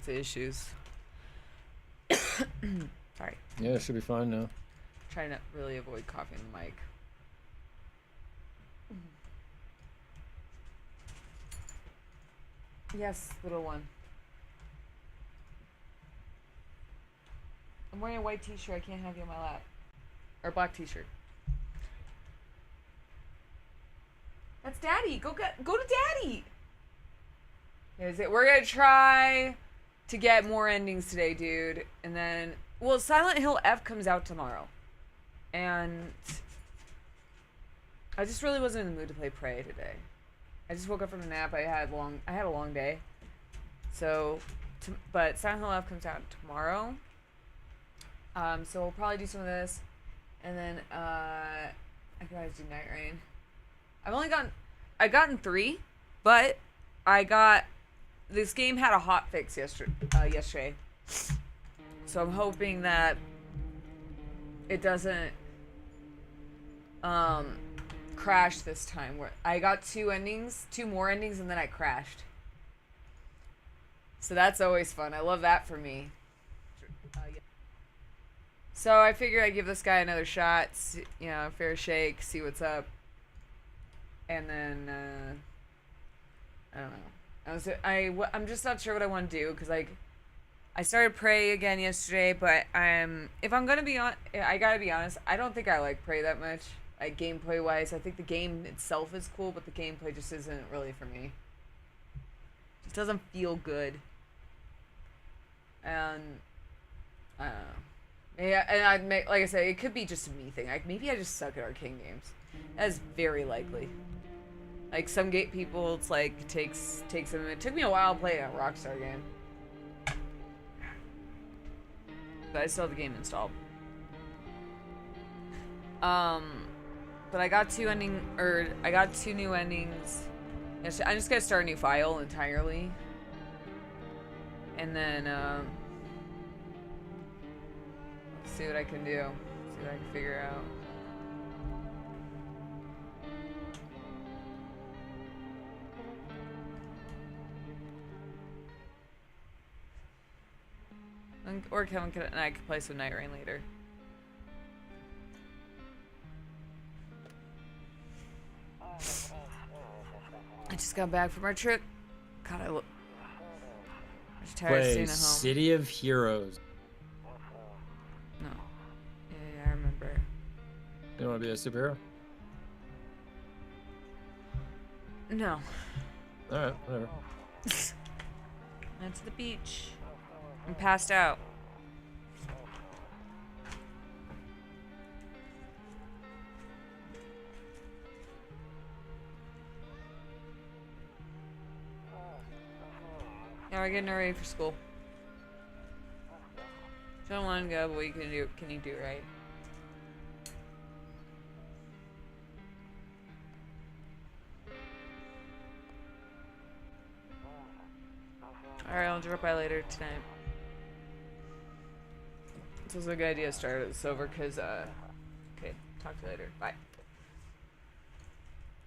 the issues. Sorry. Yeah, it should be fine now. Trying to really avoid coughing in the mic. Yes, little one. I'm wearing a white t-shirt. I can't have you on my lap. Or a black t-shirt. That's Daddy. Go to Daddy. Is it? We're gonna try to get more endings today, dude. And then, well, Silent Hill F comes out tomorrow, and I just really wasn't in the mood to play Prey today. I just woke up from a nap. I had a long day. So, but Silent Hill F comes out tomorrow. So we'll probably do some of this, and then I can always do Night Rain. I've gotten 3, but I got this game had a hot fix yesterday. So I'm hoping that it doesn't crash this time. Where I got 2 more endings, and then I crashed. So that's always fun. I love that for me. So I figured I'd give this guy another shot, fair shake, see what's up. And then, I don't know. I'm just not sure what I want to do, because, like, I started Prey again yesterday, but if I'm going to be on, I gotta be honest, I don't think I like Prey that much, like, gameplay-wise. I think the game itself is cool, but the gameplay just isn't really for me. It just doesn't feel good. And, I don't know. Yeah, and like I said, it could be just a me thing. Like, maybe I just suck at arcade games. That's very likely. Like, some people, it's like, it takes them. It took me a while to play a Rockstar game. But I still have the game installed. But I got 2 new endings. I'm just gonna start a new file entirely. And then, see what I can do. See what I can figure out. Or Kevin and I could play some Night Rain later. I just got back from our trip. God, I'm just tired of staying at home. City of Heroes. No. Yeah, I remember. You want to be a superhero? No. Alright, whatever. Went to the beach. I'm passed out. Yeah, we're getting ready for school. Don't want to go, but what you can you do, right? Alright, I'll drop by later tonight. This was a good idea to start this over, because, okay, talk to you later. Bye.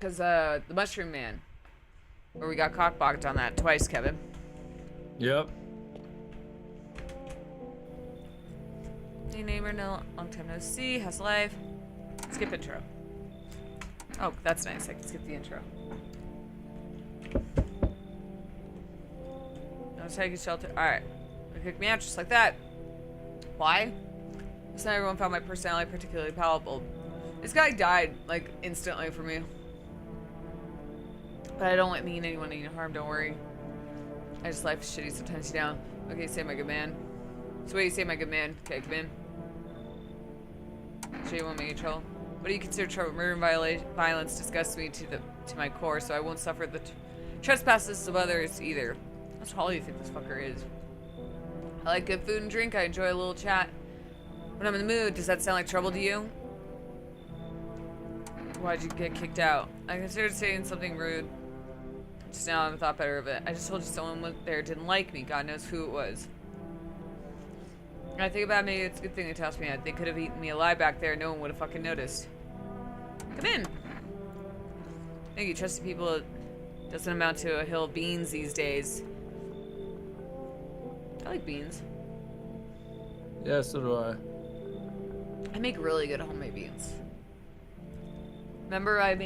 Because, the Mushroom Man, where we got cockblocked on that twice, Kevin. Yep. Hey neighbor, no, long time no see, how's life? Skip intro. Oh, that's nice, I can skip the intro. No take a shelter, alright. Pick me out just like that. Why? Because not everyone found my personality particularly palatable. This guy died, like, instantly for me. But I don't mean anyone any harm, don't worry. I just life is shitty sometimes, you know. Okay, say my good man. So what do you say, my good man? Okay, come in. Sure you won't make any trouble. What do you consider trouble? Murder and violence disgusts me to my core, so I won't suffer the trespasses of others either. How tall do you think this fucker is? I like good food and drink. I enjoy a little chat. When I'm in the mood, does that sound like trouble to you? Why'd you get kicked out? I considered saying something rude. Just now I thought better of it. I just told you someone there didn't like me. God knows who it was. When I think about it, maybe it's a good thing they tossed me out. They could have eaten me alive back there. No one would have fucking noticed. Come in. Thank you. Trusting people doesn't amount to a hill of beans these days. like beans. Yeah, so do I. I make really good homemade beans. Remember I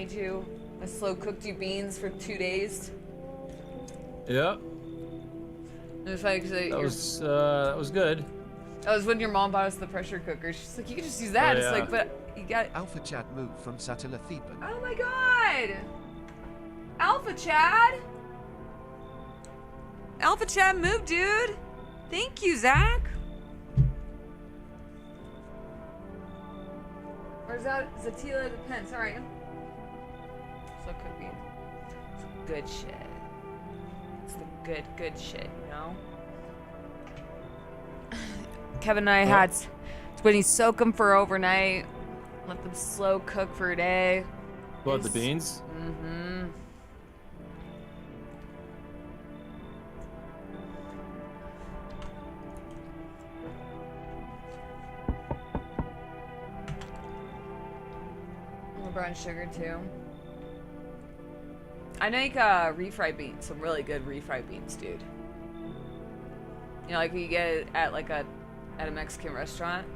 slow cooked you beans for 2 days? Yeah, It was funny because that was good. that was when your mom bought us the pressure cooker. She's like, you can just use Oh, that. It's yeah. like, but you got. Alpha Chat moved from Satilla Theban. Oh my god! Alpha Chad! Alpha Chad moved, dude! Thank you, Zach! Or is that Zatila Depends? Alright. So it could be. It's good shit. It's the good shit, you know? Kevin and I had when you soak them for overnight, let them slow cook for a day. What, the beans? Mm-hmm. Brown sugar too. I make refried beans, some really good refried beans, dude. You know, like you get it at like at a Mexican restaurant.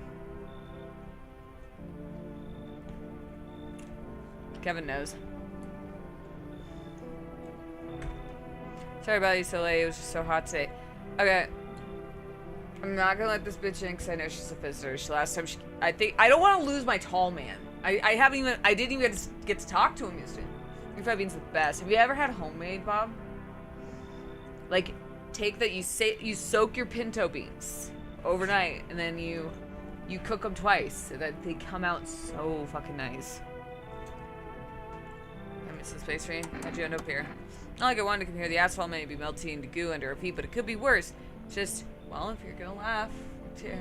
Kevin knows. Sorry about you so late. It was just so hot today. Okay. I'm not gonna let this bitch in because I know she's a visitor. Last time I don't want to lose my tall man. I didn't even get to talk to him yesterday. Refried beans the best. Have you ever had homemade, Bob? Like, you soak your pinto beans overnight and then you cook them twice so that they come out so fucking nice. I miss the space train. How'd you end up here? Not like I wanted to come here. The asphalt may be melting into goo under our feet, but it could be worse. Just, well, if you're gonna laugh, yeah.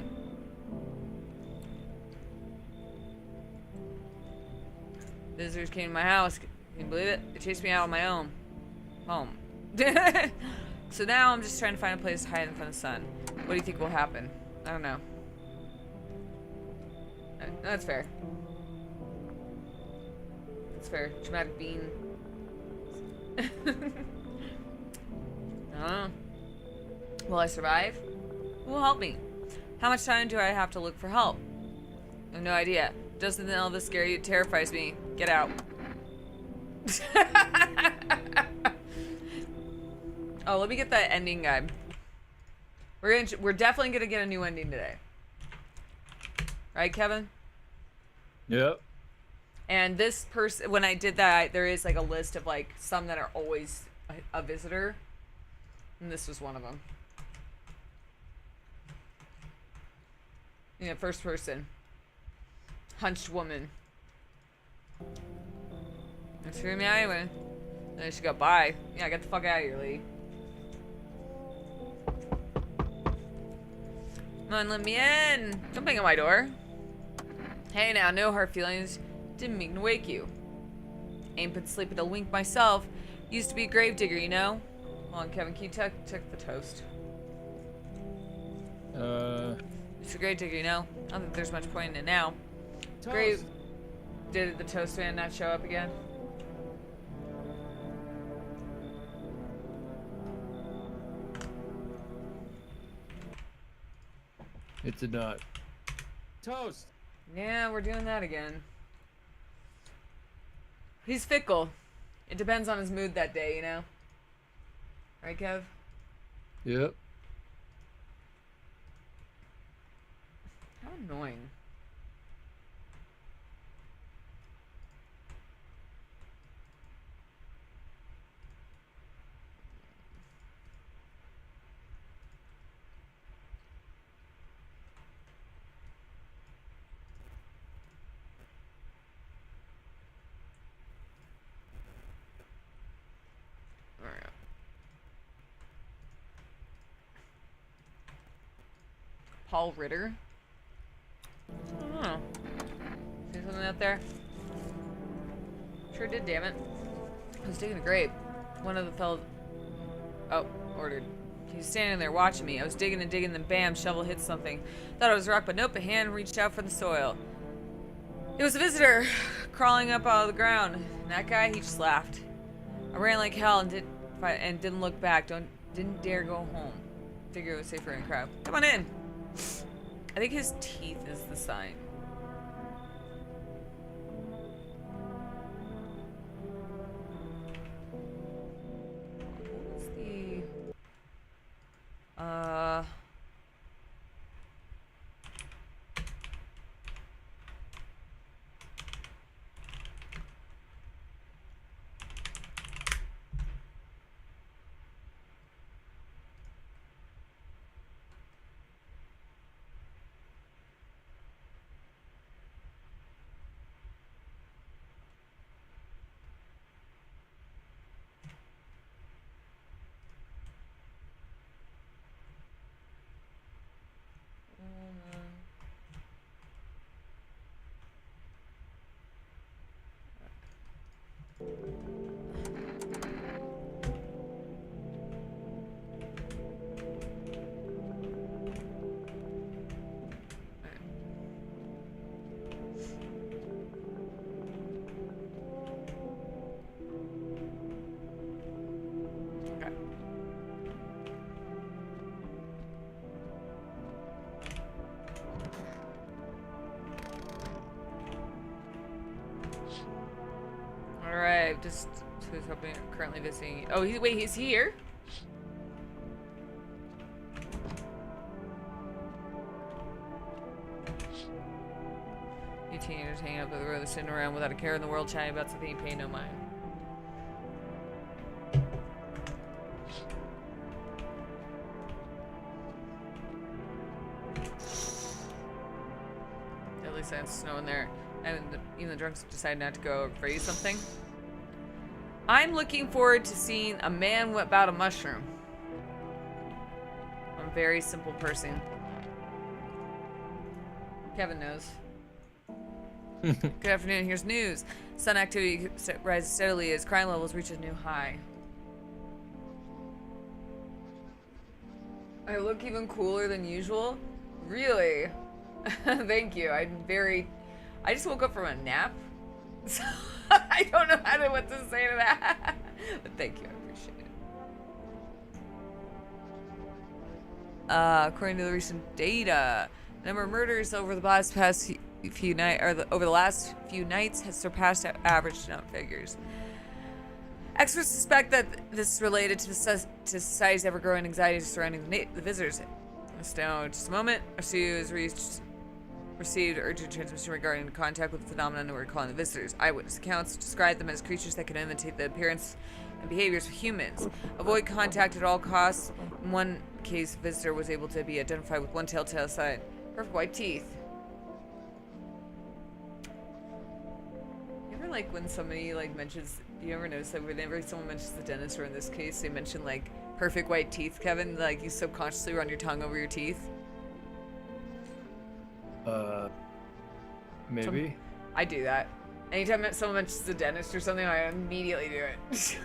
Visitors came to my house. Can you believe it? They chased me out on my own home. So now I'm just trying to find a place to hide in front of the sun. What do you think will happen? I don't know. That's fair. That's fair. Dramatic bean. I don't know. Will I survive? Who will help me? How much time do I have to look for help? I have no idea. Doesn't all this scare you? It terrifies me. Get out. Oh, let me get that ending guide. We're definitely gonna get a new ending today. Right, Kevin? Yep. And this person, when I did that, there is like a list of like some that are always a visitor. And this was one of them. Yeah, first person. Hunched woman. That screwed me out anyway. Then she go, bye. Yeah, get the fuck out of here, Lee. Come on, let me in. Don't bang on my door. Hey now, no hard feelings. Didn't mean to wake you. Ain't been sleeping a wink myself. Used to be a gravedigger, you know? Hold on, Kevin, can you check the toast? It's a gravedigger, you know? I don't think there's much point in it now. Toast. Grave. Did the toast man not show up again? It did not. Toast. Yeah, we're doing that again. He's fickle. It depends on his mood that day, you know? Right, Kev? Yep. How annoying. Paul Ritter? I don't know. See something out there? Sure did, damn it. I was digging a grave. One of the fellows... Oh, ordered. He was standing there watching me. I was digging and digging, then bam, shovel hit something. Thought it was a rock, but nope, a hand reached out for the soil. It was a visitor crawling up out of the ground. And that guy, he just laughed. I ran like hell and didn't look back. Didn't dare go home. figure it was safer in a crowd. Come on in. I think his teeth is the sign. What was the... Okay. Alright, just who's hoping currently visiting. Oh, wait, he's here? You teenagers hanging out by the road, sitting around without a care in the world, chatting about something you pay no mind. At least it's snow in there. And even the drunks decide not to go for you something. I'm looking forward to seeing a man about a mushroom. I'm a very simple person. Kevin knows. Good afternoon, here's news. Sun activity rises steadily as crime levels reach a new high. I look even cooler than usual? Really? Thank you. I just woke up from a nap. So I don't know what to say to that. But thank you, I appreciate it. According to the recent data, the number of murders over the last few nights has surpassed average figures. Experts suspect that this is related to society's ever-growing anxiety surrounding the visitors. Now, in just a moment, Arsu has received urgent transmission regarding contact with the phenomenon we're calling the visitors. Eyewitness accounts describe them as creatures that can imitate the appearance and behaviors of humans. Avoid contact at all costs. In one case, the visitor was able to be identified with one telltale sign. Perfect white teeth. You ever like when somebody like mentions, do you ever notice that whenever someone mentions the dentist, or in this case, they mention like perfect white teeth, Kevin, like you subconsciously run your tongue over your teeth? Maybe. I do that. Anytime someone mentions the dentist or something, I immediately do it.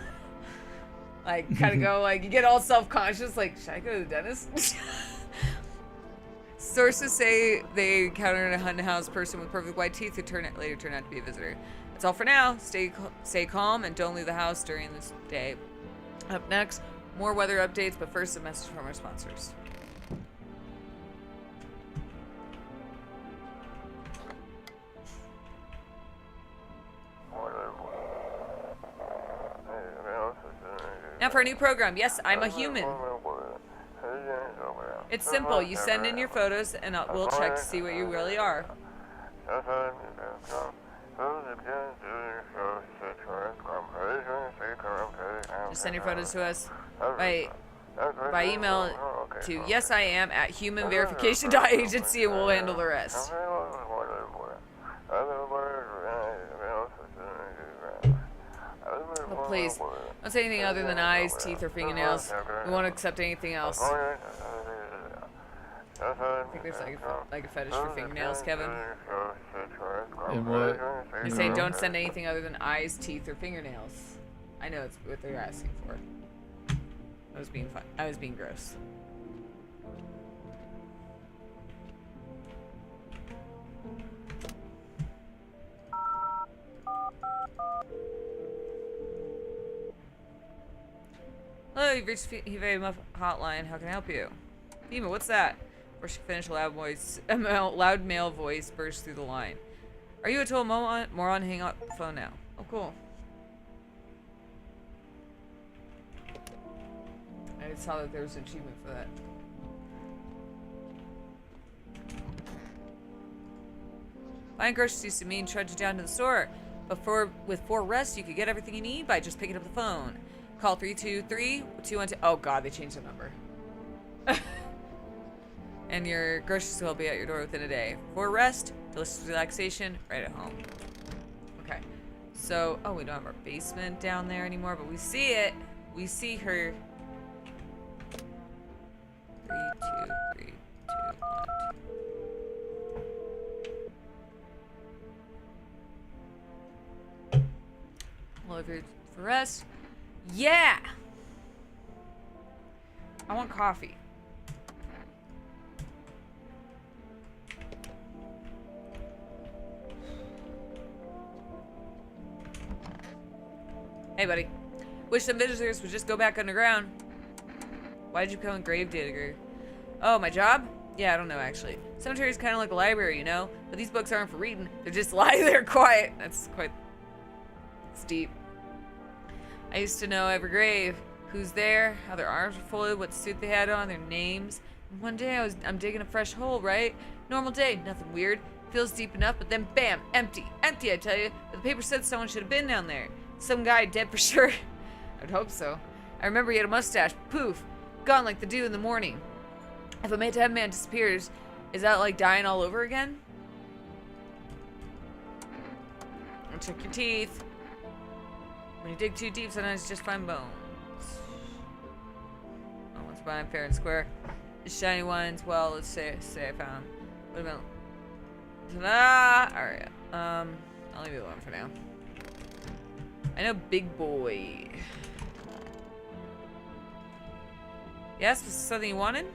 Like, kind of go, like, you get all self-conscious, like, should I go to the dentist? Sources say they encountered a haunted house person with perfect white teeth who later turned out to be a visitor. That's all for now. Stay calm and don't leave the house during this day. Up next, more weather updates, but first a message from our sponsors. Now for a new program. Yes, I'm a human. It's simple. You send in your photos and we'll check to see what you really are. Just send your photos to us by email to yesiam@humanverification.agency and we'll handle the rest. Oh, please, don't say anything other than eyes, teeth, or fingernails. We won't accept anything else. I think there's like a fetish for fingernails, Kevin. And what? They say don't send anything other than eyes, teeth, or fingernails. I know it's what they're asking for. I was being fun. I was being gross. Hello, you've reached Hive Hotline. How can I help you? Fema, what's that? Before she finished, loud male voice burst through the line. Are you a total moron? Hang up the phone now. Oh, cool. I just saw that there was an achievement for that. Buying groceries used to mean trudge down to the store, but with 4 rests, you could get everything you need by just picking up the phone. Call 323-212. Oh god, they changed the number. And your groceries will be at your door within a day. 4 rest, delicious relaxation, right at home. Okay. So, oh, we don't have our basement down there anymore, but we see it. We see her. 3, 2, 3, 2, 1, 2. Well, if you're for rest, yeah. I want coffee. Hey, buddy. Wish some visitors would just go back underground. Why did you become a gravedigger? Oh, my job? Yeah, I don't know, actually. Cemetery's kind of like a library, you know? But these books aren't for reading. They're just lie there quiet. That's quite... It's deep. I used to know every grave. Who's there, how their arms were folded, what suit they had on, their names. And one day I'm digging a fresh hole, right? Normal day, nothing weird. Feels deep enough, but then bam, empty. Empty, I tell you. But the paper said someone should have been down there. Some guy dead for sure. I'd hope so. I remember he had a mustache. Poof. Gone like the dew in the morning. If a dead man disappears, is that like dying all over again? And check your teeth. When you dig too deep, sometimes you just find bones. Oh, one's behind fair and square. The shiny ones, well, let's say I found. What about... Ta-da! Alright. I'll leave it alone for now. I know big boy. Yes, was this something you wanted?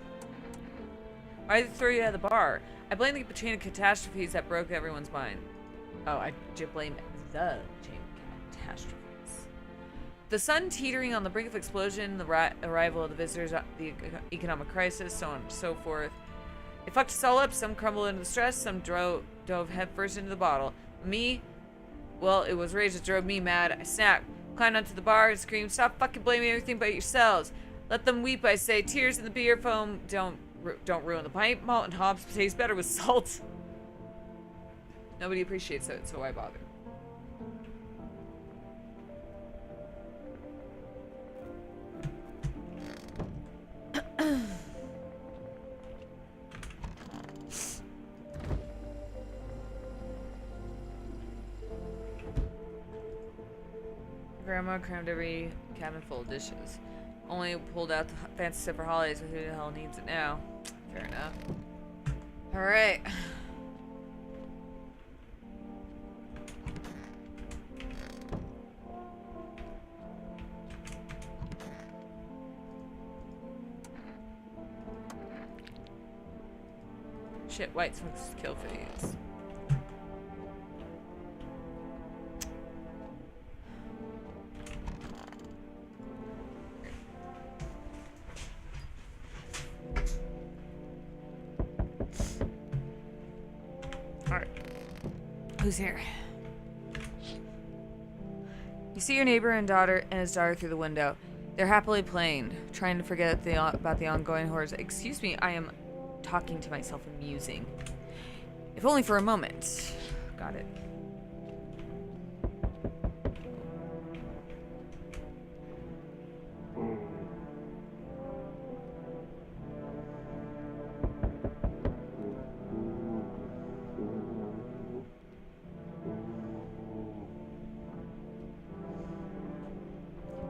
Why did they throw you out of the bar? I blame the chain of catastrophes that broke everyone's mind. Oh, I blame the chain of catastrophes. The sun teetering on the brink of explosion, the arrival of the visitors, the economic crisis, so on and so forth. It fucked us all up. Some crumbled into the stress, some dove headfirst into the bottle. Me, well, it was rage that drove me mad. I snapped, climbed onto the bar, and screamed, "Stop fucking blaming everything but yourselves. Let them weep," I say. Tears in the beer foam don't ruin the pint. Malt and hops taste better with salt. Nobody appreciates it, so why bother? Grandma crammed every cabin full of dishes. Only pulled out the fancy stuff for holidays, but who the hell needs it now? Fair enough. Alright. Shit, white smoke's kill phase. Alright. Who's here? You see your neighbor and his daughter through the window. They're happily playing, trying to forget about the ongoing horrors. Excuse me, I am talking to myself and musing. If only for a moment. Got it.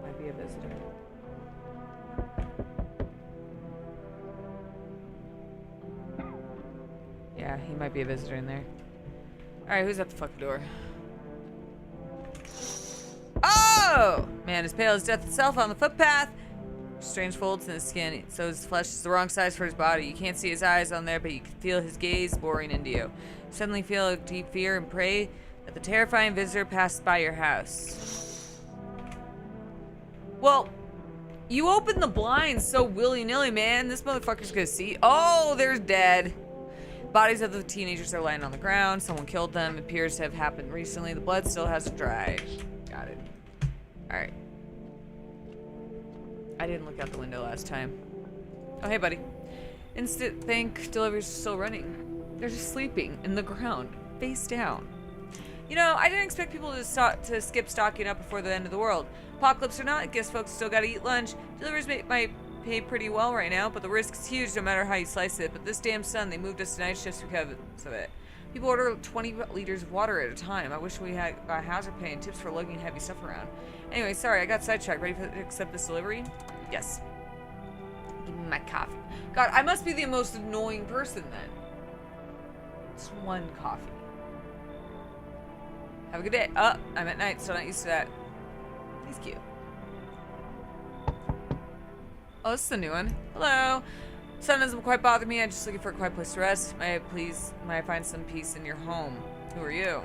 Might be a visitor. Yeah, he might be a visitor in there. Alright, who's at the fucking door? Oh! Man as pale as death itself on the footpath. Strange folds in his skin, so his flesh is the wrong size for his body. You can't see his eyes on there, but you can feel his gaze boring into you. You suddenly feel a deep fear and pray that the terrifying visitor passed by your house. Well, You opened the blinds so willy-nilly, man. This motherfucker's gonna see. Oh, there's dead. Bodies of the teenagers are lying on the ground. Someone killed them. It appears to have happened recently. The blood still hasn't dried. Got it. Alright. I didn't look out the window last time. Oh, hey, buddy. Instant think deliveries are still running. They're just sleeping in the ground, face down. You know, I didn't expect people to skip stocking up before the end of the world. Apocalypse or not, I guess folks still gotta eat lunch. Deliveries might pay pretty well right now, but the risk is huge no matter how you slice it. But this damn sun, they moved us to night shifts because of it. People order 20 liters of water at a time. I wish we had hazard pay and tips for lugging heavy stuff around. Anyway, sorry, I got sidetracked. Ready to accept this delivery? Yes. Give me my coffee. God, I must be the most annoying person then. It's one coffee. Have a good day. Oh, I'm at night, so I'm not used to that. He's cute. Oh, this is a new one. Hello. Sun doesn't quite bother me. I'm just looking for a quiet place to rest. May I find some peace in your home? Who are you?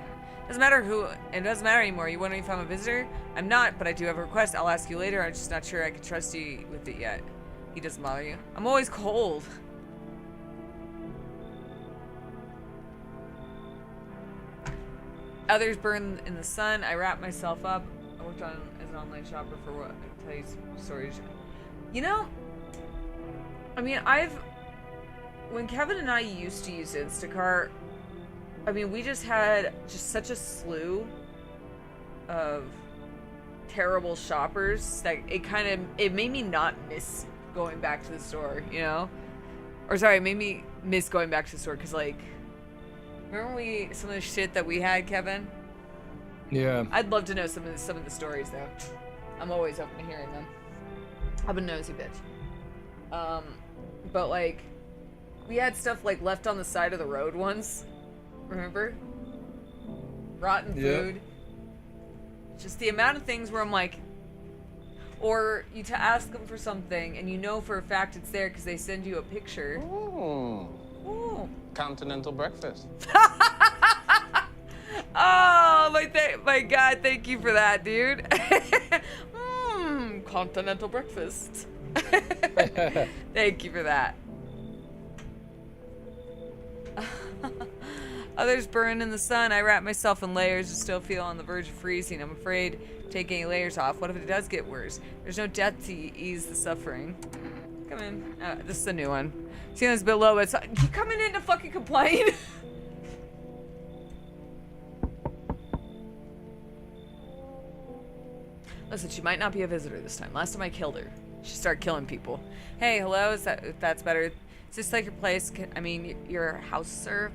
Doesn't matter who. It doesn't matter anymore. You wondering if I'm a visitor? I'm not, but I do have a request. I'll ask you later. I'm just not sure I can trust you with it yet. He doesn't bother you. I'm always cold. Others burn in the sun. I wrap myself up. I worked as an online shopper for what? I tell you stories. You know, I mean, when Kevin and I used to use Instacart, I mean, we just had such a slew of terrible shoppers that it made me not miss going back to the store, you know? Or sorry, it made me miss going back to the store because, like, remember some of the shit that we had, Kevin? Yeah. I'd love to know some of the stories though. I'm always open to hearing them. I'm a nosy bitch. But like, we had stuff like left on the side of the road once. Remember? Rotten food. Just the amount of things where I'm like, or you to ask them for something and you know for a fact it's there because they send you a picture. Ooh. Ooh. Continental breakfast. Oh, my God, thank you for that, dude. Continental breakfast. Thank you for that. Others burn in the sun. I wrap myself in layers and still feel on the verge of freezing. I'm afraid to take any layers off. What if it does get worse? There's no death to ease the suffering. Come in. This is a new one. Ceiling's a bit low, but you coming in to fucking complain? Listen, she might not be a visitor this time. Last time I killed her, she started killing people. Hey, hello, if that's better. Is this like your place? Your house, sir?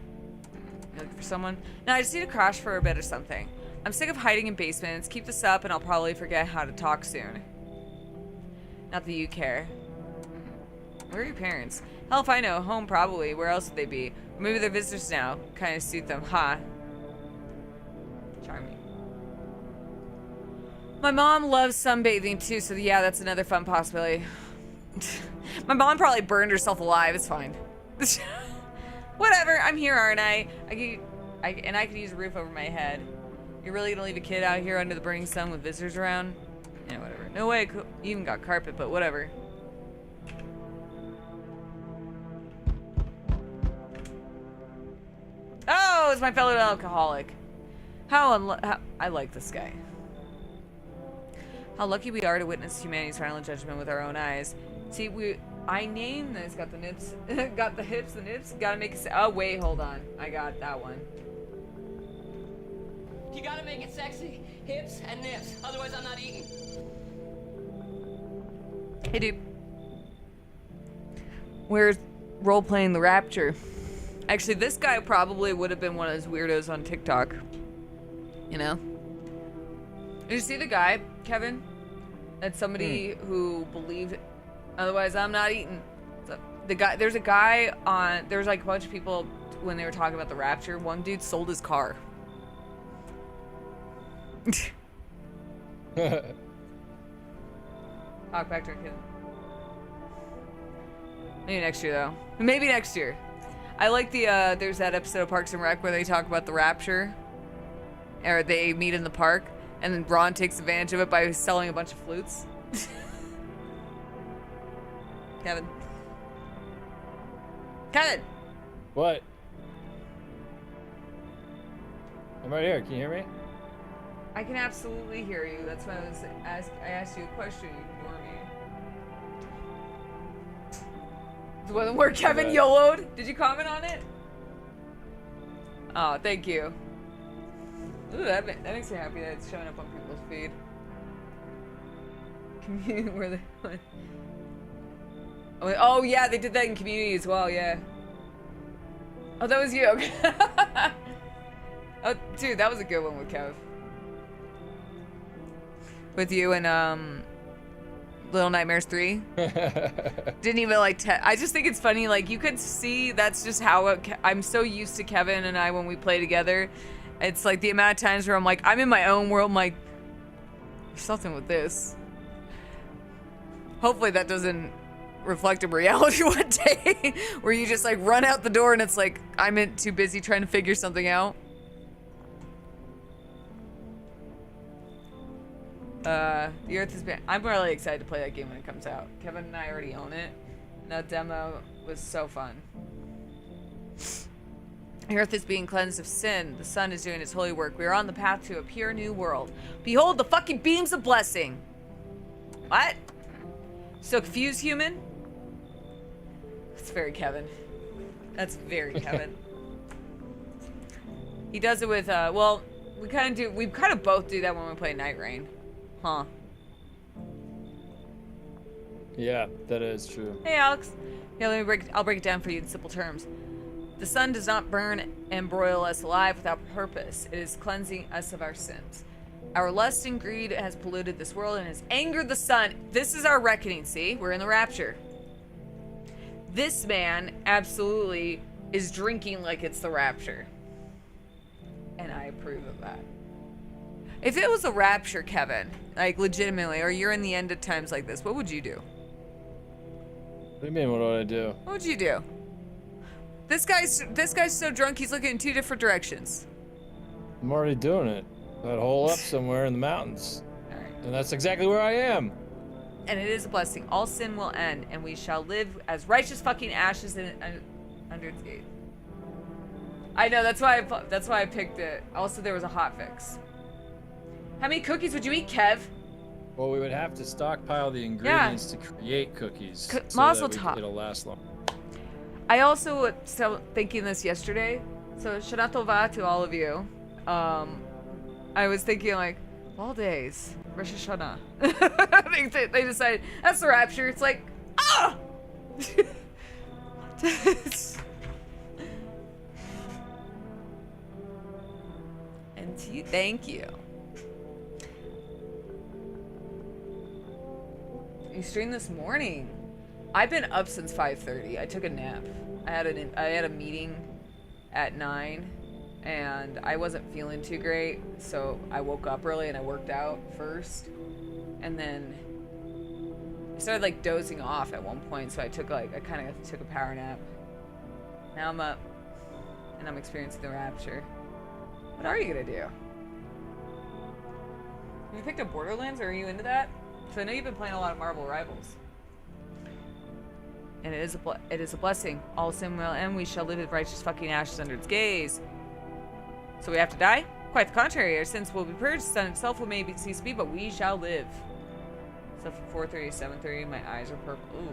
You looking for someone? No, I just need to crash for a bit or something. I'm sick of hiding in basements. Keep this up and I'll probably forget how to talk soon. Not that you care. Where are your parents? Hell if I know. Home, probably. Where else would they be? Or maybe they're visitors now. Kind of suit them, huh? Charming. My mom loves sunbathing too, so yeah, that's another fun possibility. My mom probably burned herself alive. It's fine. Whatever. I'm here, aren't I? I can use a roof over my head. You're really gonna leave a kid out here under the burning sun with visitors around? Yeah, whatever. No way. You even got carpet, but whatever. Oh, it's my fellow alcoholic. I like this guy. How lucky we are to witness humanity's final judgment with our own eyes. See, I named this. Got the nips, got the hips, the nips. Gotta make it. Oh wait, hold on. I got that one. You gotta make it sexy. Hips and nips. Otherwise, I'm not eating. Hey, dude. We're role-playing the Rapture. Actually, this guy probably would have been one of those weirdos on TikTok. You know? Did you see the guy, Kevin? That's somebody who believed, otherwise I'm not eating. So there's a guy on, there was like a bunch of people when they were talking about the Rapture. One dude sold his car. Talk back to a kid. Maybe next year though. Maybe next year. I like the there's that episode of Parks and Rec where they talk about the Rapture, or they meet in the park, and then Ron takes advantage of it by selling a bunch of flutes. Kevin. Kevin! What? I'm right here. Can you hear me? I can absolutely hear you. That's why I asked you a question. You ignore me. The one where Kevin Okay. YOLO'd? Did you comment on it? Oh, thank you. Ooh, that makes me happy that it's showing up on people's feed. Community where they went. Oh yeah, they did that in community as well. Yeah. Oh, that was you. Okay. Oh, dude, that was a good one with Kev. With you and Little Nightmares 3. Didn't even like. I just think it's funny. Like you could see that's just how I'm so used to Kevin and I when we play together. It's like the amount of times where I'm like, I'm in my own world. I'm like, there's something with this. Hopefully that doesn't reflect in reality one day, where you just like run out the door and it's like I'm too busy trying to figure something out. The Earth has been. I'm really excited to play that game when it comes out. Kevin and I already own it. That demo was so fun. The earth is being cleansed of sin. The sun is doing its holy work. We are on the path to a pure new world. Behold the fucking beams of blessing. What? So confused, human? That's very Kevin. That's very Kevin. He does it with, well, we kind of both do that when we play Night Rain. Huh. Yeah, that is true. Hey, Alex. Yeah, I'll break it down for you in simple terms. The sun does not burn and broil us alive without purpose. It is cleansing us of our sins. Our lust and greed has polluted this world and has angered the sun. This is our reckoning, see? We're in the rapture. This man absolutely is drinking like it's the rapture. And I approve of that. If it was a rapture, Kevin, like legitimately, or you're in the end of times like this, what would you do? What do you mean, what do I do? What would you do? This guy's so drunk he's looking in two different directions. I'm already doing it. That hole up somewhere in the mountains. Alright. And that's exactly where I am. And it is a blessing. All sin will end, and we shall live as righteous fucking ashes under its gate. I know, that's why I picked it. Also, there was a hot fix. How many cookies would you eat, Kev? Well, we would have to stockpile the ingredients to create cookies so Mazel that tov. it'll last long. I also was thinking this yesterday. So, Shana Tova to all of you. I was thinking, like, all days, Rosh Hashanah. they decided, that's the rapture. It's like, ah! And to you, thank you. You streamed this morning. I've been up since 5:30. I took a nap. I had a meeting at 9, and I wasn't feeling too great, so I woke up early and I worked out first, and then I started like dozing off at one point. So I kind of took a power nap. Now I'm up, and I'm experiencing the rapture. What are you gonna do? Have you picked up Borderlands, or are you into that? So I know you've been playing a lot of Marvel Rivals. And it is a blessing. All sin will end. We shall live with righteous fucking ashes under its gaze. So we have to die? Quite the contrary. Our sins will be purged. The sun itself will maybe cease to be, but we shall live. So from 4:30 to 7:30, my eyes are purple. Ooh.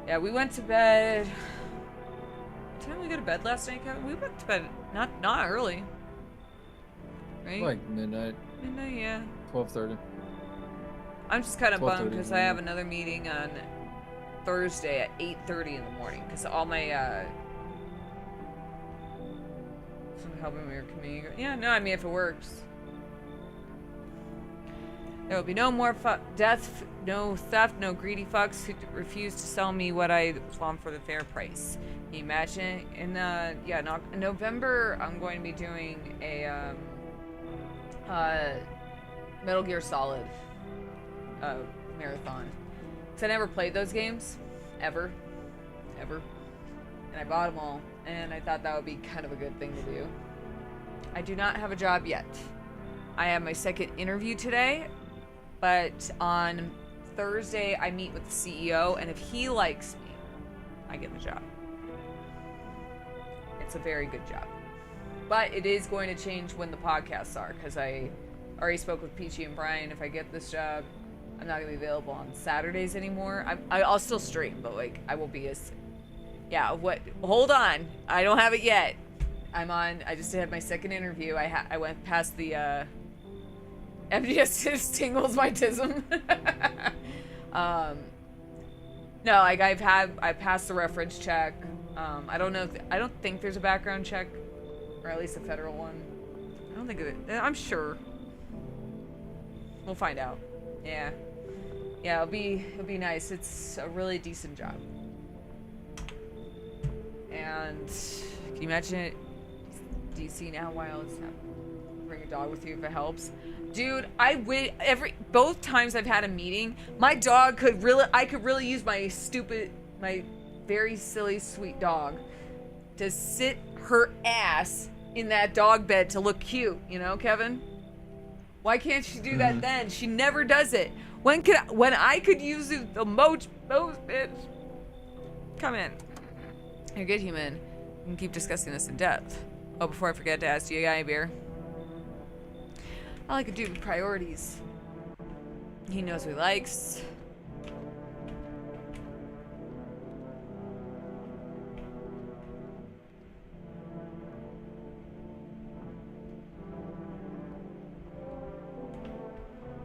Yeah, we went to bed. What time did we go to bed last night, Kevin? We went to bed not early. Right? Like midnight, Midnight, yeah. 12:30. I'm just kind of bummed 12:30 because I have another meeting on Thursday at 8:30 in the morning because all my some helping me with community. Yeah, no, I mean if it works, there will be no more death, no theft, no greedy fucks who refuse to sell me what I want for the fair price. Can you imagine? In November, I'm going to be doing a Metal Gear Solid marathon. So I never played those games, ever. And I bought them all, and I thought that would be kind of a good thing to do. I do not have a job yet. I have my second interview today, but on Thursday, I meet with the CEO, and if he likes me, I get the job. It's a very good job. But it is going to change when the podcasts are, because I already spoke with Peachy and Brian. If I get this job, I'm not going to be available on Saturdays anymore. I'll still stream, but, like, I won't be as... Yeah, what? Hold on. I don't have it yet. I just had my second interview. I went past the, MGS tingles my tism. No, like, I passed the reference check. I don't think there's a background check, or at least a federal one. I don't think of it. I'm sure. We'll find out. Yeah. Yeah, it'll be nice. It's a really decent job. And can you imagine it? DC now while it's not bring a dog with you if it helps. Dude, both times I've had a meeting, my dog I could really use my very silly, sweet dog to sit her ass in that dog bed to look cute, you know, Kevin? Why can't she do that then? She never does it. When I could use it the most, bitch. Come in. You're good, human. We can keep discussing this in depth. Oh, before I forget to ask, do you got any beer? I like a dude with priorities. He knows what he likes.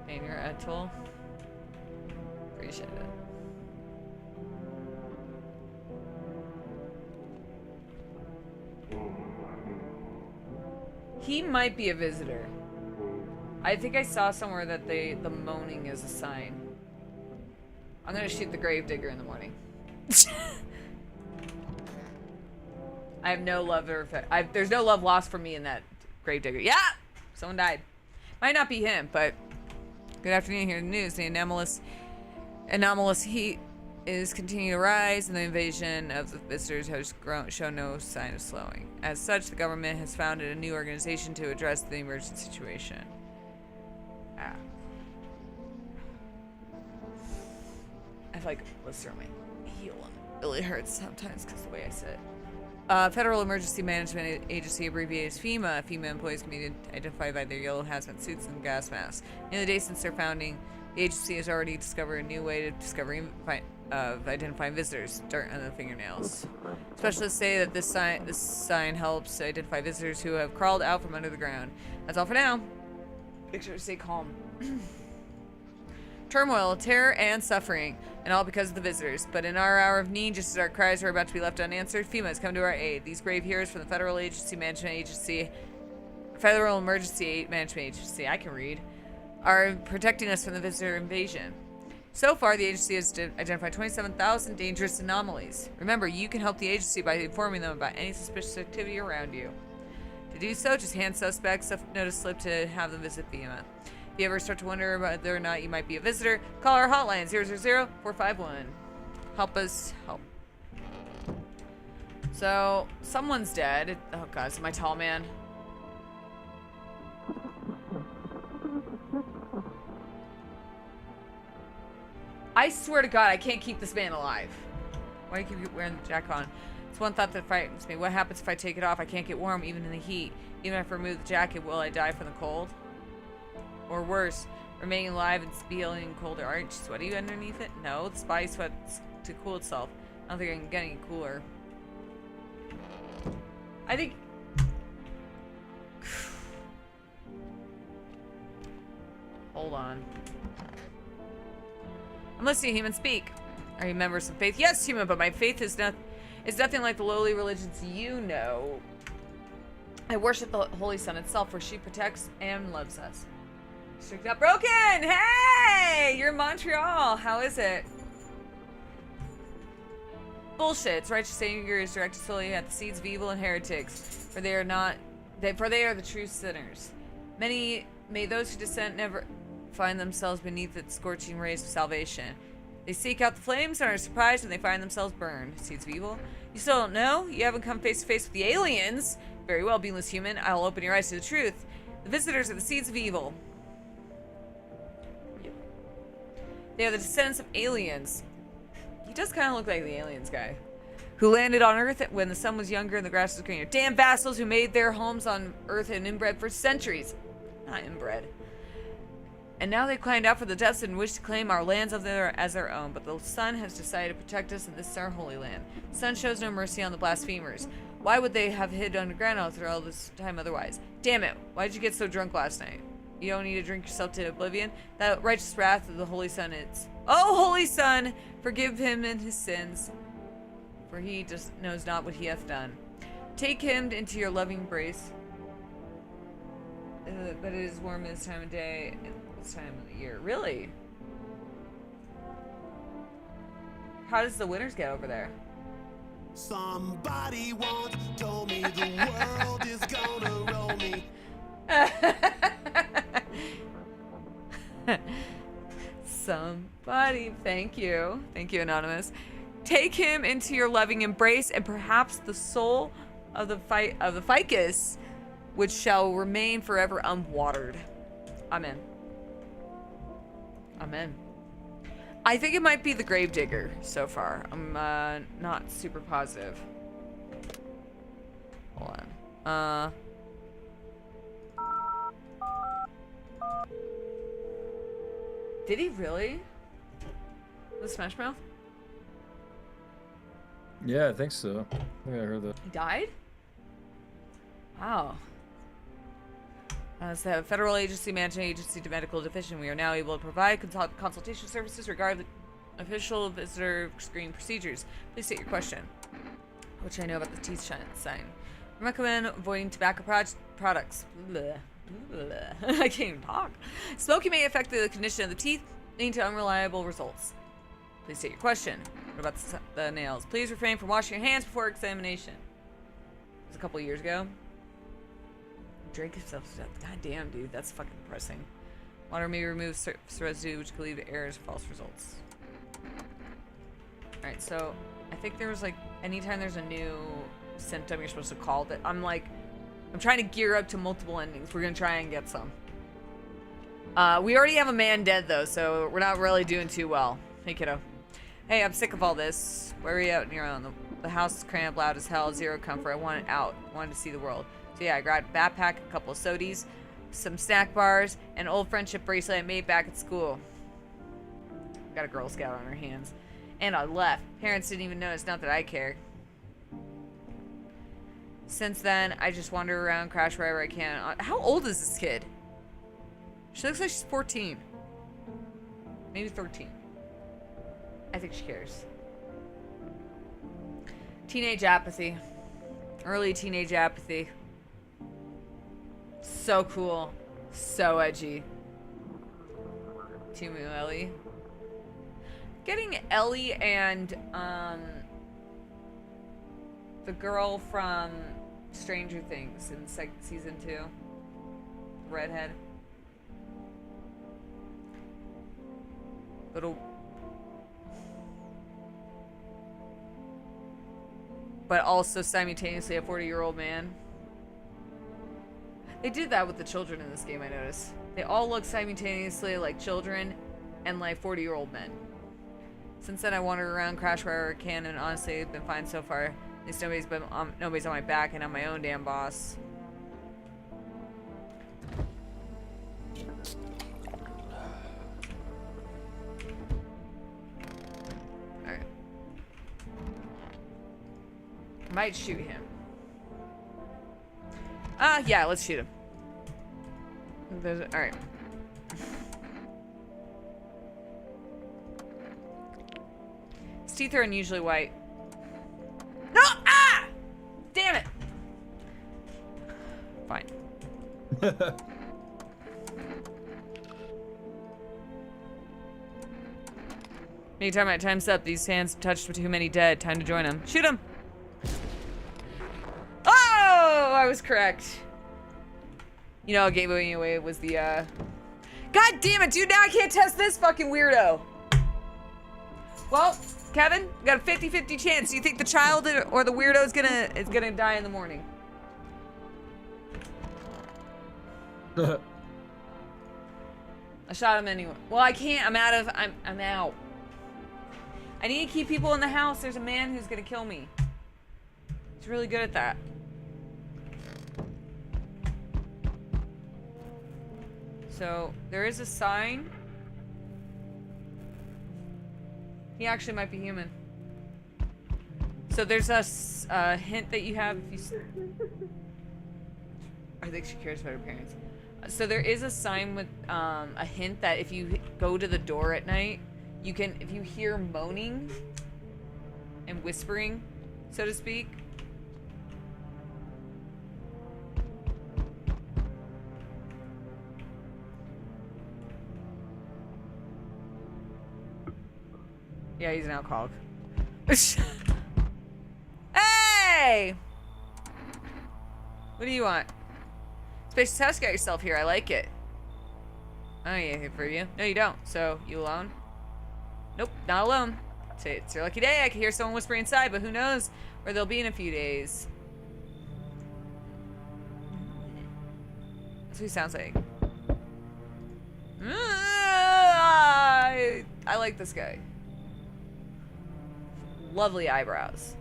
And your atoll. Appreciate it. He might be a visitor. I think I saw somewhere that the moaning is a sign. I'm gonna shoot the gravedigger in the morning. I have no love or there's no love lost for me in that gravedigger. Yeah! Someone died. Might not be him, but good afternoon. Here in the news. The anomalous heat is continuing to rise, and the invasion of the visitors has shown no sign of slowing. As such, the government has founded a new organization to address the emergency situation. I have like blister on my heel and it really hurts sometimes because the way I sit. Federal Emergency Management Agency, abbreviated as FEMA. FEMA employees can be identified by their yellow hazmat suits and gas masks. In the days since their founding, the agency has already discovered a new way of identifying visitors: dirt on the fingernails. Specialists say that this sign helps to identify visitors who have crawled out from under the ground. That's all for now. Make sure to stay calm. Turmoil, terror, and suffering, and all because of the visitors. But in our hour of need, just as our cries are about to be left unanswered, FEMA has come to our aid. These brave heroes from the Federal Emergency Management Agency, I can read, are protecting us from the visitor invasion. So far, the agency has identified 27,000 dangerous anomalies. Remember, you can help the agency by informing them about any suspicious activity around you. To do so, just hand suspects a notice slip to have them visit FEMA. If you ever start to wonder about whether or not you might be a visitor, call our hotline, 000-451. Help us help. So, someone's dead. Oh god, it's my tall man. I swear to god, I can't keep this man alive. Why do you keep wearing the jacket on? It's one thought that frightens me. What happens if I take it off? I can't get warm even in the heat. Even if I remove the jacket, will I die from the cold? Or worse, remaining alive and feeling colder. Aren't you sweaty underneath it? No, the body sweats to cool itself. I don't think I can get any cooler. I think... Hold on. I'm listening to human speak. Are you members of faith? Yes, human, but my faith is nothing like the lowly religions you know. I worship the Holy Sun itself, for she protects and loves us. Strict Not Broken! Hey! You're in Montreal. How is it? Bullshit. It's righteous anger is directed solely at the seeds of evil and heretics, for they are the true sinners. May those who dissent never find themselves beneath its scorching rays of salvation. They seek out the flames and are surprised when they find themselves burned. Seeds of evil? You still don't know? You haven't come face to face with the aliens? Very well, beingless human. I'll open your eyes to the truth. The visitors are the seeds of evil. They are the descendants of aliens. He does kind of look like the aliens guy. Who landed on Earth when the sun was younger and the grass was greener. Damn vassals who made their homes on Earth and inbred for centuries. Not inbred. And now they climbed out for the depths and wish to claim our lands as their own. But the sun has decided to protect us, and this is our holy land. The sun shows no mercy on the blasphemers. Why would they have hid underground after all this time otherwise? Damn it, why did you get so drunk last night? You don't need to drink yourself to oblivion. That righteous wrath of the holy sun is. Oh, holy sun, forgive him and his sins, for he just knows not what he hath done. Take him into your loving embrace. But it is warm this time of day and this time of the year. Really? How does the winters get over there? Somebody once told me the world is gonna roll me. Somebody, thank you, Anonymous. Take him into your loving embrace, and perhaps the soul of the ficus, which shall remain forever unwatered. Amen. Amen. I think it might be the Gravedigger so far. I'm not super positive. Hold on. Did he really? The Smash Mouth? Yeah, I think so. I think I heard that. He died? Wow. As the federal agency managing agency to medical division, we are now able to provide consultation services regarding official visitor screening procedures. Please state your question. Which I know about the teeth sign. I recommend avoiding tobacco products. Blah. I can't even talk. Smoking may affect the condition of the teeth, leading to unreliable results. Please state your question. What about the nails? Please refrain from washing your hands before examination. It was a couple years ago. Drink yourself to death. God damn, dude, that's fucking depressing. Water may remove surface residue, which could lead to errors or false results. Alright, so I think there was like, anytime there's a new symptom you're supposed to call that, I'm trying to gear up to multiple endings. We're gonna try and get some. We already have a man dead though, so we're not really doing too well. Hey kiddo. Hey, I'm sick of all this. Where are you out on your own? The house is cramped, loud as hell, zero comfort. I want it out. I wanted to see the world. So yeah, I grabbed a backpack, a couple of sodies, some snack bars, and an old friendship bracelet I made back at school. Got a Girl Scout on her hands. And I left. Parents didn't even notice, not that I care. Since then, I just wander around, crash wherever I can. How old is this kid? She looks like she's 14. Maybe 13. I think she cares. Teenage apathy. Early teenage apathy. So cool. So edgy. Timu Ellie. Getting Ellie and the girl from Stranger Things in season 2. Redhead. But also simultaneously a 40-year-old man. They did that with the children in this game, I noticed. They all look simultaneously like children and like 40-year-old men. Since then, I wander around, crash wherever I can, and honestly, I've been fine so far. At least nobody's on my back, and I'm my own damn boss. Alright. Might shoot him. Yeah, let's shoot him. Alright. His teeth are unusually white. No! Ah! Damn it! Fine. Anytime my time's up, these hands touched too many dead. Time to join them. Shoot him! Oh! I was correct. You know, gave me away was the, God damn it, dude, now I can't test this fucking weirdo. Well, Kevin, we got a 50-50 chance. Do you think the child or the weirdo is gonna die in the morning? I shot him anyway. Well, I can't. I'm out. I need to keep people in the house. There's a man who's gonna kill me. He's really good at that. So, there is a sign. He actually might be human. So there's a hint that you have if you... I think she cares about her parents. So there is a sign with a hint that if you go to the door at night, you can, if you hear moaning and whispering, so to speak, yeah, he's an alcoholic. Hey! What do you want? Spacious house, got yourself here. I like it. I don't need anything for you. No, you don't. So, you alone? Nope, not alone. Say it's your lucky day. I can hear someone whispering inside, but who knows where they'll be in a few days. That's what he sounds like. I like this guy. Lovely eyebrows.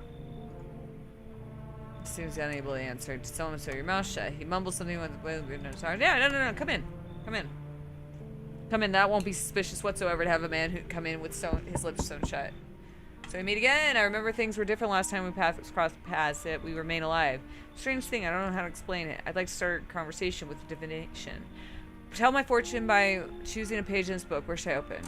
Seems unable to answer. Did someone sew your mouth shut? He mumbles something with sorry. Yeah, no. Come in. Come in. That won't be suspicious whatsoever to have a man who come in with his lips sewn shut. So we meet again. I remember things were different last time we crossed paths. That we remain alive. Strange thing. I don't know how to explain it. I'd like to start a conversation with divination. Tell my fortune by choosing a page in this book. Where should I open?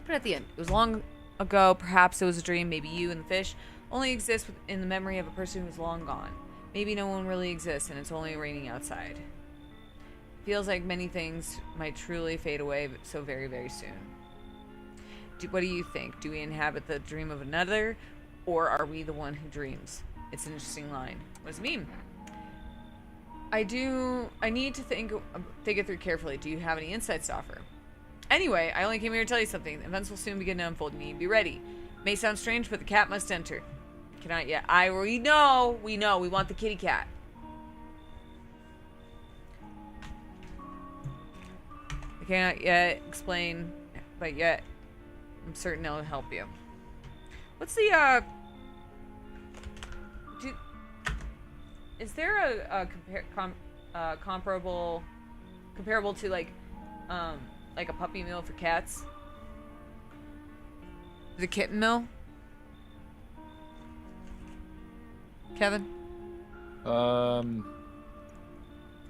Put it at the end. It was long ago. Perhaps it was a dream. Maybe you and the fish only exist in the memory of a person who's long gone. Maybe no one really exists and it's only raining outside. Feels like many things might truly fade away so very, very soon. What do you think? Do we inhabit the dream of another, or are we the one who dreams? It's an interesting line. What does it mean? I need to think it through carefully. Do you have any insights to offer? Anyway, I only came here to tell you something. Events will soon begin to unfold. You need to be ready. May sound strange, but the cat must enter. Cannot yet. We know. We want the kitty cat. I cannot yet explain, but yet I'm certain it'll help you. What's the, is there a comparable to like a puppy mill for cats? The kitten mill? Kevin?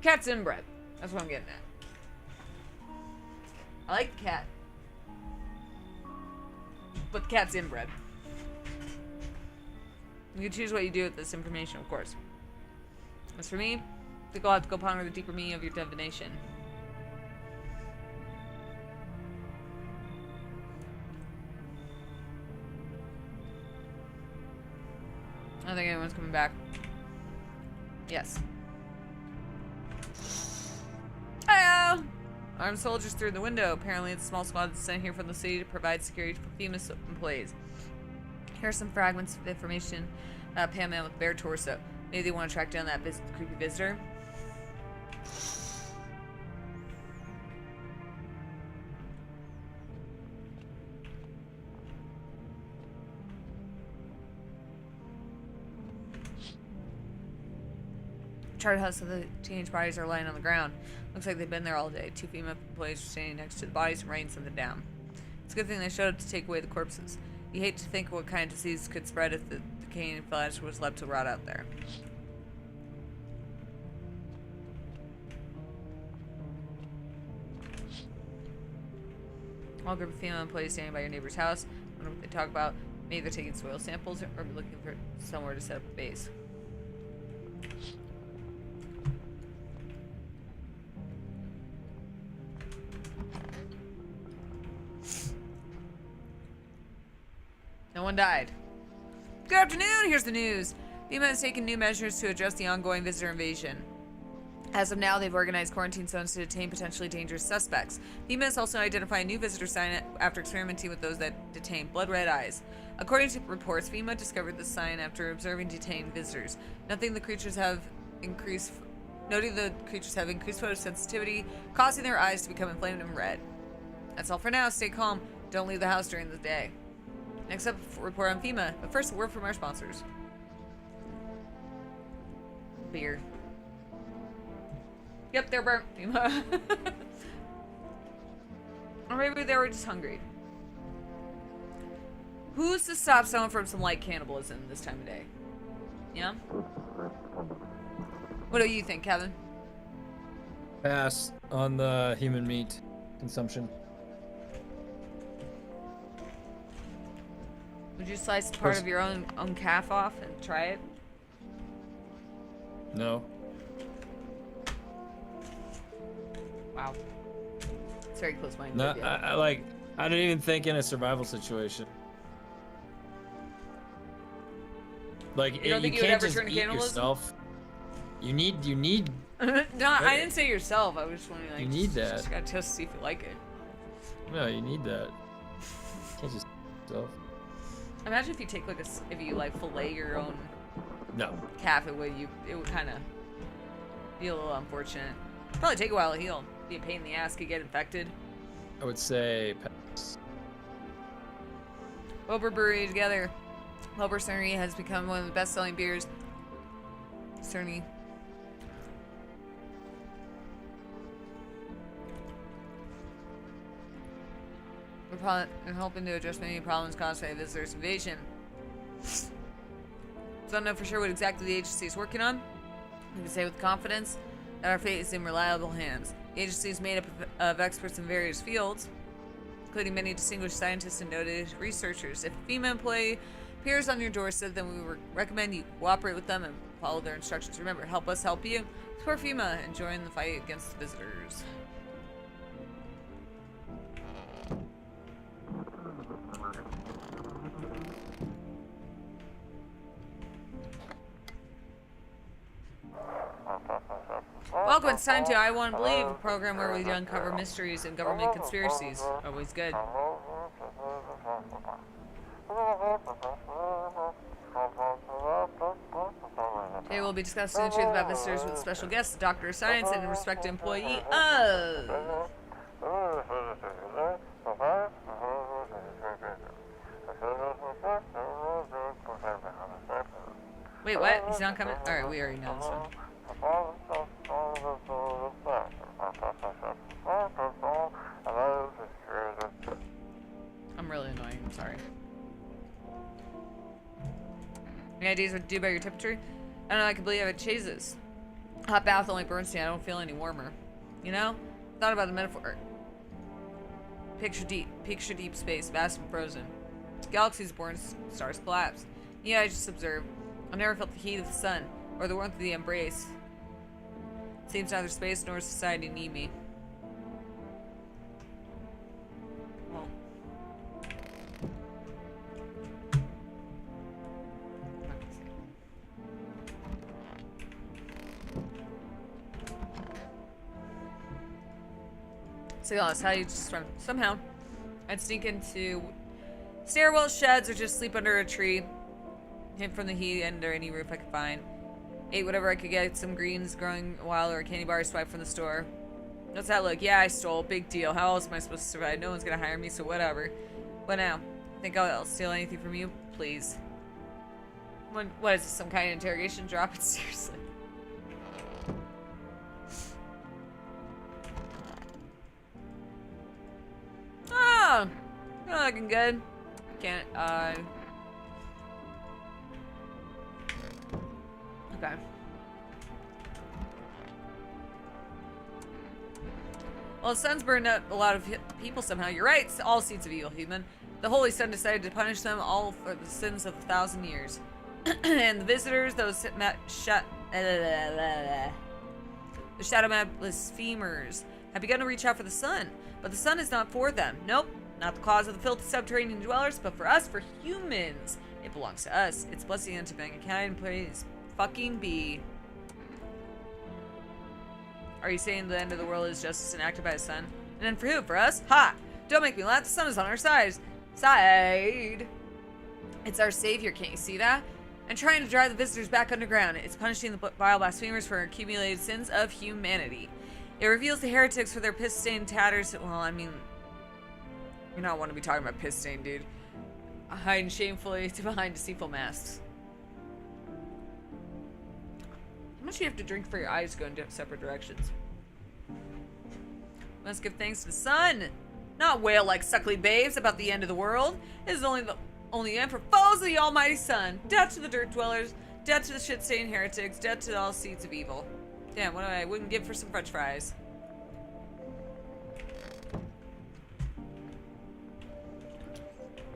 Cat's inbred. That's what I'm getting at. I like the cat. But the cat's inbred. You can choose what you do with this information, of course. As for me, I think I'll have to go ponder the deeper meaning of your divination. I don't think anyone's coming back. Yes. Hello! Armed soldiers through the window. Apparently it's a small squad that's sent here from the city to provide security for FEMA employees. Here are some fragments of information about Pam Man with bare torso. Maybe they want to track down that creepy visitor. Chart house of the teenage bodies are lying on the ground. Looks like they've been there all day. 2 female employees are standing next to the bodies and writing something down. It's a good thing they showed up to take away the corpses. You hate to think what kind of disease could spread if the decaying flesh was left to rot out there. All group of female employees standing by your neighbor's house. I wonder what they talk about. Maybe they're taking soil samples or looking for somewhere to set up a base. No one died. Good afternoon, here's the news. FEMA has taken new measures to address the ongoing visitor invasion. As of now, they've organized quarantine zones to detain potentially dangerous suspects. FEMA is also identifying a new visitor sign after experimenting with those that detain blood red eyes. According to reports, FEMA discovered this sign after observing detained visitors. Nothing the creatures have increased noting the creatures have increased photosensitivity, causing their eyes to become inflamed and red. That's all for now. Stay calm. Don't leave the house during the day. Next up, report on FEMA. But first, a word from our sponsors. Beer. Yep, they're burnt. FEMA. Or maybe they were just hungry. Who's to stop someone from some light cannibalism this time of day? Yeah? What do you think, Kevin? Pass on the human meat consumption. Would you slice part of your own calf off and try it? No. Wow. It's very close-minded. No, I don't even think in a survival situation. Like, You don't think you would can't ever just turn to eat cannibalism? yourself. You need. No, I didn't say yourself. I was just wondering, like, You need that. Just gotta test to see if you like it. No, you need that. You can't just eat yourself. Imagine if you take like if you like fillet your own No. calf, it would kind of be a little unfortunate. Probably take a while to heal. Be a pain in the ass. Could get infected. I would say pass. Wilbur Brewery together. Wilbur Cerny has become one of the best-selling beers. Cerny. We're hoping to address many problems caused by visitors' invasion. So I don't know for sure what exactly the agency is working on. We can say with confidence that our fate is in reliable hands. The agency is made up of experts in various fields, including many distinguished scientists and noted researchers. If a FEMA employee appears on your doorstep, then we recommend you cooperate with them and follow their instructions. Remember, help us help you. Support FEMA and join the fight against the visitors. Welcome, it's time to I Want to Believe, a program where we uncover mysteries and government conspiracies. Always good. Today we'll be discussing the truth about visitors with special guests, Doctor of Science, and a respected employee of... Wait, what? He's not coming? Alright, we already know this one. I'm really annoying, I'm sorry. Any ideas what to do about your temperature? I don't know, I can believe it changes. Hot bath only burns me, I don't feel any warmer. You know? Thought about the metaphor. Picture deep space, vast and frozen. Galaxies born, stars collapse. Yeah, I just observe. I've never felt the heat of the sun, or the warmth of the embrace. Seems neither space nor society need me. Well. So honest, how do you just run? Somehow, I'd sneak into stairwell, sheds, or just sleep under a tree. Hid from the heat under any roof I could find. Ate whatever I could get, some greens growing wild or a candy bar swiped from the store. What's that look? Yeah, I stole. Big deal. How else am I supposed to survive? No one's gonna hire me, so whatever. What now? Think I'll steal anything from you? Please. What is this, some kind of interrogation? Drop it, seriously. Oh! You're looking good. Can't, Okay. Well, the sun's burned up a lot of people somehow. You're right. It's all seeds of evil, human. The Holy Sun decided to punish them all for the sins of 1,000 years. And the visitors, those the shadow mad blasphemers, have begun to reach out for the sun. But the sun is not for them. Nope. Not the cause of the filthy subterranean dwellers, but for us, for humans. It belongs to us. It's blessing unto mankind. Praise fucking be. Are you saying the end of the world is justice enacted by the sun? And then for who? For us? Ha! Don't make me laugh. The sun is on our side. It's our savior. Can't you see that? and trying to drive the visitors back underground. It's punishing the vile blasphemers for accumulated sins of humanity. It reveals the heretics for their piss-stained tatters. Well, I mean, you don't want to be talking about piss-stained, dude. Hiding shamefully behind deceitful masks. How much do you have to drink for your eyes to go in separate directions? Must give thanks to the sun. Not wail like suckly babes about the end of the world. It is only the end for foes of the almighty sun. Death to the dirt dwellers. Death to the shit-stained heretics. Death to all seeds of evil. Damn, what I wouldn't give for some french fries.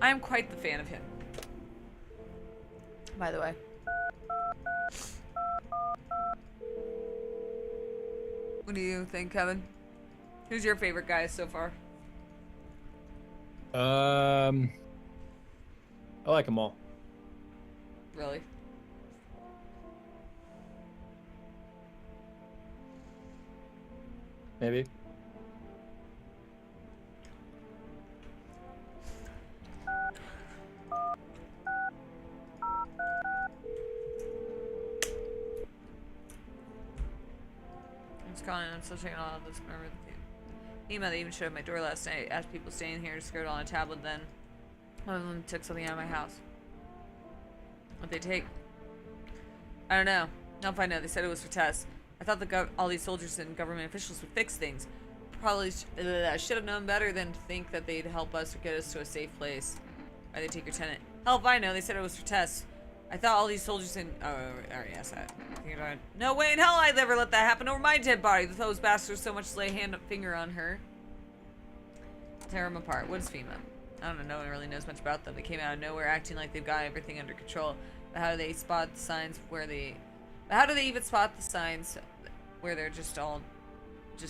I am quite the fan of him. By the way. What do you think, Kevin? Who's your favorite guy so far? I like them all. Really? Maybe. I'm just calling. I'm still checking all of this. Remember the email that even showed at my door last night. Asked people staying here to skirt on a tablet. Then one of them took something out of my house. What'd they take? I don't know. Now if I know, they said it was for tests. I thought all these soldiers and government officials would fix things. Probably should have known better than to think that they'd help us or get us to a safe place. Why'd they take your tenant? Hell if I know. They said it was for tests. I thought all these soldiers and yes, no way in hell I'd ever let that happen over my dead body. Those bastards so much as lay a finger on her. Tear them apart. What is FEMA? I don't know. No one really knows much about them. They came out of nowhere acting like they've got everything under control. But how do they spot the signs where they... How do they even spot the signs where they're just all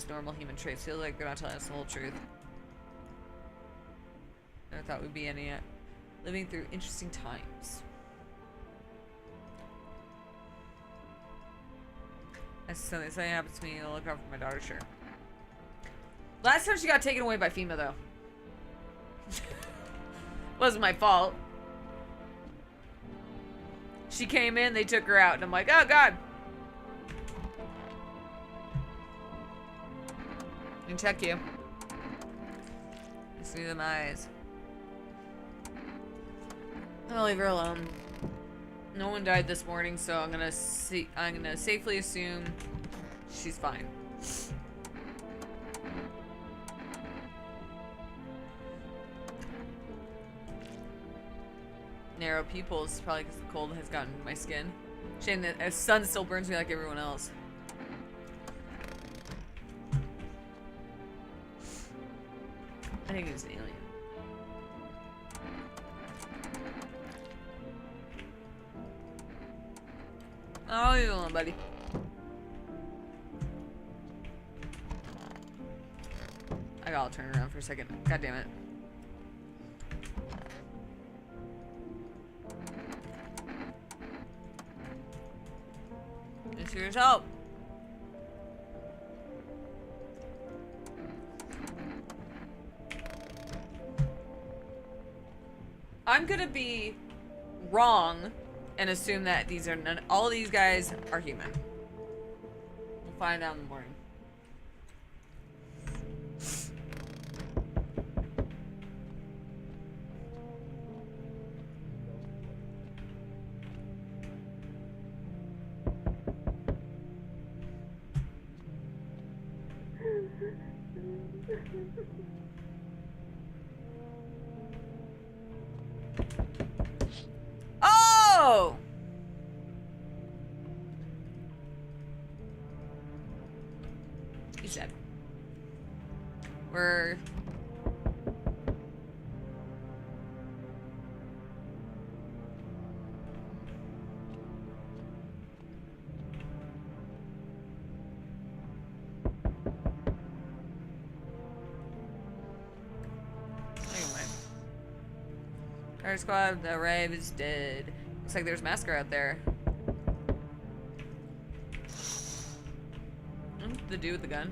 normal human traits? Feels like they're not telling us the whole truth. Never thought we'd be any living through interesting times. That's something happens to me. I'll look out for my daughter, sure. Last time she got taken away by FEMA, though. Wasn't my fault. She came in, they took her out, and I'm like, oh god. And check you. I see them eyes. I'll leave her alone. No one died this morning, so I'm gonna safely assume she's fine. Narrow pupils, probably because the cold has gotten my skin. Shame that the sun still burns me like everyone else. I think it's an alien. Oh, leave it alone, buddy. I gotta turn around for a second. God damn it. It's yours help. I'm gonna be wrong and assume that these are all these guys are human. We'll find out in the morning. Oh! He said. We're... Anyway. Fire squad, the rave is dead. Looks like there's Masker out there. The dude with the gun.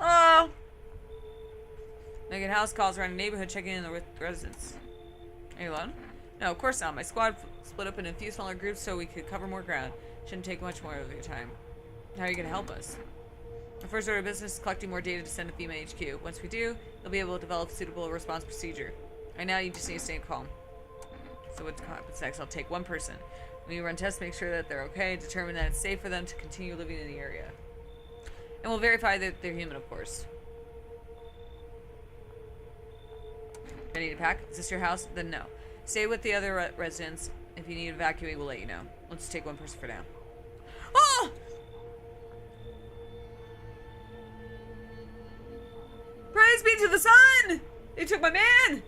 Oh! Making house calls around the neighborhood, checking in with residents. Are you alone? No, of course not. My squad split up in a few smaller groups so we could cover more ground. Shouldn't take much more of your time. How are you going to help us? Our first order of business is collecting more data to send to FEMA HQ. Once we do, they'll be able to develop a suitable response procedure. Right now, you just need to stay calm. So what happens next? I'll take one person. When you run tests, make sure that they're okay, determine that it's safe for them to continue living in the area. And we'll verify that they're human, of course. Ready to pack? Is this your house? Then no. Stay with the other residents. If you need to evacuate, we'll let you know. Let's take one person for now. Oh! Praise be to the sun! They took my man!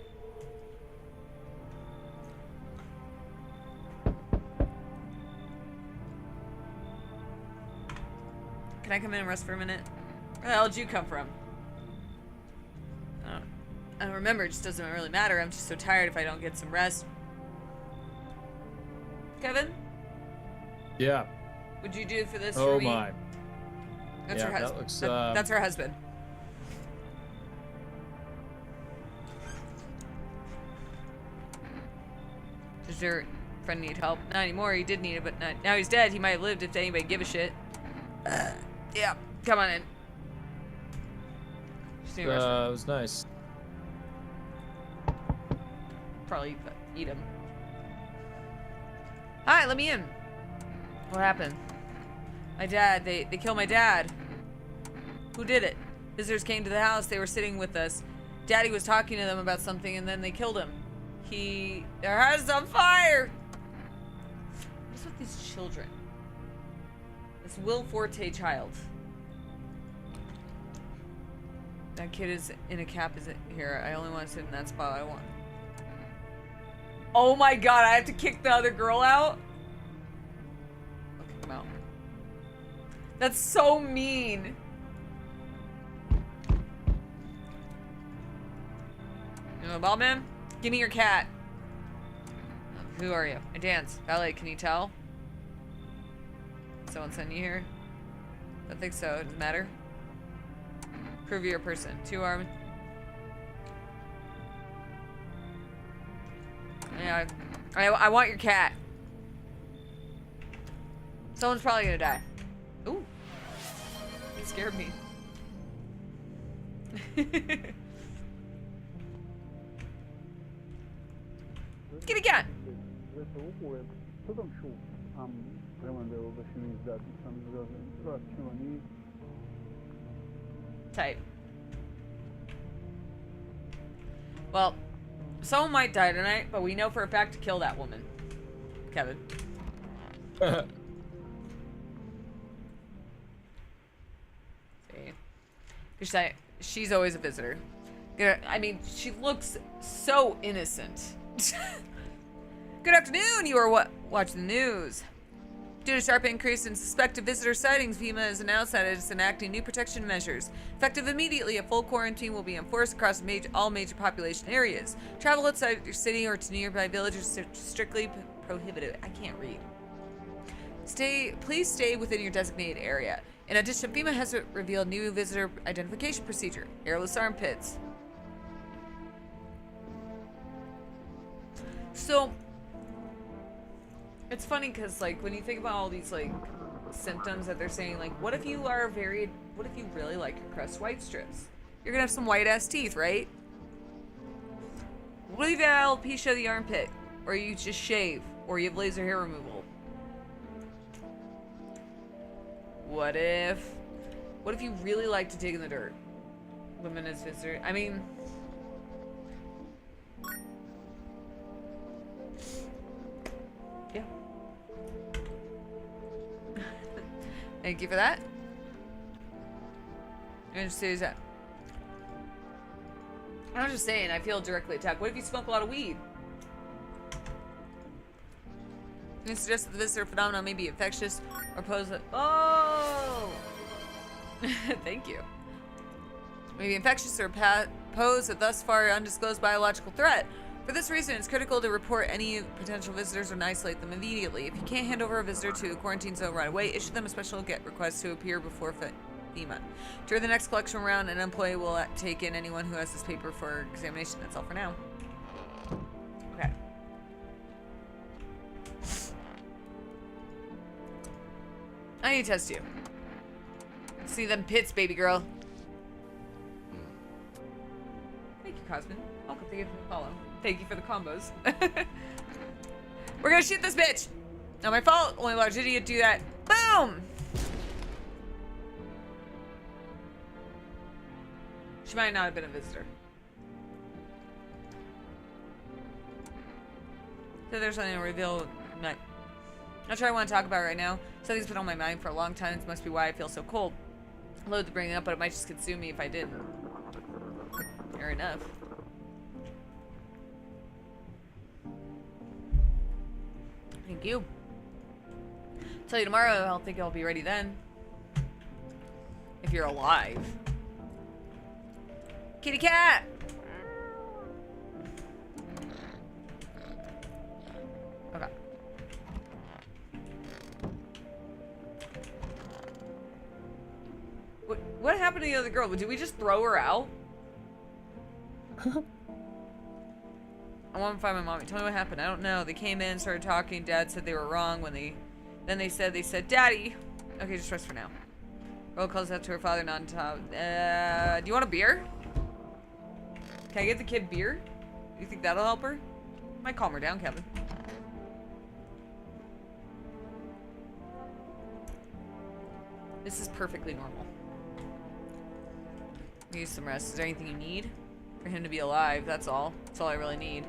Can I come in and rest for a minute? Where the hell did you come from? I don't remember, it just doesn't really matter. I'm just so tired if I don't get some rest. Kevin? Yeah. What'd you do for this Oh for me? my. That's Yeah, her that husband. looks, That's her husband. Does your friend need help? Not anymore, he did need it, but not, now he's dead. He might have lived if anybody give a shit. Yeah, come on in. Just need a restroom. It was nice. Probably eat him. Hi, let me in. What happened? My dad, they killed my dad. Who did it? Visitors came to the house, they were sitting with us. Daddy was talking to them about something and then they killed him. Their house is on fire! What's with these children? This Will Forte child. That kid is in a cap, is it here? I only want to sit in that spot. I want. Oh my god, I have to kick the other girl out? I'll kick him out. That's so mean. You know, ball man? Give me your cat. Who are you? I dance. Ballet, can you tell? Someone sent you here? I think so. Doesn't matter. Prove you're a person. 2 arms. Yeah, I want your cat. Someone's probably gonna die. Ooh. It scared me. Get a cat. Type. Well, someone might die tonight, but we know for a fact to kill that woman. Kevin. See? She's always a visitor. I mean, she looks so innocent. Good afternoon, you are watching the news. Due to a sharp increase in suspected visitor sightings, FEMA has announced that it is enacting new protection measures. Effective immediately, a full quarantine will be enforced across all major population areas. Travel outside your city or to nearby villages is strictly prohibited. I can't read. Please stay within your designated area. In addition, FEMA has revealed new visitor identification procedure: airless armpits. So, it's funny because, like, when you think about all these, like, symptoms that they're saying, like, what if you really like your crust white strips? You're gonna have some white-ass teeth, right? What if you have alopecia of the armpit? Or you just shave? Or you have laser hair removal? What if you really like to dig in the dirt? Women as visitor. I mean... yeah. Thank you for that. I'm just saying, I feel directly attacked. What if you smoke a lot of weed? You suggest that the visitor phenomenon may be infectious or pose a... Oh! Thank you. May be infectious or pose a thus far undisclosed biological threat. For this reason, it's critical to report any potential visitors and isolate them immediately. If you can't hand over a visitor to a quarantine zone right away, issue them a special get request to appear before FEMA. During the next collection round, an employee will take in anyone who has this paper for examination. That's all for now. Okay. I need to test you. See them pits, baby girl. Thank you, Cosmin. Welcome. Thank you for the follow. Thank you for the combos. We're gonna shoot this bitch. Not my fault. Only large idiot do that. Boom. She might not have been a visitor. So there's something to reveal. Not sure I want to talk about it right now. Something's been on my mind for a long time. This must be why I feel so cold. I loathe to bring it up, but it might just consume me if I didn't. Fair enough. Thank you. Tell you tomorrow. I don't think I'll be ready then. If you're alive. Kitty cat! Okay. What happened to the other girl? Did we just throw her out? I want to find my mommy. Tell me what happened. I don't know. They came in, started talking. Dad said they were wrong when then they said, Daddy. Okay, just rest for now. Girl calls out to her father, not on top. Do you want a beer? Can I get the kid beer? You think that'll help her? Might calm her down, Kevin. This is perfectly normal. Need some rest. Is there anything you need? For him to be alive, that's all. That's all I really need.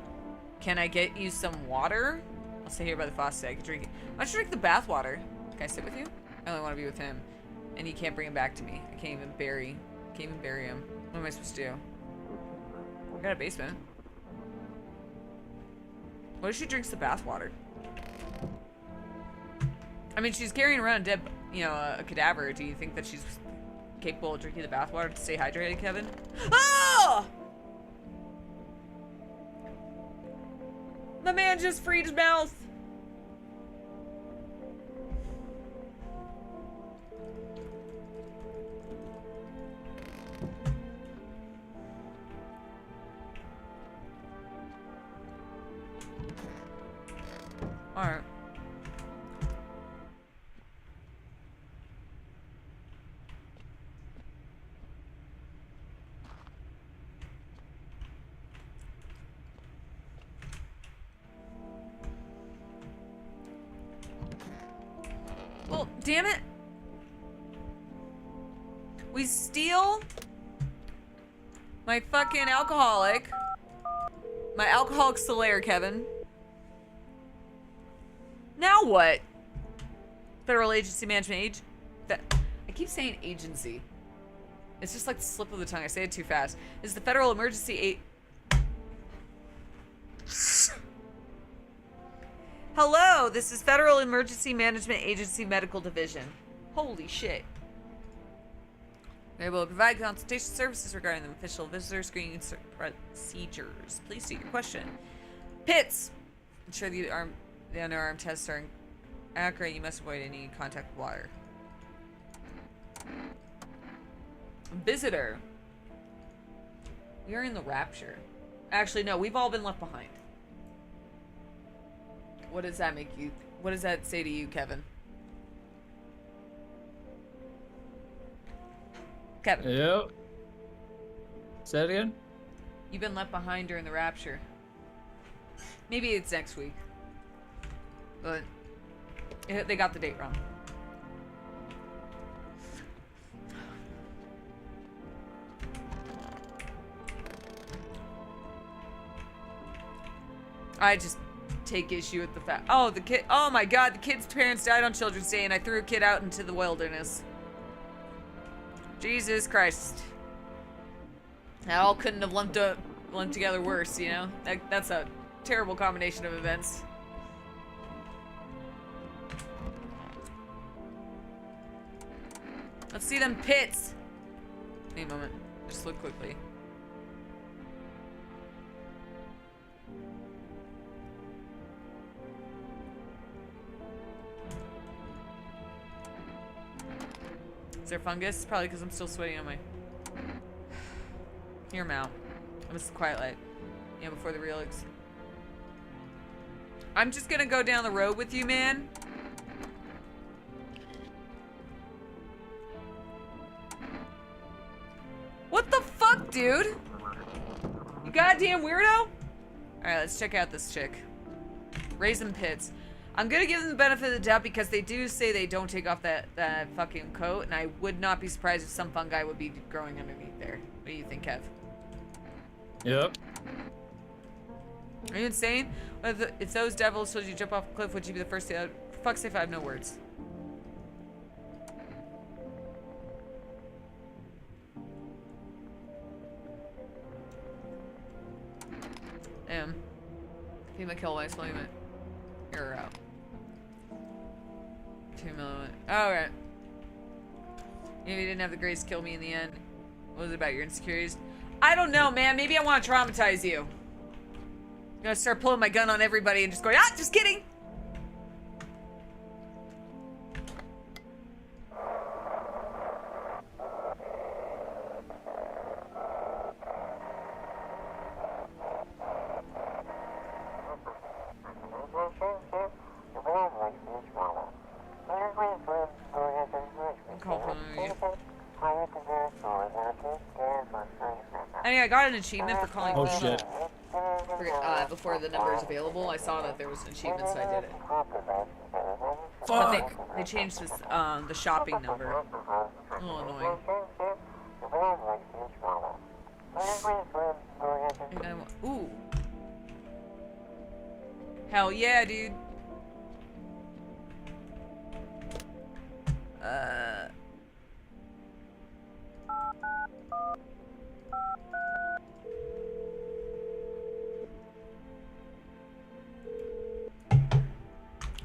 Can I get you some water? I'll stay here by the faucet. I can drink it. Why don't you drink the bath water? Can I sit with you? I only want to be with him. And he can't bring him back to me. I can't even bury him. What am I supposed to do? I got a basement. What if she drinks the bath water? I mean, she's carrying around a dead, a cadaver. Do you think that she's capable of drinking the bath water to stay hydrated, Kevin? Oh! My man just freed his mouth. All right. Well, damn it. We steal my fucking alcoholic. My alcoholic Solaire, Kevin. Now what? Federal Agency Management I keep saying agency. It's just like the slip of the tongue. I say it too fast. This is the Federal Emergency Hello, this is Federal Emergency Management Agency Medical Division. Holy shit. We're able to provide consultation services regarding the official visitor screening procedures. Please state your question. Pits. Ensure the underarm tests are accurate. You must avoid any contact with water. Visitor. We are in the rapture. Actually, no, we've all been left behind. What does that make you? What does that say to you, Kevin? Kevin. Yep. Say it again? You've been left behind during the rapture. Maybe it's next week. But they got the date wrong. I just take issue with the fact. Oh, the kid. Oh my God, the kid's parents died on Children's Day, and I threw a kid out into the wilderness. Jesus Christ. That all couldn't have lumped together worse, you know? That's a terrible combination of events. Let's see them pits. Wait a moment. Just look quickly. Is there fungus? Probably because I'm still sweating on my... Hear him out. This is quiet light. Yeah, before the real I'm just gonna go down the road with you, man. dude. You goddamn weirdo. Alright, let's check out this chick. Raisin Pits. I'm gonna give them the benefit of the doubt because they do say they don't take off that fucking coat, and I would not be surprised if some fungi would be growing underneath there. What do you think, Kev? Yep. Are you insane? If those devils told you to jump off a cliff, would you be the first to... For fuck's sake, I have no words. Damn. Keep my kill lights, flame it. You're out. 2 million. Alright. Maybe you didn't have the grace to kill me in the end. What was it about your insecurities? I don't know, man. Maybe I want to traumatize you. I'm gonna start pulling my gun on everybody and just going, ah, just kidding! I got an achievement for calling. Oh shit. Before the number is available, I saw that there was an achievement, so I did it. Fuck. But they changed this, the shopping number. A little annoying. Ooh. Hell yeah, dude.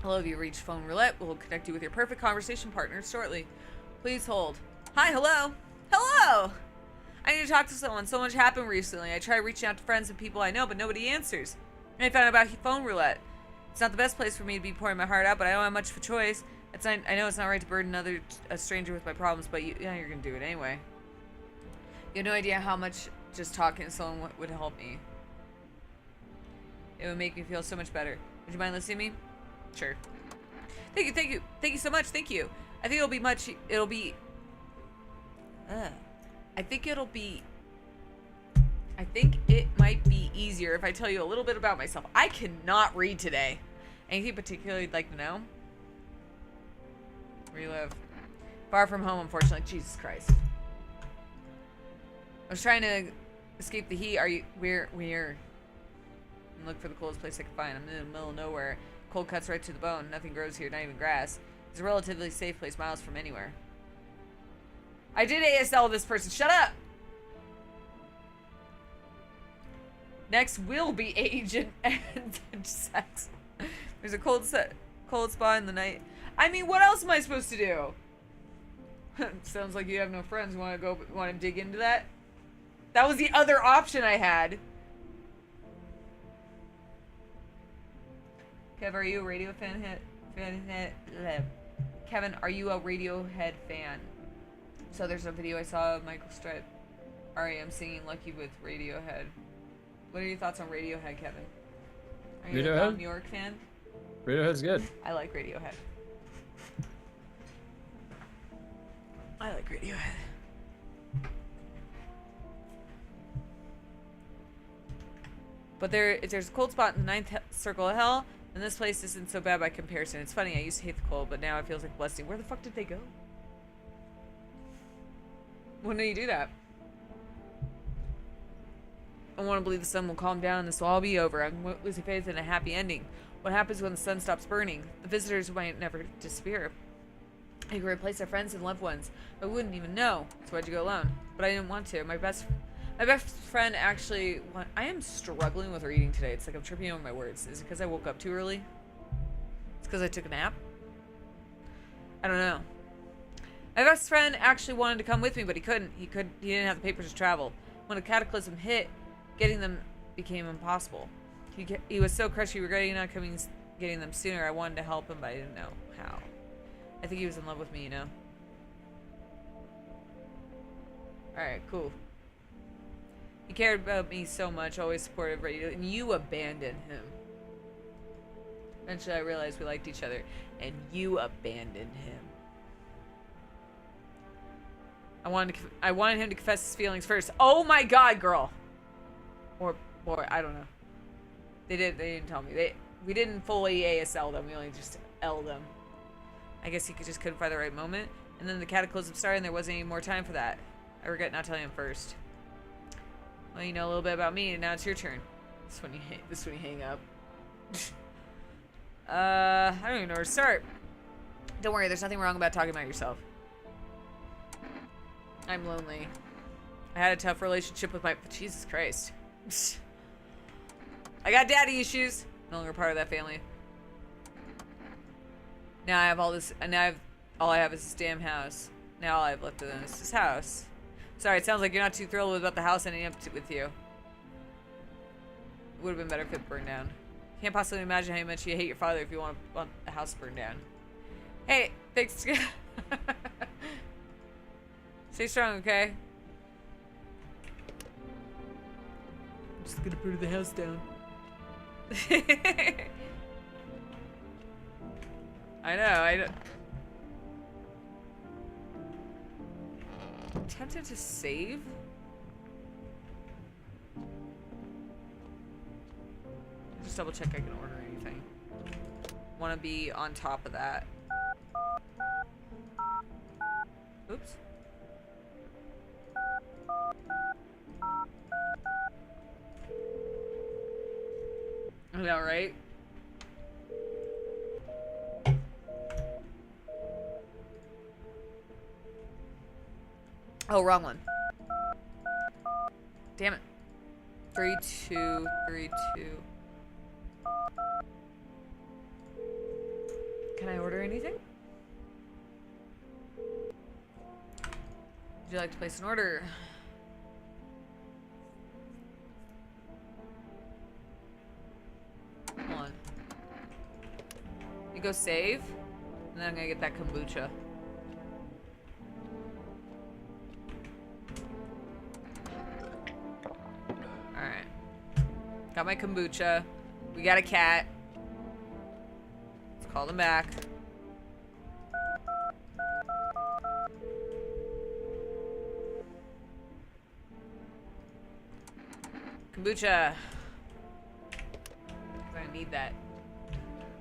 Hello, you reached phone roulette. We'll connect you with your perfect conversation partner shortly. Please hold. Hi, hello. Hello! I need to talk to someone. So much happened recently. I tried reaching out to friends and people I know, but nobody answers. And I found out about phone roulette. It's not the best place for me to be pouring my heart out, but I don't have much of a choice. I know it's not right to burden a stranger with my problems, but you're gonna do it anyway. You have no idea how much just talking to someone would help me. It would make me feel so much better. Would you mind listening to me? Sure. Thank you so much. Thank you. I think it might be easier if I tell you a little bit about myself. I cannot read today. Anything particular you'd like to know? Where you live? Far from home, unfortunately. Jesus Christ. I was trying to escape the heat. We're and look for the coolest place I can find. I'm in the middle of nowhere. Cold cuts right to the bone. Nothing grows here, not even grass. It's a relatively safe place, miles from anywhere. I did ASL this person. Shut up! Next will be age and sex. There's a cold spot in the night. I mean, what else am I supposed to do? Sounds like you have no friends. Want to dig into that? That was the other option I had. Kev, are you a radio fan? Kevin, are you a Radiohead fan? So there's a video I saw of Michael Stipe, R.E.M. singing "Lucky" with Radiohead. What are your thoughts on Radiohead, Kevin? Are you a Tom York fan? Radiohead's good. I like Radiohead. I like Radiohead. But there's a cold spot in the ninth circle of hell, and this place isn't so bad by comparison. It's funny, I used to hate the cold, but now it feels like a blessing. Where the fuck did they go? When do you do that? I want to believe the sun will calm down and this will all be over. I'm losing faith in a happy ending. What happens when the sun stops burning? The visitors might never disappear. I could replace our friends and loved ones. I wouldn't even know. So why'd you go alone? But I didn't want to. My best friend actually... I am struggling with reading today. It's like I'm tripping over my words. Is it because I woke up too early? It's because I took a nap? I don't know. My best friend actually wanted to come with me, but he couldn't. He didn't have the papers to travel. When a cataclysm hit, getting them became impossible. He was so crushed regretting not getting them sooner. I wanted to help him, but I didn't know how. I think he was in love with me, you know? Alright, cool. He cared about me so much, always supportive, ready, and you abandoned him. Eventually I realized we liked each other, and you abandoned him. I wanted him to confess his feelings first. Oh my god, girl. Or boy, I don't know. They didn't tell me. We didn't fully ASL them. We only just L them. I guess he just couldn't find the right moment. And then the cataclysm started and there wasn't any more time for that. I regret not telling him first. Well, you know a little bit about me and now it's your turn. This is when you hang up. I don't even know where to start. Don't worry, there's nothing wrong about talking about yourself. I'm lonely. I had a tough relationship with my... Jesus Christ. I got daddy issues. No longer part of that family. Now I have all this... And now all I have is this damn house. Now all I have left of them is this house. Sorry, it sounds like you're not too thrilled about the house ending up with you. It would have been better if it burned down. Can't possibly imagine how much you hate your father if you want the house burned down. Hey, thanks. Stay strong, okay? I'm just gonna burn the house down. I know. I'm tempted to save. Just double check I can order anything. Want to be on top of that. Oops. I know, right? Oh, wrong one. Damn it. 3232. Can I order anything? Would you like to place an order? Hold on. You go save, and then I'm gonna get that kombucha. Alright. Got my kombucha. We got a cat. Let's call them back. Kombucha. I'm gonna need that.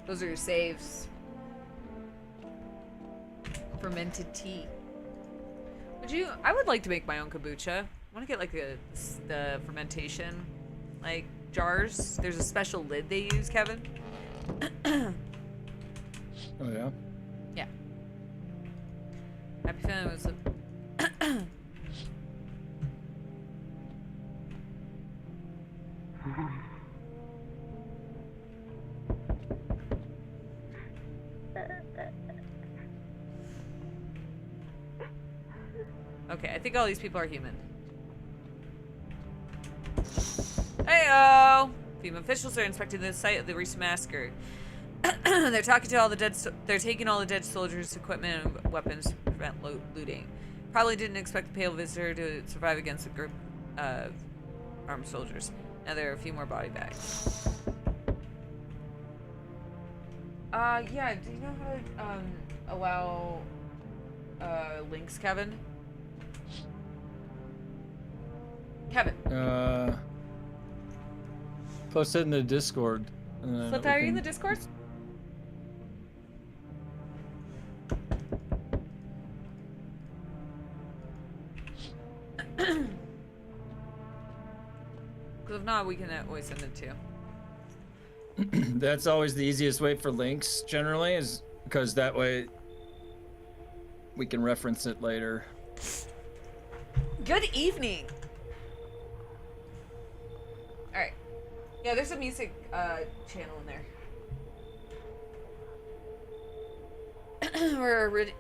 Those are your saves. Fermented tea. I would like to make my own kombucha. I want to get like the fermentation like jars. There's a special lid they use, Kevin. Oh yeah? Yeah. Happy feeling it was Okay, I think all these people are human. Heyo! FEMA officials are inspecting the site of the recent massacre. They're talking to all the dead. They're taking all the dead soldiers' equipment and weapons to prevent looting. Probably didn't expect the pale visitor to survive against a group of armed soldiers. Now there are a few more body bags. Yeah. Do you know how to allow links, Kevin? Kevin. Post it in the Discord. Flip, are you in the Discord? Because if not, we can always send it to you. That's always the easiest way for links, generally, is because that way we can reference it later. Good evening. All right. Yeah, there's a music channel in there.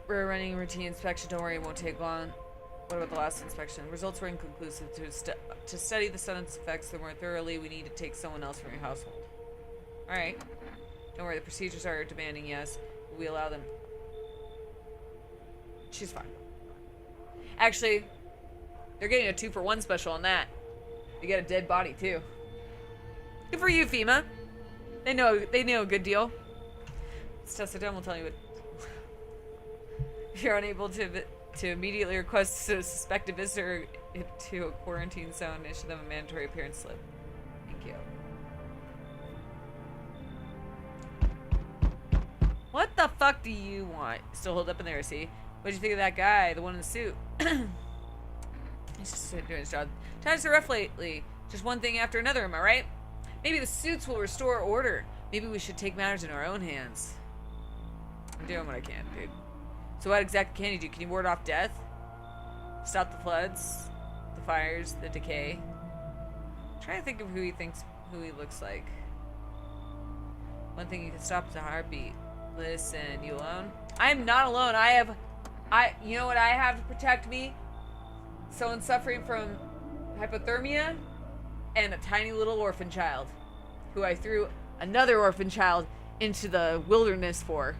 We're running a routine inspection. Don't worry, it won't take long. What about the last inspection? Results were inconclusive. To study the sentence effects more thoroughly, we need to take someone else from your household. All right. Don't worry, the procedures are demanding, yes. We allow them. She's fine. Actually, they're getting a 2-for-1 special on that. They get a dead body too. Good for you, FEMA. They know a good deal. Let's test it down. We'll tell you what. If you're unable to to immediately request a suspected visitor to a quarantine zone and issue them a mandatory appearance slip. Thank you. What the fuck do you want? Still hold up in there, see? What'd you think of that guy, the one in the suit? He's just doing his job. Times are rough lately. Just one thing after another, am I right? Maybe the suits will restore order. Maybe we should take matters in our own hands. I'm doing what I can, dude. So what exactly can you do? Can you ward off death? Stop the floods? The fires? The decay? I'm trying to think of who he looks like. One thing you can stop is a heartbeat. Listen, you alone? I am not alone. You know what I have to protect me? Someone suffering from hypothermia and a tiny little orphan child who I threw another orphan child into the wilderness for.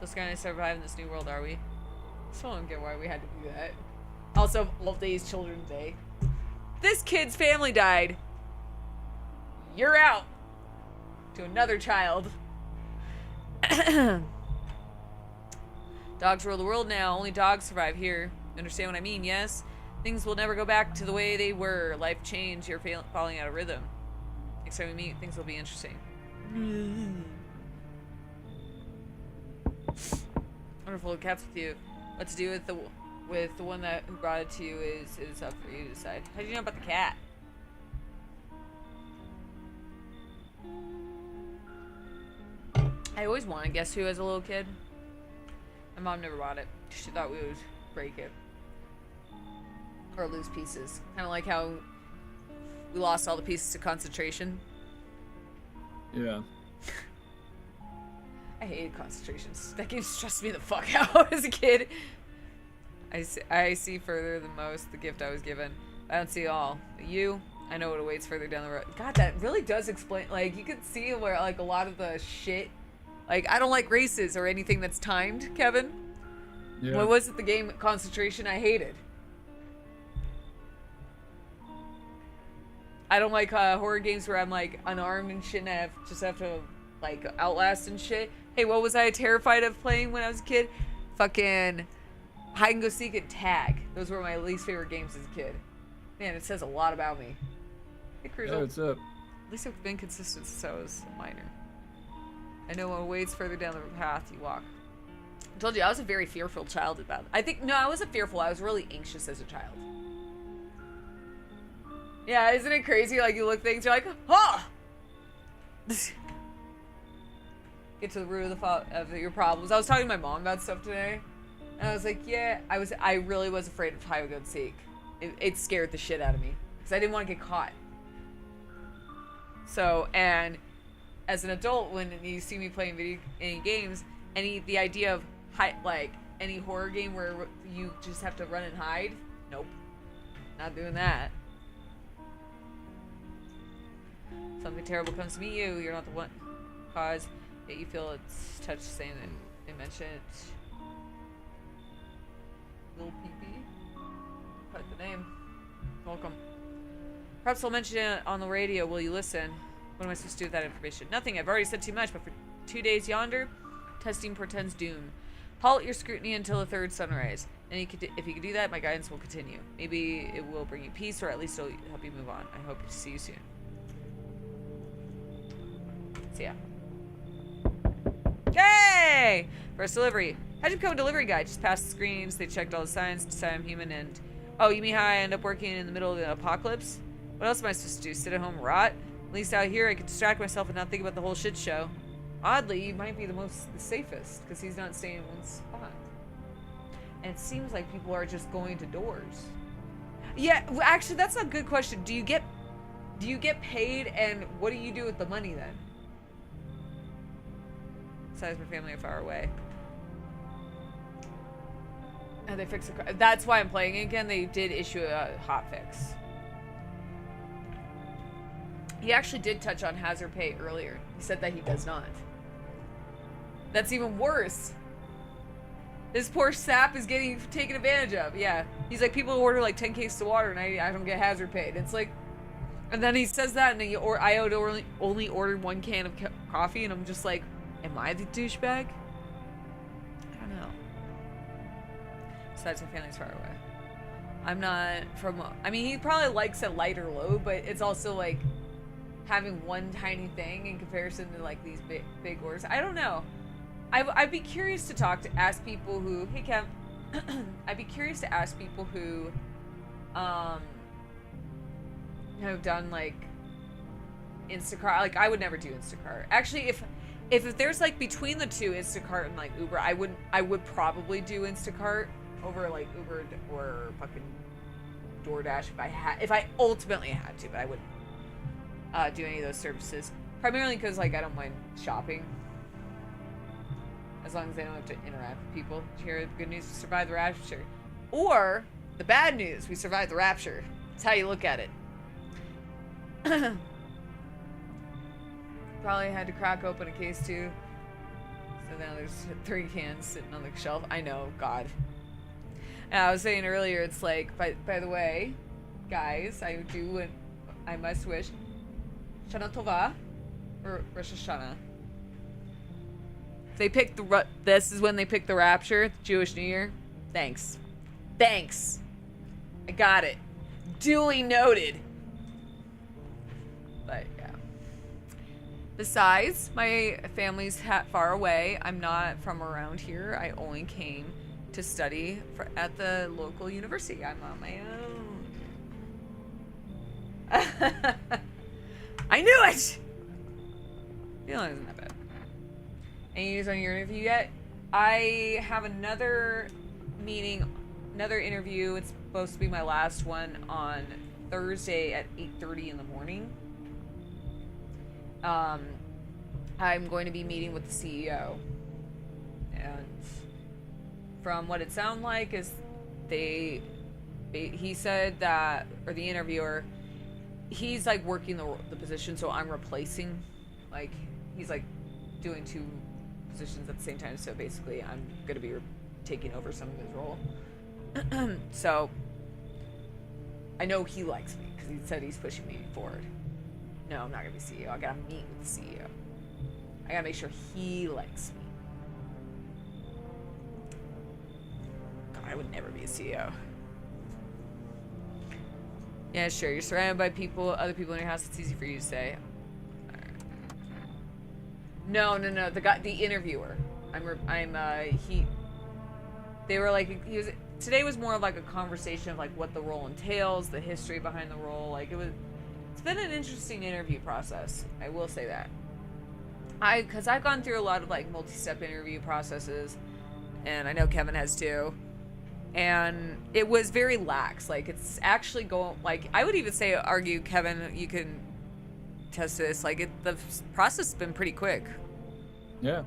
So scared to survive in this new world, are we? Still don't get why we had to do that. Also, all days Children's Day. This kid's family died. You're out. To another child. Dogs rule the world now. Only dogs survive here. Understand what I mean? Yes? Things will never go back to the way they were. Life changed. You're falling out of rhythm. Next time we meet, things will be interesting. Wonderful to catch with you. What to do with the one who brought it to you is up for you to decide. How do you know about the cat? I always wanted to guess who as a little kid. My mom never bought it. She thought we would break it. Or lose pieces. Kind of like how we lost all the pieces to concentration. Yeah. I hated concentrations. That game stressed me the fuck out as a kid. I see further than most the gift I was given. I don't see all. But you, I know what awaits further down the road. God, that really does explain. Like, you can see where, like, a lot of the shit. Like, I don't like races or anything that's timed, Kevin. Yeah. What was it, the game Concentration I hated? I don't like horror games where I'm, like, unarmed and shit and I just have to, like, outlast and shit. Hey, what was I terrified of playing when I was a kid? Fucking hide and go seek and tag. Those were my least favorite games as a kid. Man, it says a lot about me. Hey, Cruiser. Oh, what's up? At least I've been consistent since I was a minor. I know what awaits further down the path you walk. I told you, I was a very fearful child about it. I wasn't fearful. I was really anxious as a child. Yeah, isn't it crazy? Like, you look things, you're like, huh! Get to the root of your problems. I was talking to my mom about stuff today. And I was like, yeah, I really was afraid of hide and seek. It scared the shit out of me. Because I didn't want to get caught. So, and as an adult, when you see me playing any games, the idea of any horror game where you just have to run and hide, nope, not doing that. Something terrible comes to meet you, you're not the one cause, yet you feel its touch the same and they mention it. Little PP, quite the name. Welcome. Perhaps I'll mention it on the radio. Will you listen? What am I supposed to do with that information? Nothing. I've already said too much, but for 2 days yonder, testing portends doom. Halt your scrutiny until the third sunrise. And if you can do that, my guidance will continue. Maybe it will bring you peace, or at least it'll help you move on. I hope to see you soon. So yeah. Yay! First delivery. How'd you become a delivery guy? Just passed the screens, they checked all the signs, decided I'm human, and... Oh, you mean how I end up working in the middle of the apocalypse? What else am I supposed to do? Sit at home and rot? At least out here I can distract myself and not think about the whole shit show. Oddly, you might be the safest, because he's not staying in one spot. And it seems like people are just going to doors. Yeah, well, actually, that's a good question. Do you get paid, and what do you do with the money then? Besides, my family are far away. And they fixed the... That's why I'm playing it again. They did issue a hotfix. He actually did touch on hazard pay earlier. He said that he does not. That's even worse. This poor sap is getting taken advantage of. Yeah. He's like, people order like 10 cases of water and I don't get hazard paid. It's like... And then he says that and I had only ordered 1 can of coffee and I'm just like, am I the douchebag? I don't know. Besides, my family's far away. I'm not from. I mean, he probably likes a lighter load, but it's also like having one tiny thing in comparison to like these big orders. I don't know. I'd be curious to ask people who. Hey, Kev. I'd be curious to ask people who, have done like Instacart. Like, I would never do Instacart. Actually, if there's like between the two, Instacart and like Uber, I would probably do Instacart over like Uber or fucking DoorDash if I ultimately had to, but I wouldn't do any of those services. Primarily because like I don't mind shopping. As long as I don't have to interact with people. Did you hear the good news? We survived the rapture. Or the bad news, we survived the rapture. That's how you look at it. Probably had to crack open a case too. So now there's 3 cans sitting on the shelf. I know, God. And I was saying earlier, it's like, by the way, guys, I must wish Shana Tova or Rosh Hashanah. They picked this is when they picked the rapture, Jewish New Year. Thanks. I got it. Duly noted. But yeah. Besides, my family's far away. I'm not from around here. I only came to study at the local university. I'm on my own. I knew it! Feeling isn't that bad. Any news on your interview yet? I have another interview. It's supposed to be my last one on Thursday at 8:30 in the morning. I'm going to be meeting with the CEO. And from what it sounded like is he said that, or the interviewer, he's like working the position, so I'm replacing, like, he's like doing 2 positions at the same time, so basically I'm gonna be taking over some of his role. So I know he likes me because he said he's pushing me forward. No, I'm not gonna be CEO. I gotta meet with the CEO. I gotta make sure he likes me. God, I would never be a CEO. Yeah, sure. You're surrounded by other people in your house. It's easy for you to say. No. The interviewer. They were like, today was more of like a conversation of like what the role entails, the history behind the role. Like it's been an interesting interview process. I will say that. Cause I've gone through a lot of like multi-step interview processes, and I know Kevin has too. And it was very lax. Like it's actually going, like I would even argue, Kevin, you can test this. Like the process has been pretty quick. Yeah.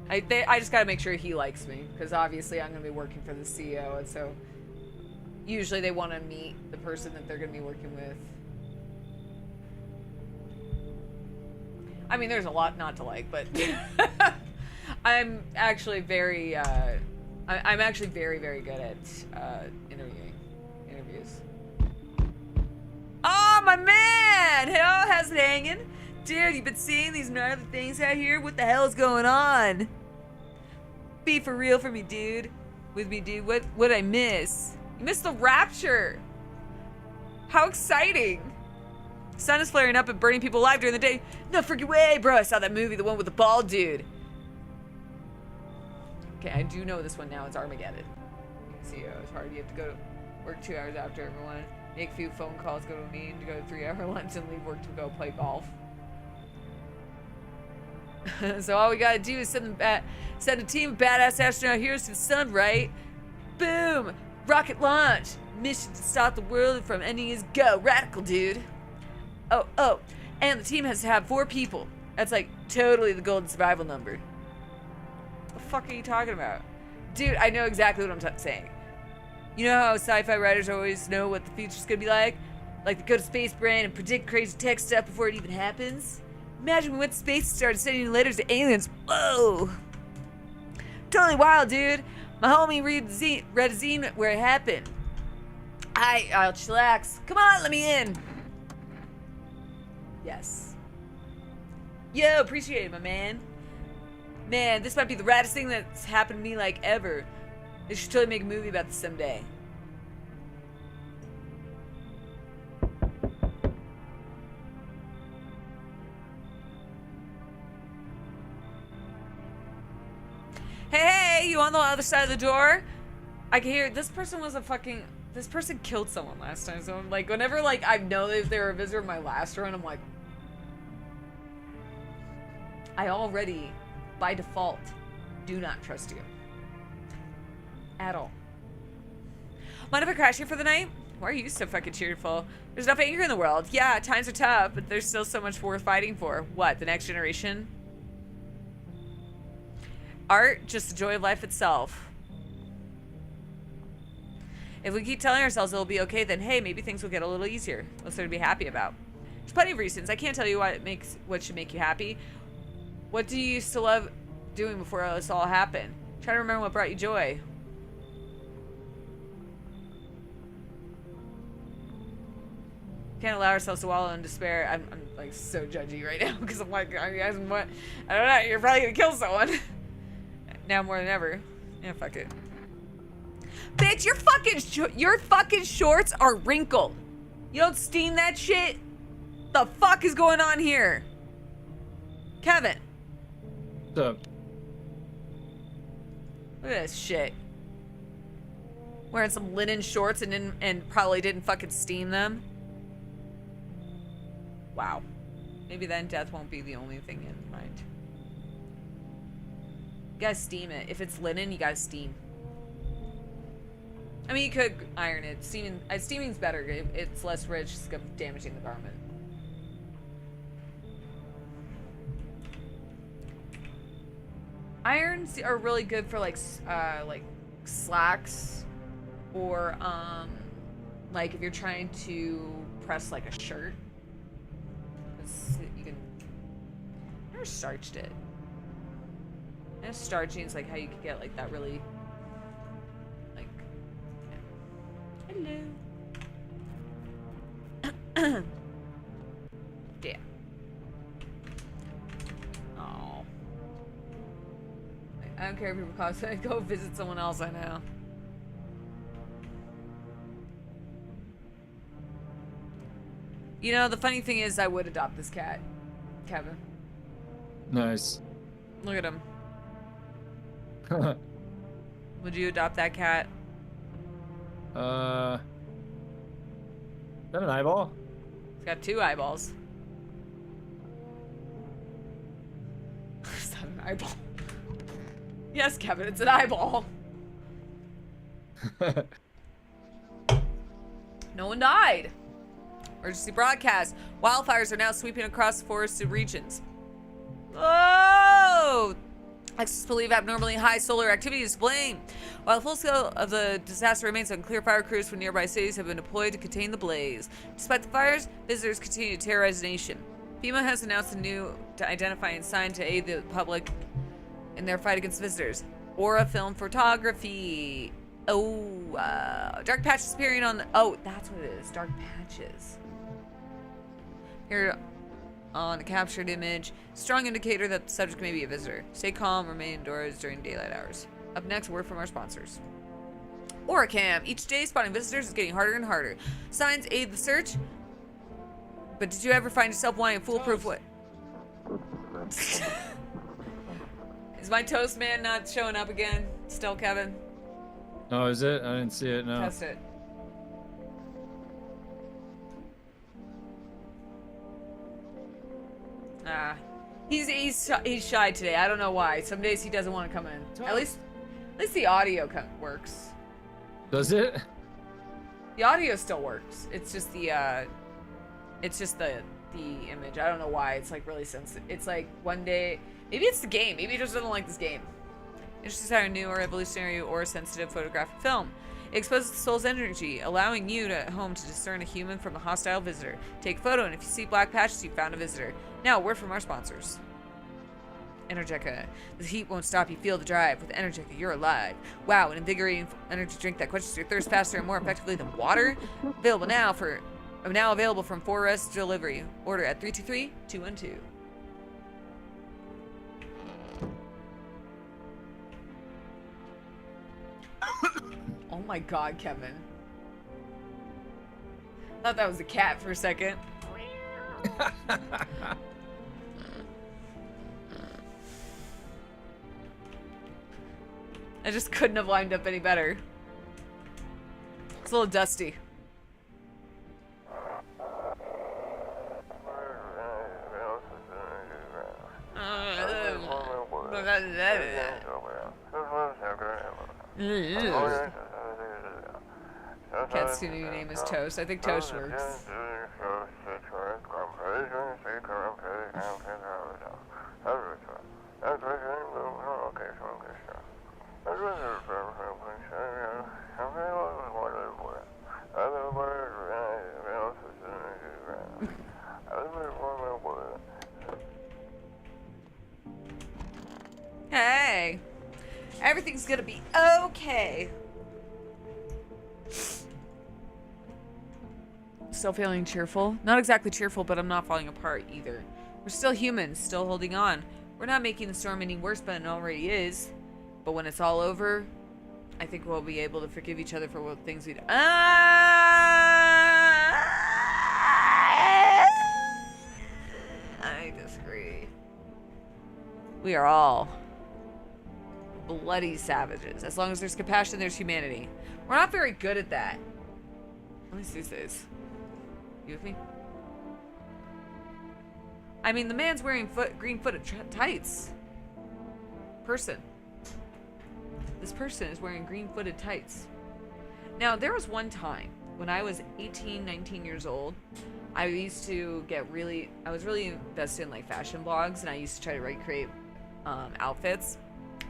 I just gotta make sure he likes me, because obviously I'm gonna be working for the CEO, and so usually they want to meet the person that they're gonna be working with. I mean, there's a lot not to like, but I'm actually very very good at interviews. Oh, my man! Hell, how's it hanging? Dude, you been seeing these gnarly things out here? What the hell is going on? Be for real for me, dude. With me, dude. What'd I miss? You missed the rapture! How exciting! Sun is flaring up and burning people alive during the day. No freaking way, bro. I saw that movie, the one with the bald dude. Okay, I do know this one now. It's Armageddon. You can see it's hard. You have to go to work 2 hours after everyone. Make a few phone calls, go to a meeting, to go to 3-hour lunch, and leave work to go play golf. So all we gotta do is send a team of badass astronaut heroes to the sun, right? Boom! Rocket launch! Mission to stop the world from ending is go. Radical, dude. Oh. And the team has to have 4 people. That's like totally the golden survival number. What the fuck are you talking about? Dude, I know exactly what I'm saying. You know how sci-fi writers always know what the future's gonna be like? Like they go to Space Brain and predict crazy tech stuff before it even happens? Imagine we went to space and started sending letters to aliens. Whoa! Totally wild, dude. My homie read a zine where it happened. I'll chillax. Come on, let me in. Yes. Yo, appreciate it, my man. Man, this might be the raddest thing that's happened to me like ever. They should totally make a movie about this someday. Hey, you on the other side of the door? I can hear this person was a fucking. This person killed someone last time, so I'm like, whenever like I know if they were a visitor in my last run, I'm like, I already, by default, do not trust you at all. Mind if I crash here for the night? Why are you so fucking cheerful? There's enough anger in the world. Yeah, times are tough, but there's still so much worth fighting for. What? The next generation? Art, just the joy of life itself. If we keep telling ourselves it'll be okay, then hey, maybe things will get a little easier. What's there to be happy about? There's plenty of reasons. I can't tell you what should make you happy. What do you used to love doing before this all happened? Try to remember what brought you joy. Can't allow ourselves to wallow in despair. I'm like so judgy right now because I'm like, I don't know, you're probably gonna kill someone. Now more than ever. Yeah, fuck it. Bitch, your fucking shorts are wrinkled. You don't steam that shit? The fuck is going on here? Kevin. What's up? Look at this shit. Wearing some linen shorts and probably didn't fucking steam them. Wow. Maybe then death won't be the only thing in mind. You gotta steam it. If it's linen, you gotta steam. I mean, you could iron it. Steaming's better. It's less rich. It's damaging the garment. Irons are really good for like slacks, or like if you're trying to press like a shirt. You can. I never starched it. And starching is like how you could get like that really. Hello. Yeah. Oh. I don't care if people call it. Go visit someone else I know. You know, the funny thing is I would adopt this cat, Kevin. Nice. Look at him. Would you adopt that cat? Is that an eyeball? It's got 2 eyeballs. Is that an eyeball? Yes, Kevin, it's an eyeball. No one died. Emergency broadcast. Wildfires are now sweeping across forested regions. Oh! Experts believe abnormally high solar activity is to blame. While the full scale of the disaster remains unclear, fire crews from nearby cities have been deployed to contain the blaze. Despite the fires, visitors continue to terrorize the nation. FEMA has announced a new identifying sign to aid the public in their fight against visitors. Aura film photography. Oh, dark patches appearing on the... Oh, that's what it is. Dark patches. Here on a captured image. Strong indicator that the subject may be a visitor. Stay calm, remain indoors during daylight hours. Up next, word from our sponsors. Oracam. Each day, spotting visitors is getting harder and harder. Signs aid the search. But did you ever find yourself wanting a foolproof what? Is my toast man not showing up again? Still, Kevin? Oh, is it? I didn't see it, no. Test it. He's shy today. I don't know why. Some days he doesn't want to come in. At least the audio works. Does it? The audio still works. It's just the image. I don't know why. It's like really sensitive. It's like one day, maybe it's the game. Maybe he just doesn't like this game. Introduces our new or evolutionary or sensitive photographic film. It exposes the soul's energy, allowing you at home to discern a human from a hostile visitor. Take a photo, and if you see black patches, you found a visitor. Now, a word from our sponsors. Energetica. The heat won't stop you. Feel the drive. With Energetica, you're alive. Wow, an invigorating energy drink that quenches your thirst faster and more effectively than water. Now available from 4S Delivery. Order at 323-212. Oh my god, Kevin. Thought that was a cat for a second. I just couldn't have lined up any better. It's a little dusty. Cat's new name is Toast. I think Toast works. Hey, everything's gonna be okay. Still feeling cheerful? Not exactly cheerful, but I'm not falling apart either. We're still humans, still holding on. We're not making the storm any worse than it already is. But when it's all over, I think we'll be able to forgive each other for what things we did. I disagree. We are all bloody savages. As long as there's compassion, there's humanity. We're not very good at that. At least these days. You with me? I mean, the man's wearing green-footed tights. This person is wearing green-footed tights. Now, there was one time when I was 18, 19 years old, I used to I was really invested in like fashion blogs, and I used to try to recreate outfits.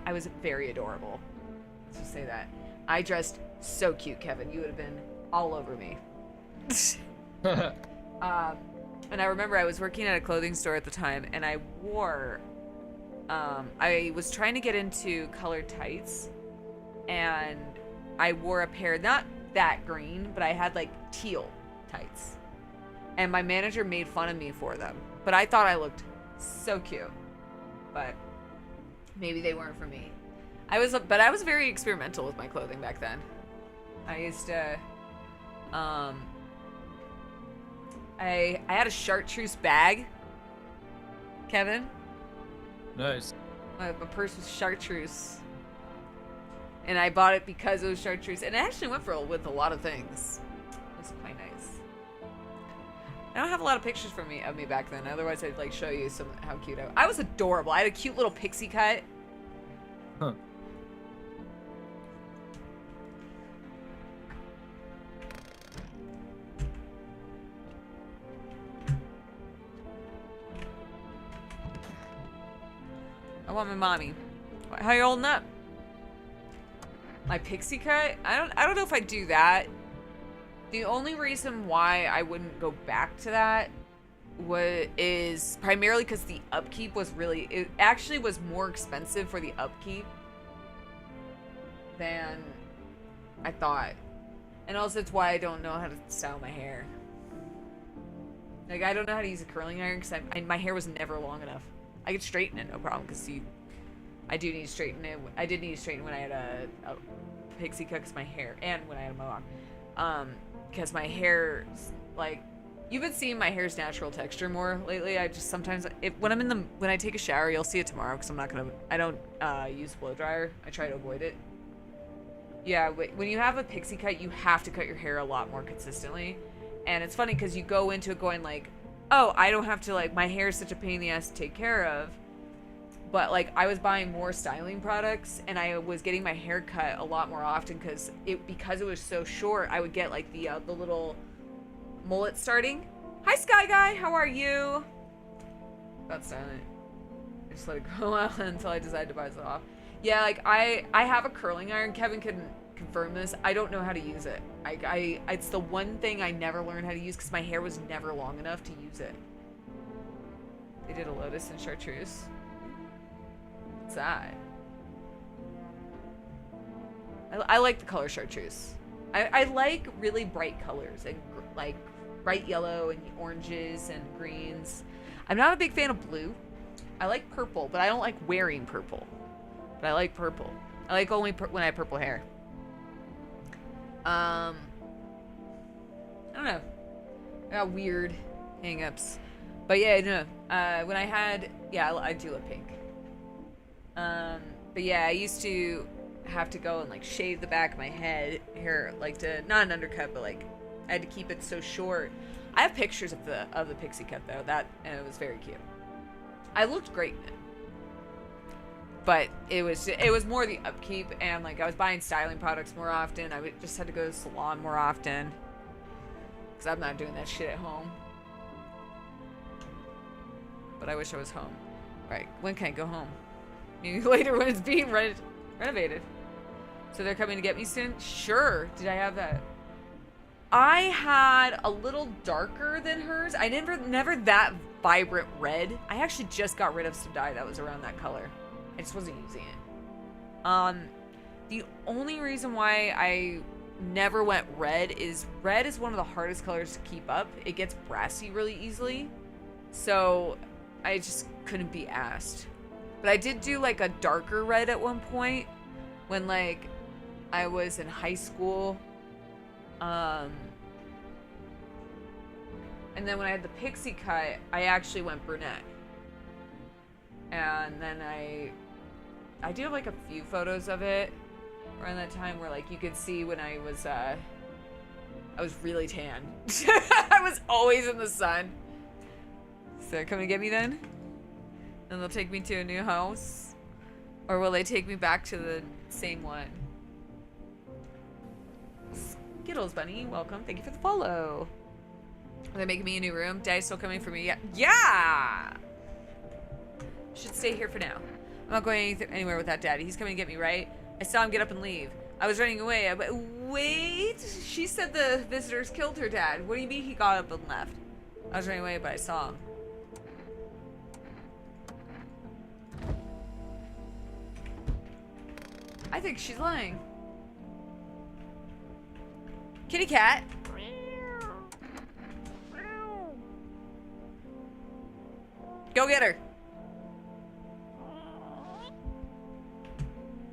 I was very adorable. Let's just say that. I dressed so cute, Kevin. You would have been all over me. And I remember I was working at a clothing store at the time, and I was trying to get into colored tights, and I wore a pair, not that green, but I had like teal tights. And my manager made fun of me for them, but I thought I looked so cute. But maybe they weren't for me. I was very experimental with my clothing back then. I used to, I had a chartreuse bag, Kevin. Nice. My purse was chartreuse, and I bought it because it was chartreuse, and it actually went with a lot of things. It was quite nice. I don't have a lot of pictures of me back then. Otherwise, I'd like show you how cute I was. Adorable. I had a cute little pixie cut. Huh. I want my mommy. How you holding up? My pixie cut? I don't know if I do that. The only reason why I wouldn't go back to that is primarily because the upkeep was it actually was more expensive for the upkeep than I thought. And also it's why I don't know how to style my hair. Like, I don't know how to use a curling iron because my hair was never long enough. I could straighten it, no problem, because I do need to straighten it. I did need to straighten when I had a pixie cut, because my hair, and when I had a mohawk. Because my hair, like, you've been seeing my hair's natural texture more lately. I just sometimes, when I take a shower, you'll see it tomorrow, because I don't use blow dryer. I try to avoid it. Yeah, when you have a pixie cut, you have to cut your hair a lot more consistently. And it's funny, because you go into it going like, oh, I don't have to, like, my hair is such a pain in the ass to take care of. But, like, I was buying more styling products, and I was getting my hair cut a lot more often because it was so short, I would get, like, the little mullet starting. Hi, Sky Guy, how are you? That's silent. I just let it go out until I decided to buy it off. Yeah, like, I have a curling iron. Kevin can confirm this. I don't know how to use it. It's the one thing I never learned how to use because my hair was never long enough to use it. They did a lotus and chartreuse. What's that? I like the color chartreuse. I like really bright colors and like bright yellow and oranges and greens. I'm not a big fan of blue. I like purple, but I don't like wearing purple. But I like purple. I like only when I have purple hair. I don't know. I got weird hang-ups. But yeah, no. When I had, yeah, I do love pink. But yeah, I used to have to go and like shave the back of my hair, like to not an undercut, but like I had to keep it so short. I have pictures of the pixie cut though. And it was very cute. I looked great in it. But it was more the upkeep, and like I was buying styling products more often. Just had to go to the salon more often. Cause I'm not doing that shit at home. But I wish I was home. Right, when can I go home? Maybe later when it's being renovated. So they're coming to get me soon? Sure. Did I have that? I had a little darker than hers. I never that vibrant red. I actually just got rid of some dye that was around that color. I just wasn't using it. The only reason why I never went red is one of the hardest colors to keep up. It gets brassy really easily. So I just couldn't be asked. But I did do like a darker red at one point when like I was in high school. And then when I had the pixie cut, I actually went brunette. And then I do have like a few photos of it around that time where like you could see when I was really tan. I was always in the sun. So they're coming to get me then? Then they'll take me to a new house? Or will they take me back to the same one? Skittles Bunny, welcome. Thank you for the follow. Are they making me a new room? Daddy's still coming for me? Yeah! Should stay here for now. I'm not going anywhere without Daddy. He's coming to get me, right? I saw him get up and leave. I was running away. Wait! She said the visitors killed her dad. What do you mean he got up and left? I was running away, but I saw him. I think she's lying. Kitty cat. Go get her.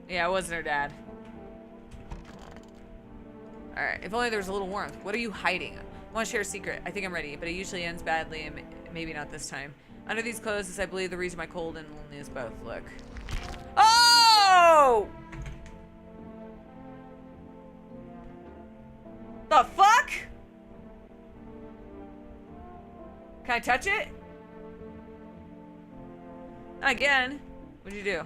Yeah, it wasn't her dad. Alright, if only there was a little warmth. What are you hiding? I want to share a secret. I think I'm ready, but it usually ends badly, and maybe not this time. Under these clothes is, I believe, the reason my cold and loneliness both look. Oh! The fuck? Can I touch it? Again. What'd you do?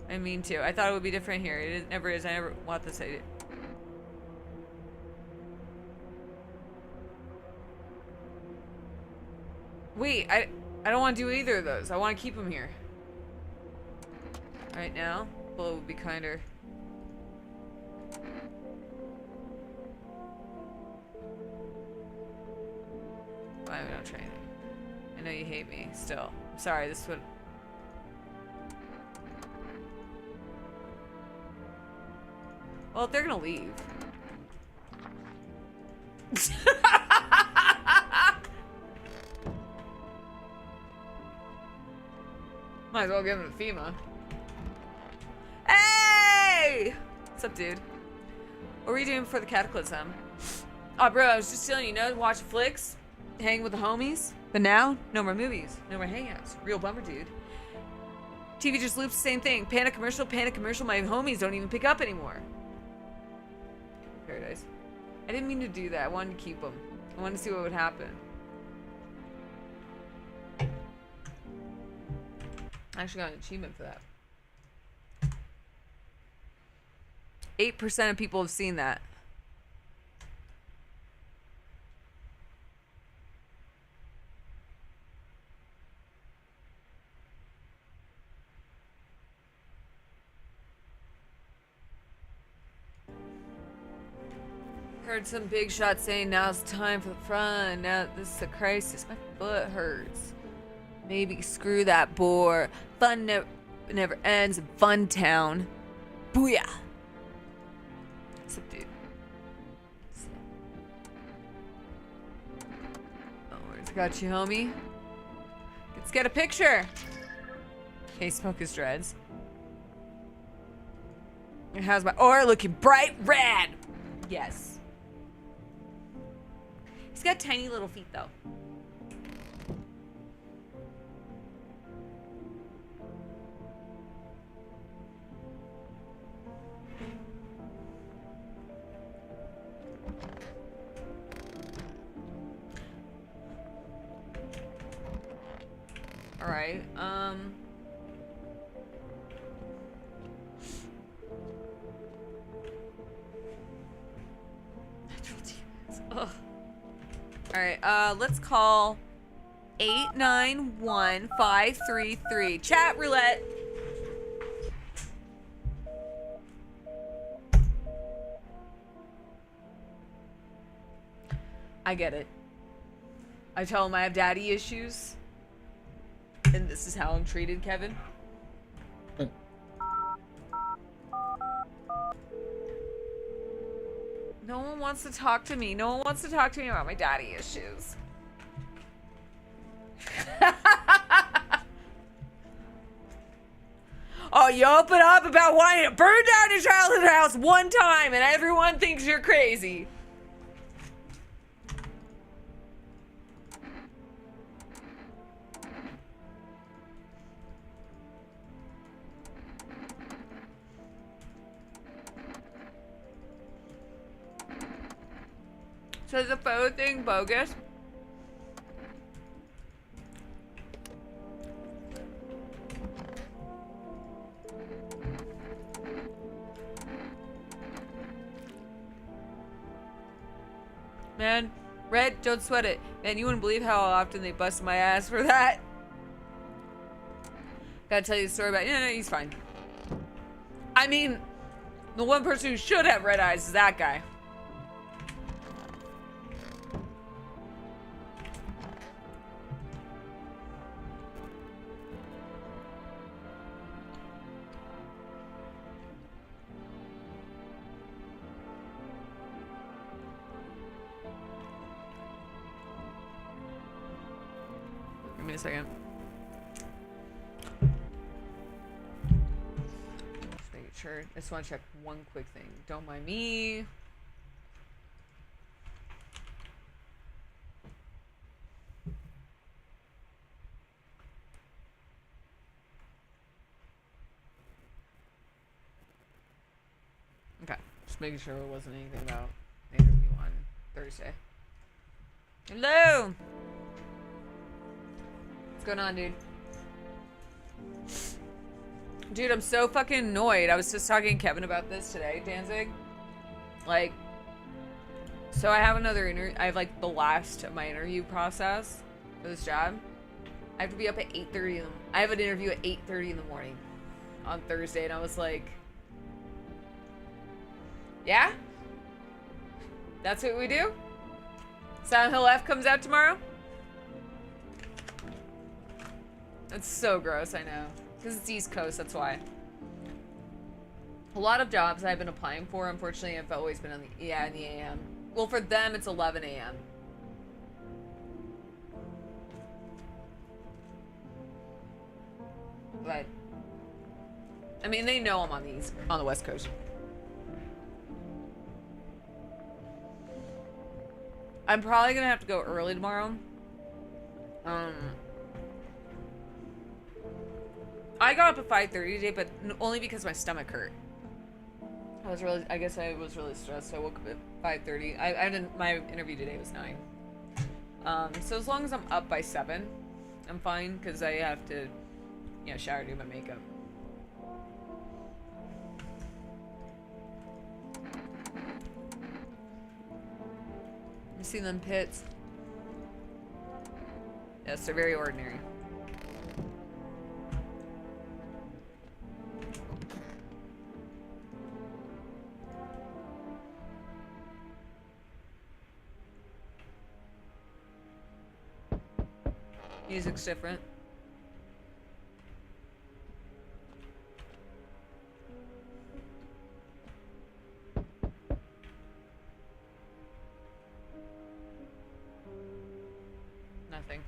I mean to. I thought it would be different here. It never is. I never want this. Wait, I don't want to do either of those. I want to keep them here. Right now, bullet would be kinder. Why am I not trying? I know you hate me still. I'm sorry, this would. Well, if they're gonna leave. Might as well give him to FEMA. Hey! What's up, dude? What were you doing before the cataclysm? Oh, bro, I was just telling you, watch flicks, hang with the homies. But now, no more movies, no more hangouts. Real bummer, dude. TV just loops the same thing. Panic commercial, my homies don't even pick up anymore. Paradise. I didn't mean to do that. I wanted to keep them. I wanted to see what would happen. I actually got an achievement for that. 8% of people have seen that. Heard some big shot saying now's the time for the fun. Now this is a crisis. My butt hurts. Maybe screw that bore. Fun never ends in Fun Town. Booyah. What's up, dude? Oh, where's got you, homie? Let's get a picture. Okay, smoke his dreads. How's my aura looking? Bright red! Yes. He's got tiny little feet, though. Alright, Alright, let's call 891533. Chat roulette. I get it. I tell him I have daddy issues. And this is how I'm treated, Kevin. No one wants to talk to me. No one wants to talk to me about my daddy issues. Oh, you open up about wanting to burn down your childhood house one time and everyone thinks you're crazy. So is the photo thing bogus? Man, Red, don't sweat it. Man, you wouldn't believe how often they bust my ass for that. Gotta tell you the story about. No, he's fine. I mean, the one person who should have red eyes is that guy. Give me a second. Just making sure. I just want to check one quick thing. Don't mind me. Okay. Just making sure it wasn't anything about the interview on Thursday. Hello! What's going on, dude? Dude, I'm so fucking annoyed. I was just talking to Kevin about this today, Danzig. Like, so I have another interview. I have like the last of my interview process for this job. I have to be up at 8:30 in the I have an interview at 8:30 in the morning on Thursday, and I was like, yeah? That's what we do? Silent Hill F comes out tomorrow? It's so gross, I know. Because it's East Coast, that's why. A lot of jobs I've been applying for, unfortunately, have always been on the, in the AM. Well, for them, it's 11 a.m. But, I mean, they know I'm on the West Coast. I'm probably gonna have to go early tomorrow. I got up at 5:30 today, but only because my stomach hurt. I guess I was really stressed, so I woke up at 5:30. My interview today was 9. So as long as I'm up by 7, I'm fine, because I have to, shower, do my makeup. You see them pits? Yes, they're very ordinary. Music's different. Nothing.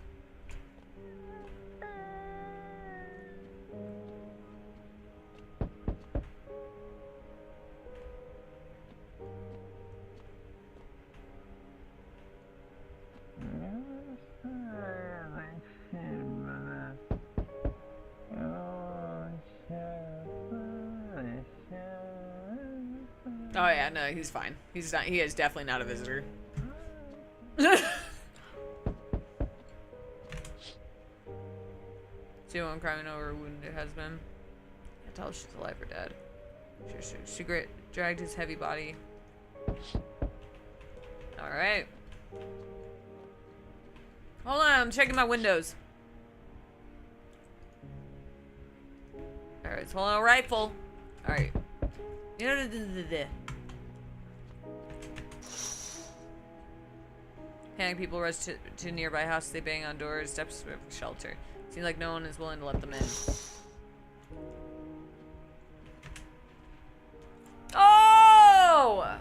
Oh yeah, no, he's fine. He's not. He is definitely not a visitor. See one crying over a wounded husband. Can't tell if she's alive or dead. She dragged his heavy body. All right. Hold on, I'm checking my windows. All right, it's holding a rifle. All right. Panic people rush to nearby house. They bang on doors, steps for shelter. Seems like no one is willing to let them in. Oh!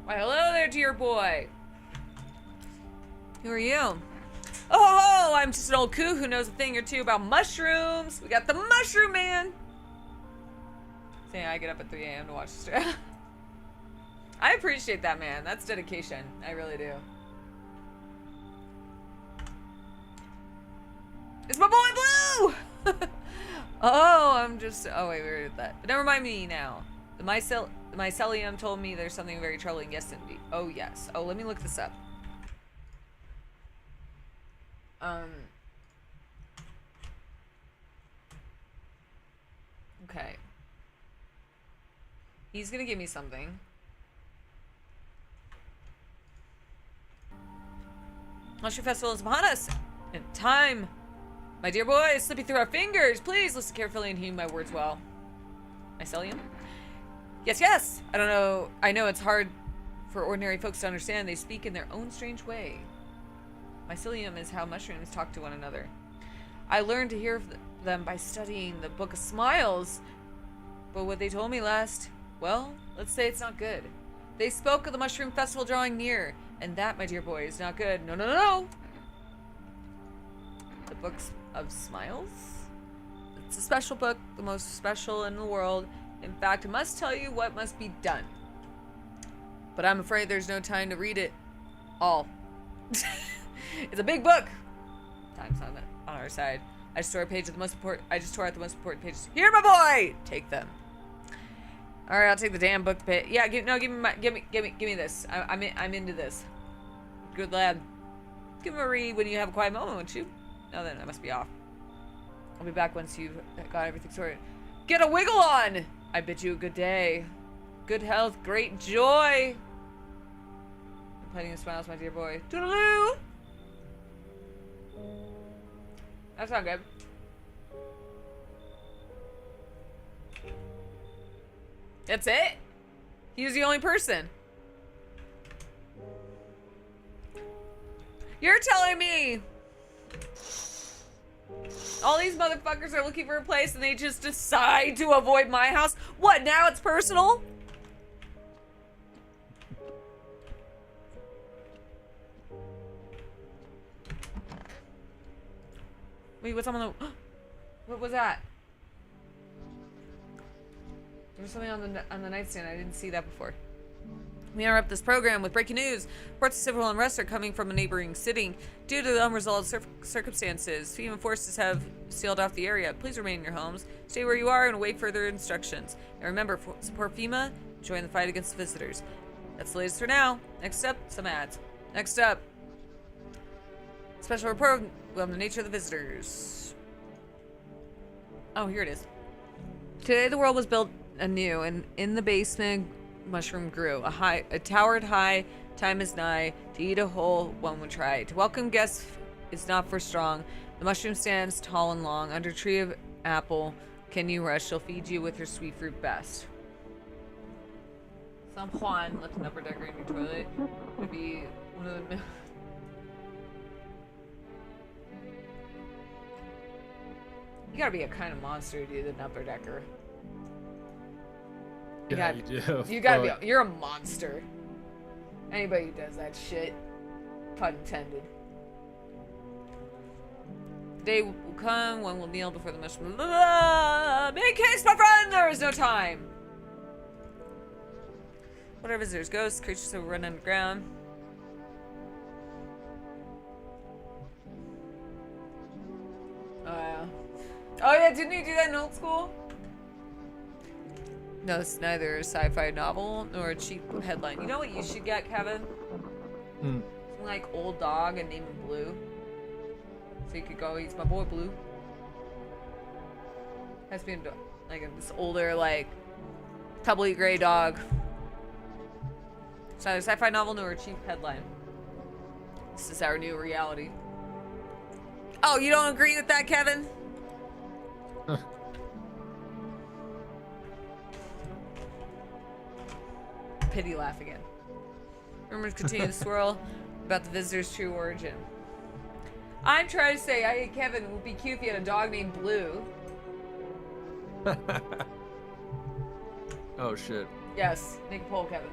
Why, hello there, dear boy. Who are you? Oh, I'm just an old coo who knows a thing or two about mushrooms. We got the mushroom man. Saying I get up at 3 a.m. to watch the show. I appreciate that, man. That's dedication. I really do. It's my boy Blue! Oh, I'm just... Oh, wait, we were at that. But never mind me now. The mycelium told me there's something very troubling. Yes, indeed. Oh, yes. Oh, let me look this up. Okay. He's gonna give me something. Mushroom Festival is upon us. And time. My dear boy, it's slipping through our fingers. Please listen carefully and heed my words well. Mycelium? Yes, yes. I don't know. I know it's hard for ordinary folks to understand. They speak in their own strange way. Mycelium is how mushrooms talk to one another. I learned to hear them by studying the Book of Smiles. But what they told me last, well, let's say it's not good. They spoke of the Mushroom Festival drawing near, and that, my dear boy, is not good. No, no, no, no! The Book of Smiles? It's a special book, the most special in the world. In fact, it must tell you what must be done. But I'm afraid there's no time to read it all. It's a big book. Time's on our side. I just tore out the most important pages. Here, my boy. Take them. All right, I'll take the damn book bit. Yeah, give me this. I'm into this. Good lad. Give him a read when you have a quiet moment, won't you? No, then I must be off. I'll be back once you've got everything sorted. Get a wiggle on. I bid you a good day. Good health, great joy. Plenty of smiles, my dear boy. Toodaloo. That's not good. That's it? He was the only person. You're telling me all these motherfuckers are looking for a place and they just decide to avoid my house? What, now it's personal? Wait, what's on the... What was that? There was something on the nightstand. I didn't see that before. We interrupt this program with breaking news. Reports of civil unrest are coming from a neighboring city. Due to the unresolved circumstances, FEMA forces have sealed off the area. Please remain in your homes. Stay where you are and await further instructions. And remember, support FEMA. Join the fight against the visitors. That's the latest for now. Next up, some ads. Next up, special report on the nature of the visitors. Oh, here it is. Today the world was built anew, and in the basement mushroom grew. A towered high, time is nigh. To eat a whole, one would try. To welcome guests is not for strong. The mushroom stands tall and long. Under tree of apple, can you rush? She'll feed you with her sweet fruit best. Some Juan left an upper decker in your toilet. Would be one of the... You gotta be a kind of monster to do the upper decker. Yeah, you do. You gotta be. You're a monster. Anybody who does that shit, pun intended. The day will come when we'll kneel before the mushroom. Make haste, my friend. There is no time. What are visitors? Ghosts, creatures that run underground. Oh yeah. Oh yeah. Didn't you do that in old school? No, it's neither a sci-fi novel nor a cheap headline. You know what you should get, Kevin? Hmm. Something like Old Dog and name him Blue. So you could go, he's my boy Blue. Has to be like this older, like, pebbly gray dog. It's neither a sci-fi novel nor a cheap headline. This is our new reality. Oh, you don't agree with that, Kevin? Pity laugh again. Rumors continue to swirl about the visitor's true origin. I'm trying to say, Kevin, it would be cute if you had a dog named Blue. Oh shit. Yes, make a poll, Kevin.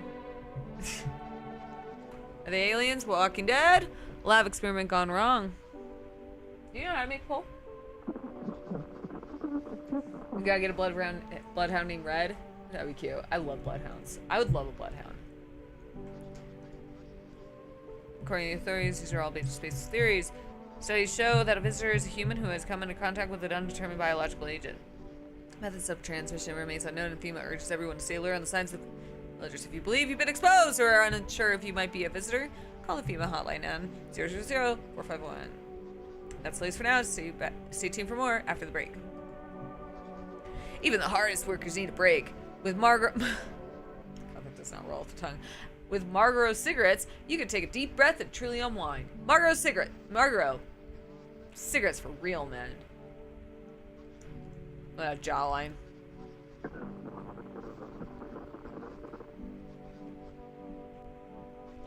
Are they aliens? Walking Dead? Lab experiment gone wrong. You know how to make a poll? We gotta get a bloodhound named Red. That'd be cute. I love bloodhounds. I would love a bloodhound. According to the authorities, these are all based theories. Studies show that a visitor is a human who has come into contact with an undetermined biological agent. Methods of transmission remains unknown, and FEMA urges everyone to stay alert on the signs of villagers. If you believe you've been exposed or are unsure if you might be a visitor, call the FEMA hotline on 000-451. That's the latest for now. Stay tuned for more after the break. Even the hardest workers need a break. With Margaret... I think does not roll off the tongue. With Marlboro cigarettes, you can take a deep breath and truly unwind. Marlboro cigarettes for real, man. That jawline.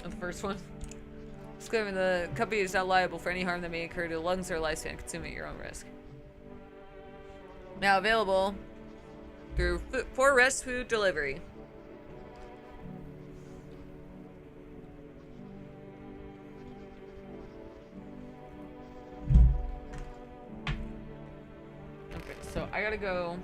The first one. Disclaimer: the company is not liable for any harm that may occur to the lungs or lifespan. Consume at your own risk. Now available through for rest food delivery. Okay, so I gotta go.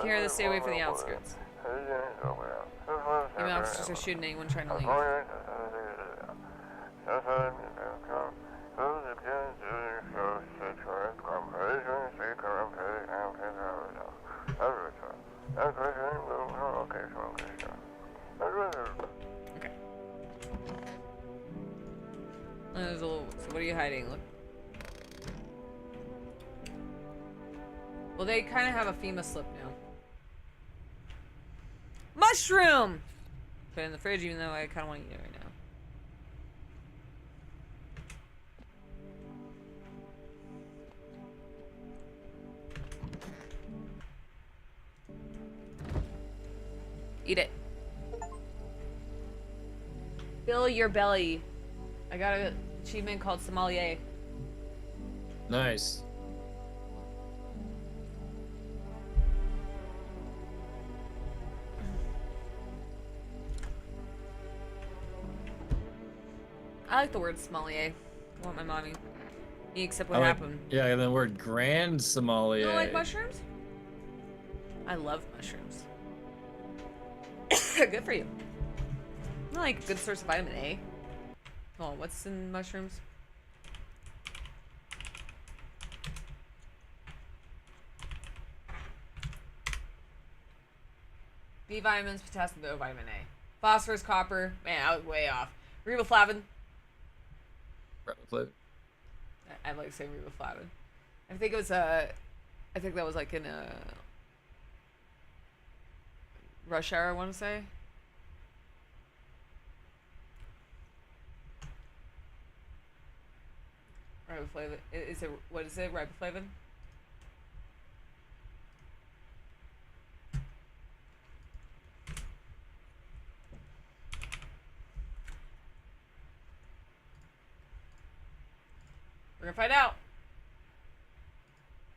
Here, stay away from the outskirts. Even officers are shooting anyone trying to leave. Okay. There's a little, so what are you hiding? Look. Well, they kind of have a FEMA slip now. Mushroom! Put it in the fridge, even though I kind of want to eat it right now. Eat it. Fill your belly. I got an achievement called sommelier. Nice. I like the word sommelier. I want my mommy. Except what I like- happened. Yeah, and the word grand sommelier. You don't like mushrooms? I love mushrooms. Good for you. Not like a good source of vitamin A. Oh, what's in mushrooms? B vitamins, potassium, vitamin A. Phosphorus, copper. Man, I was way off. Riboflavin. I like saying riboflavin. I think it was I think that was like in a Rush Hour, I want to say. Riboflavin. Is it, what is it? Riboflavin? We're gonna find out.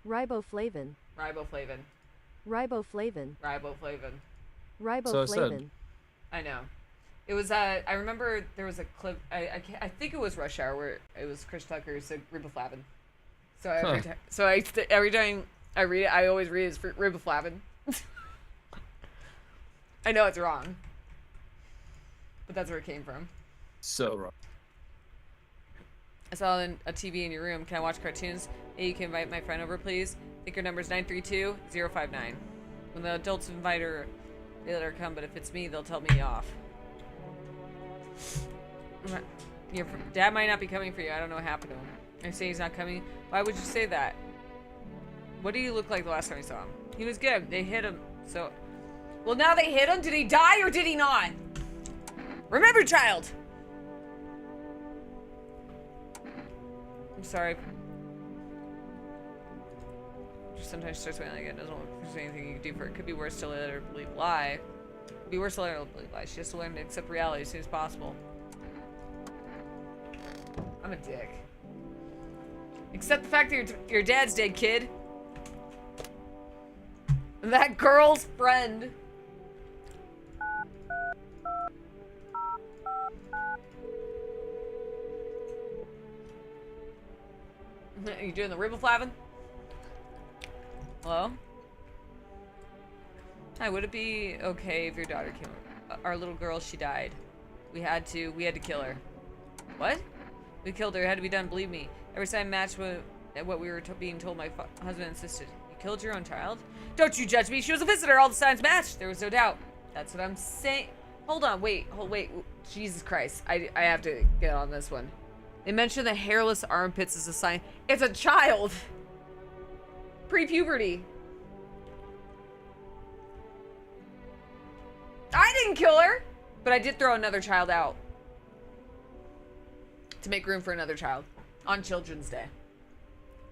Riboflavin. Riboflavin. Riboflavin. Riboflavin. Riboflavin. I know. It was I remember there was a clip. I think it was Rush Hour where it was Chris Tucker who said riboflavin. So every time I read it, I always read it as riboflavin. I know it's wrong. But that's where it came from. So wrong. I saw a TV in your room. Can I watch cartoons? Hey, you can invite my friend over, please. I think her number's 932-059. When the adults invite her, they let her come, but if it's me, they'll tell me off. Your dad might not be coming for you. I don't know what happened to him. I say he's not coming. Why would you say that? What did he look like the last time you saw him? He was good. They hit him, so... Well, now they hit him? Did he die or did he not? Remember, child! I'm sorry. Just sometimes starts feeling like it doesn't look like there's anything you can do for it. Could be worse to let her believe lie. Could be worse to let her believe lie. She has to learn to accept reality as soon as possible. I'm a dick. Accept the fact that your dad's dead, kid. That girl's friend. Are you doing the riboflavin? Hello? Hi, would it be okay if your daughter came? Our little girl, she died. We had to kill her. What? We killed her. It had to be done. Believe me. Every time matched what we were being told, my husband insisted. You killed your own child? Don't you judge me. She was a visitor. All the signs matched. There was no doubt. That's what I'm saying. Hold on. Wait. Jesus Christ. I have to get on this one. They mentioned the hairless armpits as a sign. It's a child. Pre-puberty. I didn't kill her, but I did throw another child out to make room for another child on Children's Day.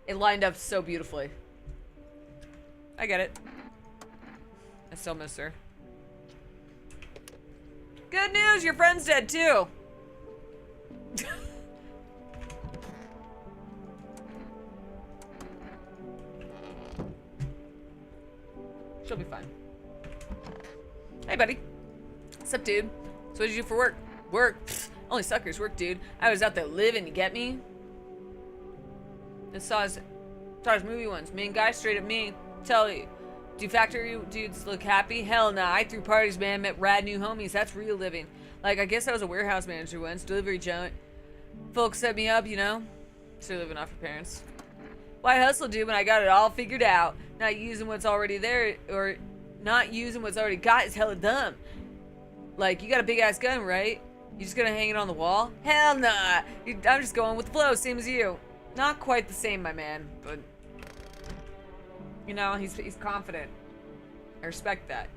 It lined up so beautifully. I get it. I still miss her. Good news, your friend's dead too. She'll be fine. Hey, buddy. What's up, dude? So what did you do for work? Work? Pfft, only suckers work, dude. I was out there living, you get me? Just saw his movie once. Main guy straight at me. Tell you. Do factory dudes look happy? Hell nah. I threw parties, man. Met rad new homies. That's real living. Like, I guess I was a warehouse manager once. Delivery giant. Folks set me up, you know? Still living off your parents. Why hustle, dude, when I got it all figured out? Not using what's already there, or not using what's already got is hella dumb. Like, you got a big-ass gun, right? You just gonna hang it on the wall? Hell nah. I'm just going with the flow, same as you. Not quite the same, my man, but... You know, he's confident. I respect that.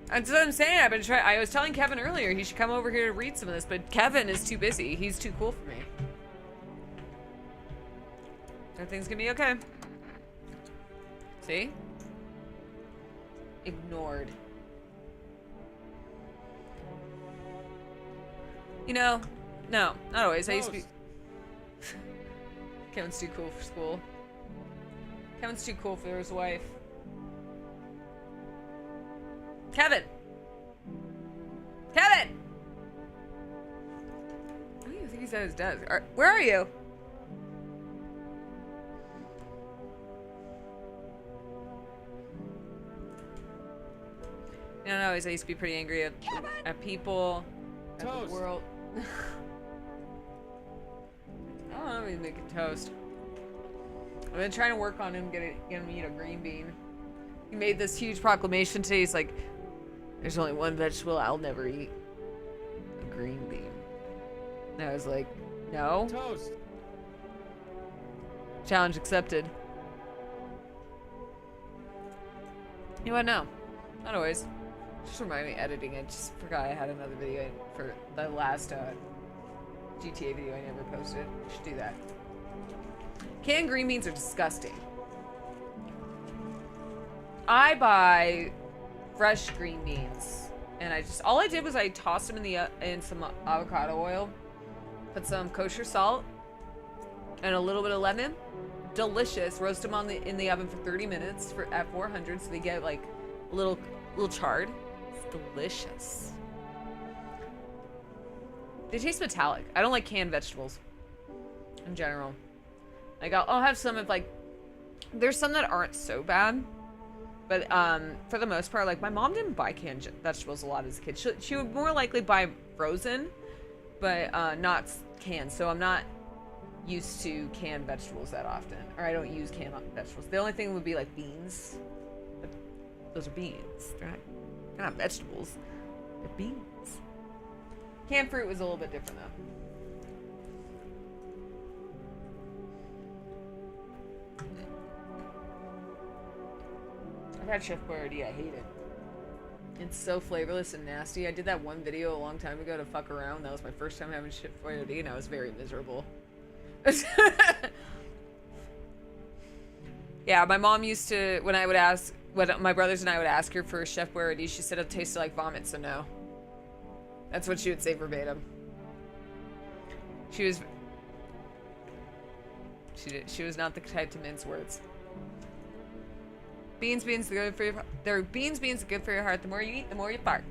That's what I'm saying. I've been trying. I was telling Kevin earlier he should come over here to read some of this, but Kevin is too busy. He's too cool for me. Everything's gonna be okay. See? Ignored. You know, no, not always. I used to be. Kevin's too cool for school. Kevin's too cool for his wife. Kevin! Kevin! I don't even think he's at his desk. Where are you? I don't know, I used to be pretty angry at people, at the world. I don't know if he's making toast. I've been trying to work on him getting him to eat a green bean. He made this huge proclamation today. He's like, there's only one vegetable I'll never eat. A green bean. And I was like, no. Toast. Challenge accepted. You know what? No. Not always. Just remind me editing it. Just forgot I had another video for the last GTA video I never posted. Should do that. Canned green beans are disgusting. I buy fresh green beans, and all I did was I tossed them in some avocado oil, put some kosher salt, and a little bit of lemon. Delicious. Roast them in the oven for 30 minutes at 400, so they get like a little charred. It's delicious. They taste metallic. I don't like canned vegetables in general. Like I'll have some of like, there's some that aren't so bad. But for the most part, like my mom didn't buy canned vegetables a lot as a kid. She would more likely buy frozen, but not canned. So I'm not used to canned vegetables that often, or I don't use canned vegetables. The only thing would be like beans. But those are beans. They're not vegetables. They're beans. Canned fruit was a little bit different though. I've had Chef Boyardee. I hate it. It's so flavorless and nasty. I did that one video a long time ago to fuck around. That was my first time having Chef Boyardee, and I was very miserable. Yeah, my mom used to, when my brothers and I would ask her for Chef Boyardee, she said it tasted like vomit, so no. That's what she would say verbatim. She was not the type to mince words. Beans, good for your. Beans, good for your heart. The more you eat, the more you fart.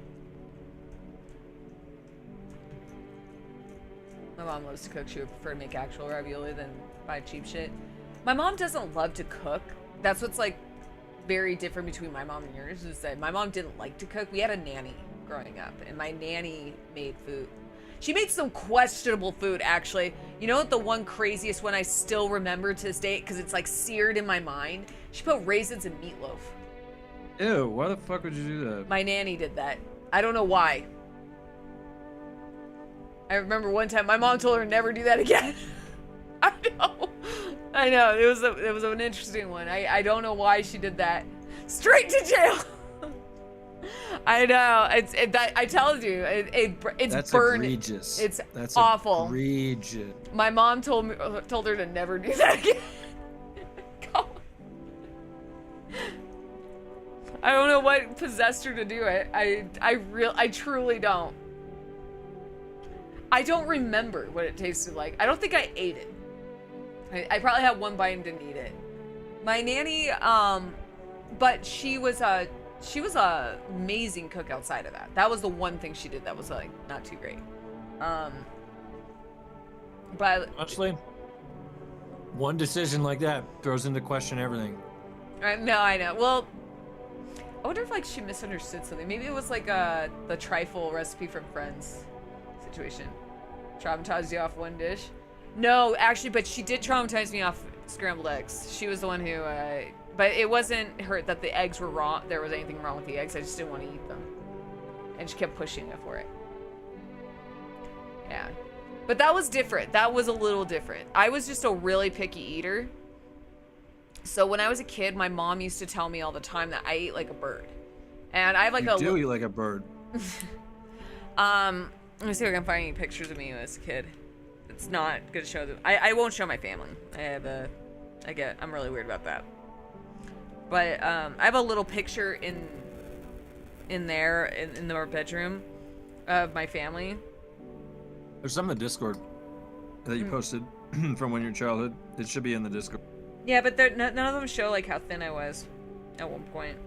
My mom loves to cook. She would prefer to make actual ravioli than buy cheap shit. My mom doesn't love to cook. That's what's like very different between my mom and yours. Is that my mom didn't like to cook. We had a nanny growing up, and my nanny made food. She made some questionable food, actually. You know what? The one craziest one I still remember to this day, because it's like seared in my mind. She put raisins in meatloaf. Ew, why the fuck would you do that? My nanny did that. I don't know why. I remember one time my mom told her never do that again. I know. It was an interesting one. I don't know why she did that. Straight to jail. I know. I told you. It's That's burned. Egregious. That's awful. Egregious. My mom told her to never do that again. I don't know what possessed her to do it. I truly don't. I don't remember what it tasted like. I don't think I ate it. I probably had one bite and didn't eat it. My nanny, but she was a amazing cook outside of that. That was the one thing she did that was like not too great. But honestly, one decision like that throws into question everything. No, I know. Well, I wonder if like she misunderstood something. Maybe it was like the trifle recipe from Friends situation. Traumatized you off one dish. No, actually, but she did traumatize me off scrambled eggs. She was the one who, but it wasn't her that the eggs were wrong. There was anything wrong with the eggs. I just didn't want to eat them, and she kept pushing me for it. Yeah, but that was different. That was a little different. I was just a really picky eater. So when I was a kid, my mom used to tell me all the time that I ate like a bird, and I have like you do eat like a bird. Let me see if I can find any pictures of me as a kid. It's not gonna show them. I won't show my family. I'm really weird about that. But I have a little picture in our bedroom of my family. There's some in the Discord that you posted from when your childhood. It should be in the Discord. Yeah, but none of them show like how thin I was at one point.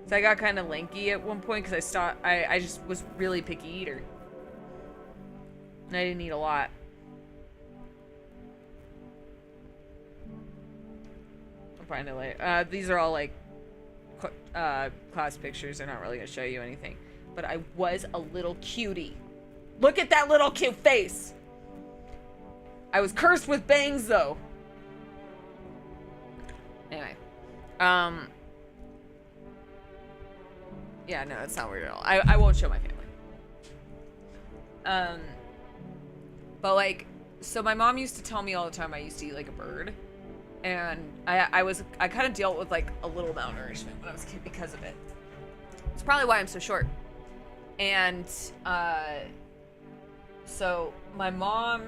So I got kind of lanky at one point because I just was really picky eater. And I didn't eat a lot. I'll find it later. These are all like class pictures. They're not really gonna show you anything. But I was a little cutie. Look at that little cute face. I was cursed with bangs though. Anyway. Yeah, no, it's not weird at all. I won't show my family. But like, so my mom used to tell me all the time I used to eat like a bird. And I kind of dealt with like a little malnourishment when I was a kid because of it. It's probably why I'm so short. And so my mom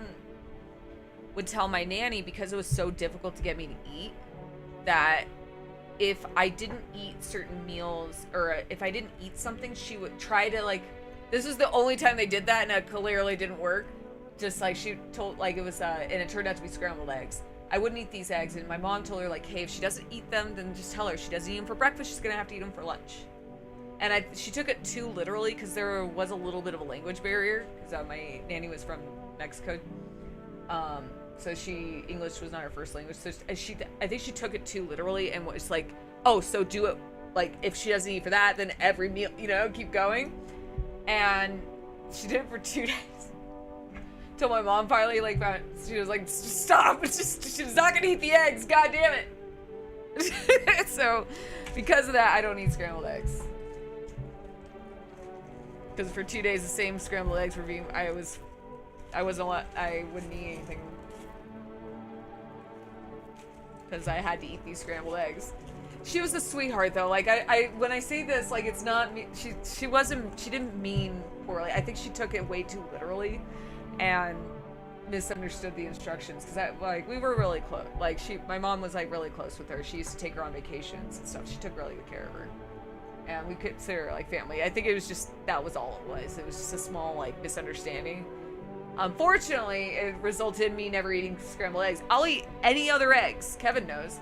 would tell my nanny, because it was so difficult to get me to eat, that if I didn't eat certain meals, or if I didn't eat something, she would try to like, this was the only time they did that, and it clearly didn't work. Just like she told, like it was, and it turned out to be scrambled eggs. I wouldn't eat these eggs, and my mom told her like, hey, if she doesn't eat them, then just tell her she doesn't eat them for breakfast, she's gonna have to eat them for lunch. And she took it too literally, because there was a little bit of a language barrier, because my nanny was from Mexico. So English was not her first language. So I think she took it too literally and was like, oh, so do it like if she doesn't eat for that, then every meal, you know, keep going. And she did it for 2 days. Till my mom finally like found, she was like, stop, it's just, she's not gonna eat the eggs, god damn it. So because of that, I don't eat scrambled eggs. Because for 2 days, the same scrambled eggs were being, I wouldn't eat anything. Because I had to eat these scrambled eggs. She was a sweetheart though. Like I when I say this, like it's not me, she didn't mean poorly. I think she took it way too literally and misunderstood the instructions. Because like we were really close. Like my mom was like really close with her. She used to take her on vacations and stuff. She took really good care of her. And we consider her like family. I think it was just, that was all it was. It was just a small like misunderstanding. Unfortunately, it resulted in me never eating scrambled eggs. I'll eat any other eggs. Kevin knows.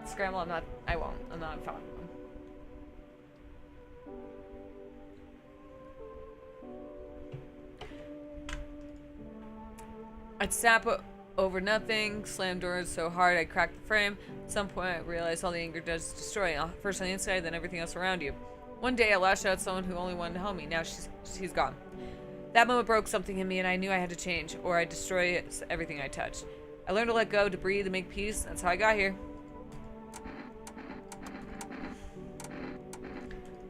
Scramble, I won't. I'm not a fan of them. I'd sap over nothing, slam doors so hard I cracked the frame. At some point I realized all the anger does is destroy. First on the inside, then everything else around you. One day I lashed out at someone who only wanted to help me. Now she's gone. That moment broke something in me and I knew I had to change or I'd destroy everything I touched. I learned to let go, to breathe, to make peace. That's how I got here.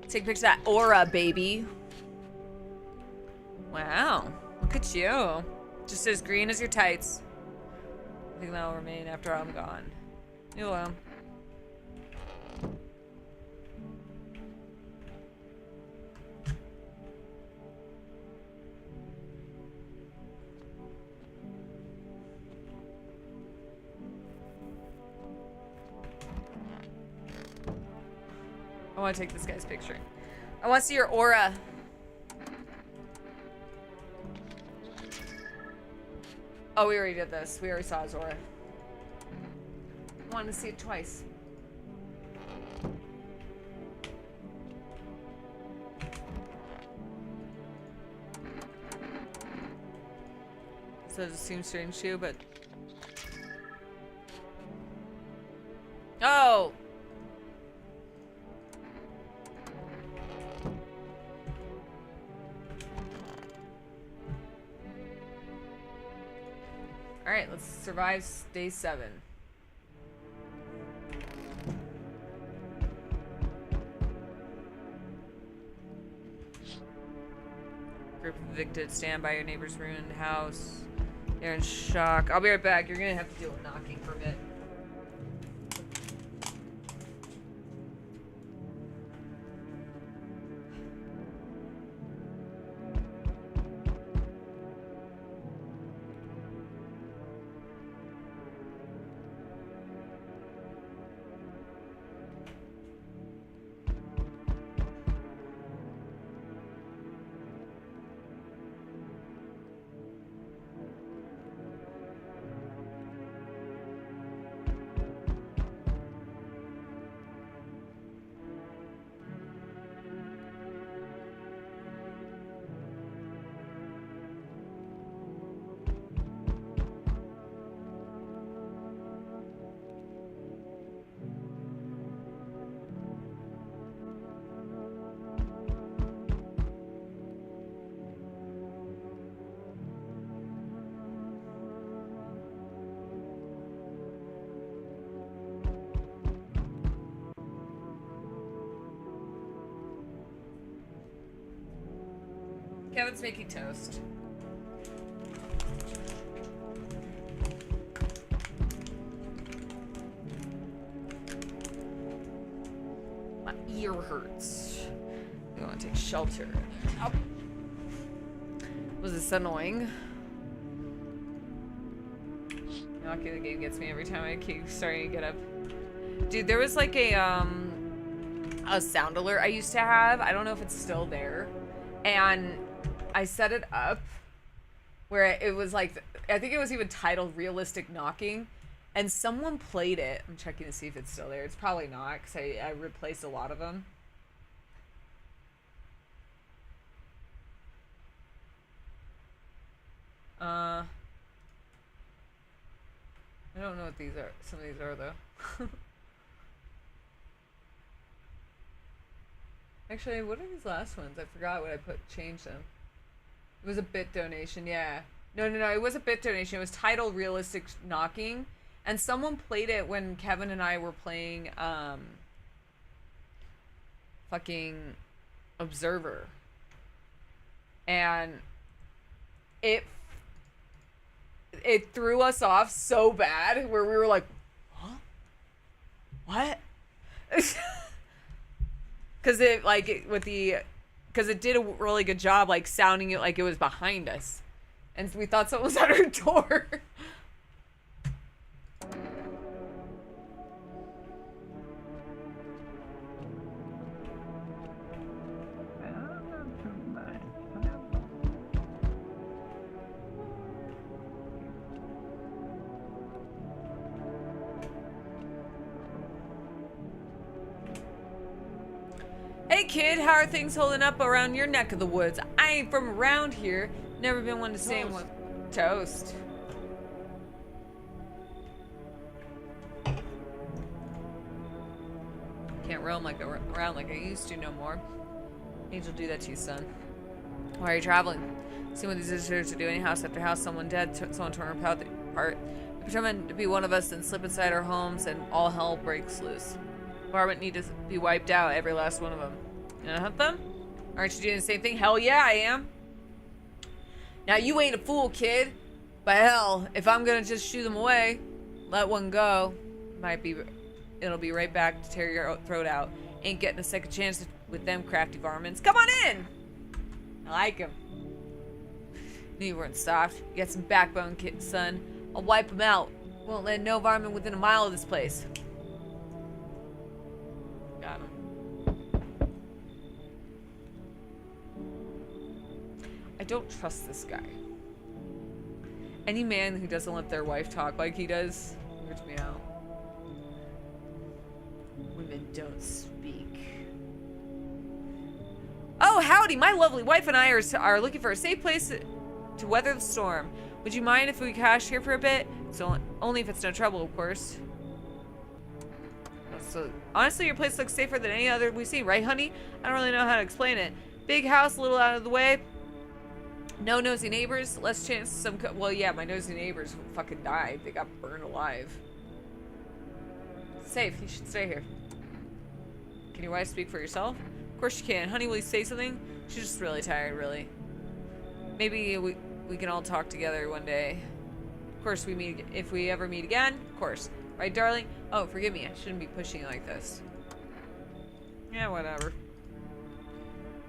Take a picture of that aura, baby. Wow. Look at you. Just as green as your tights. I think that'll remain after I'm gone. You will. I want to take this guy's picture. I want to see your aura. Oh, we already did this. We already saw his aura. I wanted to see it twice. So it seems strange to you, but... Oh! Alright, let's survive day 7. Group of evicted, stand by your neighbor's ruined house. They're in shock. I'll be right back. You're gonna have to deal with knocking for a bit. Kevin's making toast. My ear hurts. I'm gonna take shelter. Oh. Was this annoying? Okay, the game gets me every time I keep starting to get up. Dude, there was like a sound alert I used to have. I don't know if it's still there. And I set it up where it was like, I think it was even titled Realistic Knocking, and someone played it. I'm checking to see if it's still there. It's probably not, because I replaced a lot of them. I don't know what these are. Some of these are, though. Actually, what are these last ones? I forgot what I changed them. It was a bit donation, yeah. No, it was a bit donation. It was titled Realistic Knocking. And someone played it when Kevin and I were playing, fucking Observer. And it threw us off so bad where we were like, huh? What? Because it did a really good job, like, sounding it like it was behind us. And we thought someone was at our door. Hey kid, how are things holding up around your neck of the woods? I ain't from around here. Never been one to say one. Toast. Can't roam around like I used to no more. Age will do that to you, son. Why are you traveling? See what these visitors are doing. House after house, someone dead, someone torn apart. We pretend to be one of us, then slip inside our homes, and all hell breaks loose. Apartment need to be wiped out, every last one of them. You gonna hunt them? Aren't you doing the same thing? Hell yeah, I am. Now you ain't a fool, kid. But hell, if I'm gonna just shoo them away, let one go, it'll be right back to tear your throat out. Ain't getting a second chance with them crafty varmints. Come on in! I like him. Knew you weren't soft. You got some backbone, kid, son. I'll wipe them out. Won't let no varmint within a mile of this place. Got him. I don't trust this guy. Any man who doesn't let their wife talk like he does weirds me out. Women don't speak. Oh, howdy! My lovely wife and I are looking for a safe place to weather the storm. Would you mind if we cash here for a bit? So only if it's no trouble, of course. So honestly, your place looks safer than any other we've seen, right, honey? I don't really know how to explain it. Big house, a little out of the way. No nosy neighbors, less chance some. Well, yeah, my nosy neighbors fucking died. They got burned alive. Safe. You should stay here. Can your wife speak for yourself? Of course you can. Honey, will you say something? She's just really tired, really. Maybe we can all talk together one day. Of course, if we ever meet again. Of course. Right, darling? Oh, forgive me. I shouldn't be pushing you like this. Yeah, whatever.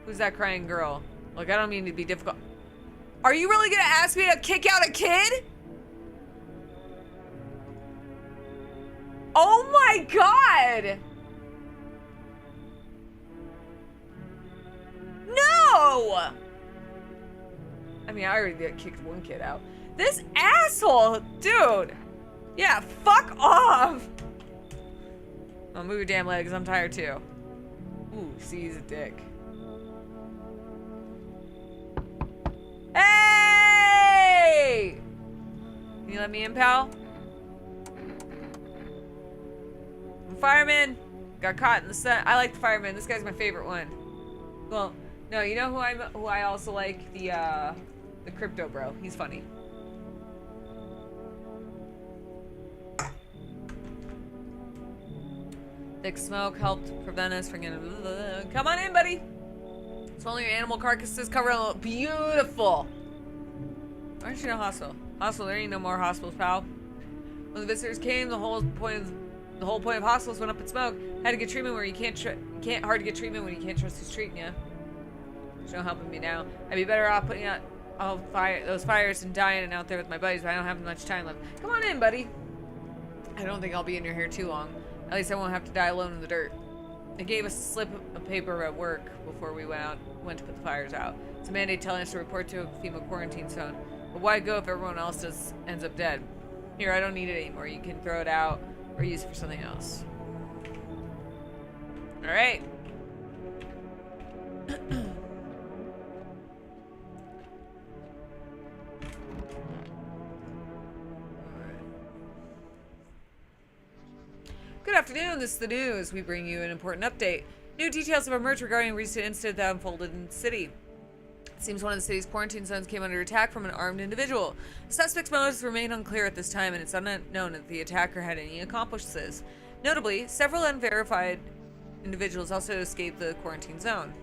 Who's that crying girl? Look, I don't mean to be difficult. Are you really gonna ask me to kick out a kid? Oh my god! No! I mean, I already kicked one kid out. This asshole, dude! Yeah, fuck off! Oh, move your damn legs, I'm tired too. Ooh, see, he's a dick. Hey! Can you let me in, pal? I'm fireman. Got caught in the sun. I like the fireman. This guy's my favorite one. Well, no, you know who I also like? The crypto bro. He's funny. Thick smoke helped prevent us from getting. Come on in, buddy. It's only your animal carcasses covered on. Beautiful. Why aren't you in a hospital? Hospital, there ain't no more hospitals, pal. When the visitors came, the whole point of hospitals went up in smoke. Had to get treatment where you can't hard to get treatment when you can't trust who's treating you. There's no helping me now. I'd be better off putting out all those fires and dying out there with my buddies, but I don't have much time left. Come on in, buddy. I don't think I'll be in your hair too long. At least I won't have to die alone in the dirt. They gave us a slip of paper at work before we went to put the fires out. It's a mandate telling us to report to a FEMA quarantine zone. But why go if everyone else ends up dead? Here, I don't need it anymore. You can throw it out or use it for something else. All right. Good afternoon, this is the news. We bring you an important update. New details have emerged regarding a recent incident that unfolded in the city. It seems one of the city's quarantine zones came under attack from an armed individual. The suspect's motives remain unclear at this time, and it's unknown if the attacker had any accomplices. Notably, several unverified individuals also escaped the quarantine zone.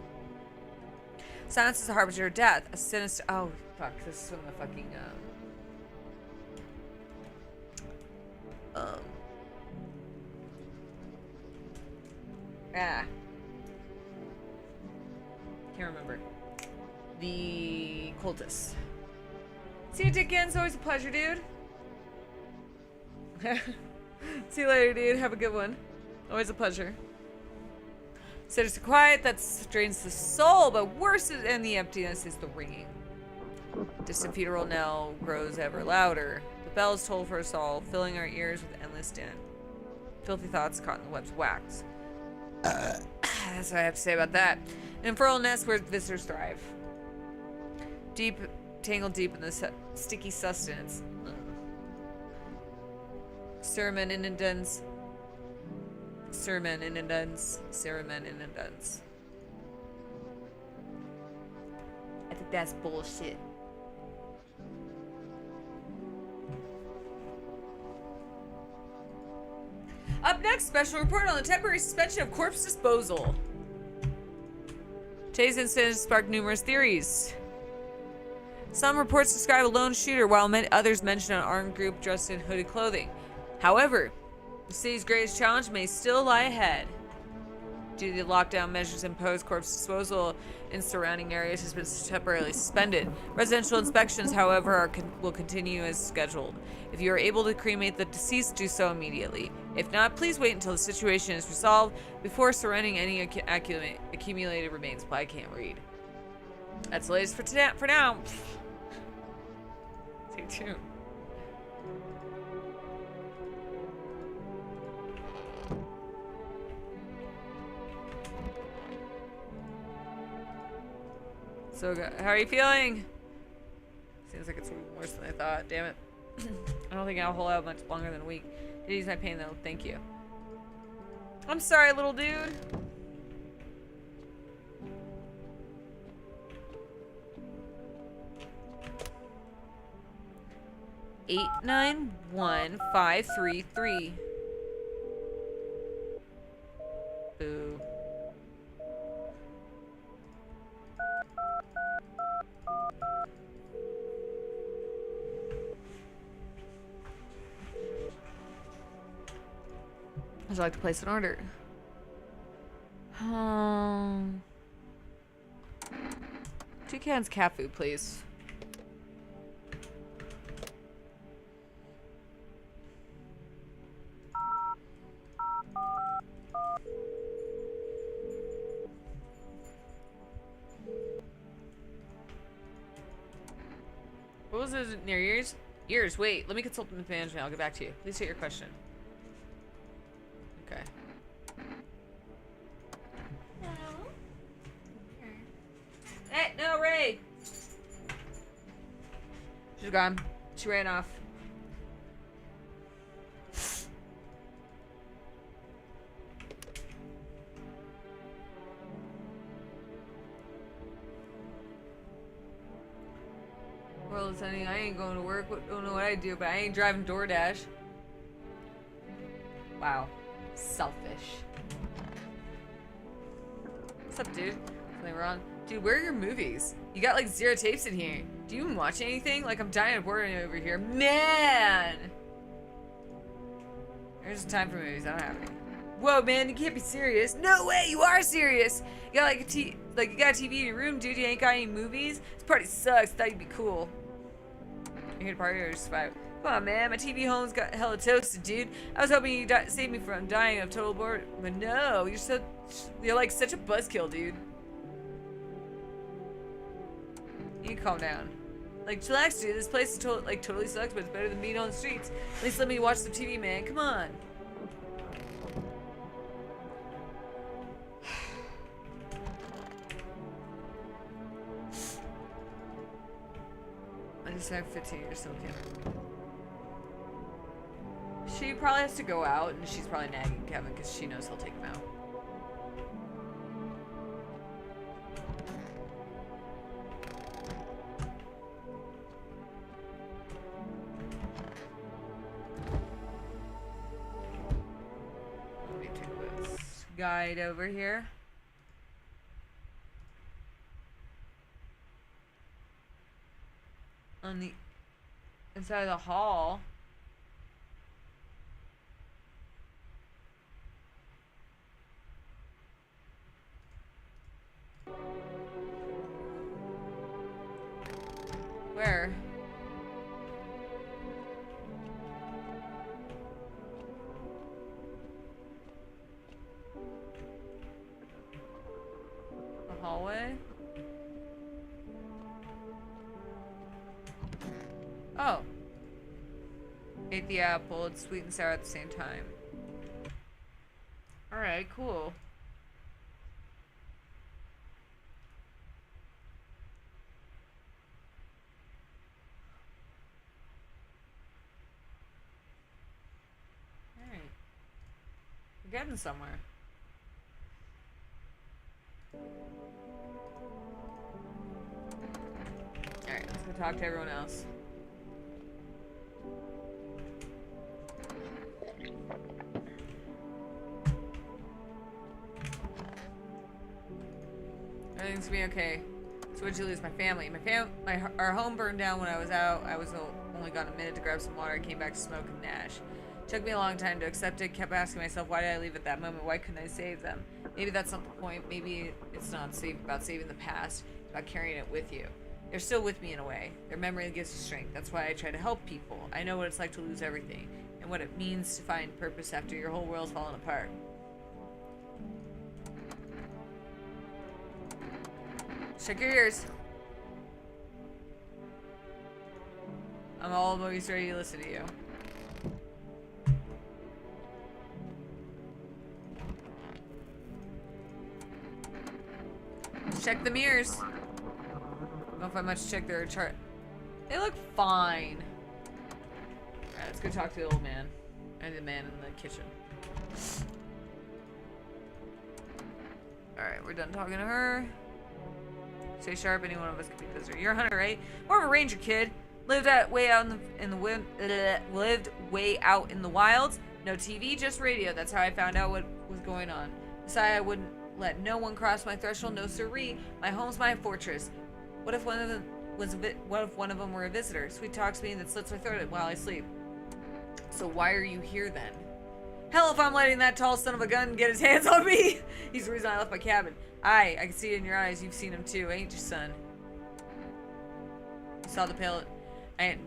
Silence is a harbinger of death. A sinister. Oh, fuck. This is from the fucking. Can't remember. The cultists. See you, Dickens. Always a pleasure, dude. See you later, dude. Have a good one. Always a pleasure. Sinister quiet that drains the soul, but worse than the emptiness is the ringing. Distant funeral knell grows ever louder. The bells toll for us all, filling our ears with endless din. Filthy thoughts caught in the web's wax. That's what I have to say about that. An infernal nest where visitors thrive. Tangled deep in the sticky sustenance. Sermon in duns. Sermon in duns. Sermon in duns. I think that's bullshit. Up next, special report on the temporary suspension of corpse disposal. Today's incident sparked numerous theories. Some reports describe a lone shooter, while others mention an armed group dressed in hooded clothing. However, the city's greatest challenge may still lie ahead. Due to the lockdown measures imposed, corpse disposal in surrounding areas has been temporarily suspended. Residential inspections, however, will continue as scheduled. If you are able to cremate the deceased, do so immediately. If not, please wait until the situation is resolved before surrendering any accumulated remains. Well, I can't read. That's the latest for now. Stay tuned. So good. How are you feeling? Seems like it's worse than I thought. Damn it. I don't think I'll hold out much longer than a week. Did ease my pain though. Thank you. I'm sorry, little dude. Eight 91533. Boo. Would you like to place an order? Two cans cat food, please. What was it near yours? Ears. Wait, let me consult with management. I'll get back to you. Please state your question. Okay. Hey, no, Ray! She's gone. She ran off. Well, honey, I ain't going to work. Don't know what I do, but I ain't driving DoorDash. Wow. Selfish. What's up, dude? Something wrong? Dude, where are your movies? You got like 0 tapes in here. Do you even watch anything? Like, I'm dying of boredom over here. Man! There's time for movies. I don't have any. Whoa, man, you can't be serious. No way, you are serious. You got like you got a TV in your room, dude. You ain't got any movies. This party sucks. Thought you'd be cool. You here to party or survive? Come on, man. My TV home's got hella toasted, dude. I was hoping you'd save me from dying of total boredom, but no, you're like such a buzzkill, dude. You can calm down. Like, chillax, dude. This place is totally sucks, but it's better than being on the streets. At least let me watch some TV, man. Come on. I just have 15 years, still can't. She probably has to go out, and she's probably nagging Kevin because she knows he'll take him out. guide over here. On the inside of the hall. Where? The hallway? Oh. Ate the apple. It's sweet and sour at the same time. Alright, cool. Alright. We're getting somewhere. Alright, let's go talk to everyone else. Everything's gonna be okay. So what'd you lose? My family. Our home burned down when I was out. I was only gone a minute to grab some water. I came back to smoke and Nash. Took me a long time to accept it. Kept asking myself, why did I leave at that moment? Why couldn't I save them? Maybe that's not the point. Maybe it's not about saving the past. It's about carrying it with you. They're still with me in a way. Their memory gives you strength. That's why I try to help people. I know what it's like to lose everything and what it means to find purpose after your whole world's fallen apart. Check your ears. I'm always ready to listen to you. Check the mirrors. Don't know if I much check their chart. They look fine. Alright, let's go talk to the old man. And the man in the kitchen. Alright, we're done talking to her. Stay sharp, any one of us could be a visitor. You're a hunter, right? More of a ranger, kid. Lived way out lived way out in the wilds. No TV, just radio. That's how I found out what was going on. Decided I wouldn't let no one cross my threshold. No siree. My home's my fortress. What if one of them were a visitor? Sweet talks me that slits my throat while I sleep. So why are you here then? Hell if I'm letting that tall son of a gun get his hands on me! He's the reason I left my cabin. I can see it in your eyes. You've seen him too, ain't you, son? You saw the pale...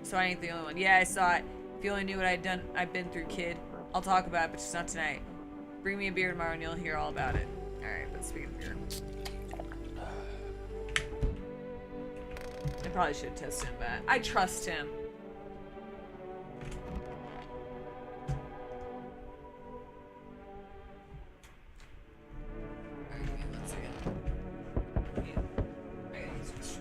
So I ain't the only one. Yeah, I saw it. If you only knew what I've been through, kid. I'll talk about it, but just not tonight. Bring me a beer tomorrow and you'll hear all about it. Alright, let's speak of beer. I probably should have tested him, but I trust him. Alright, give me 1 second. I gotta use this.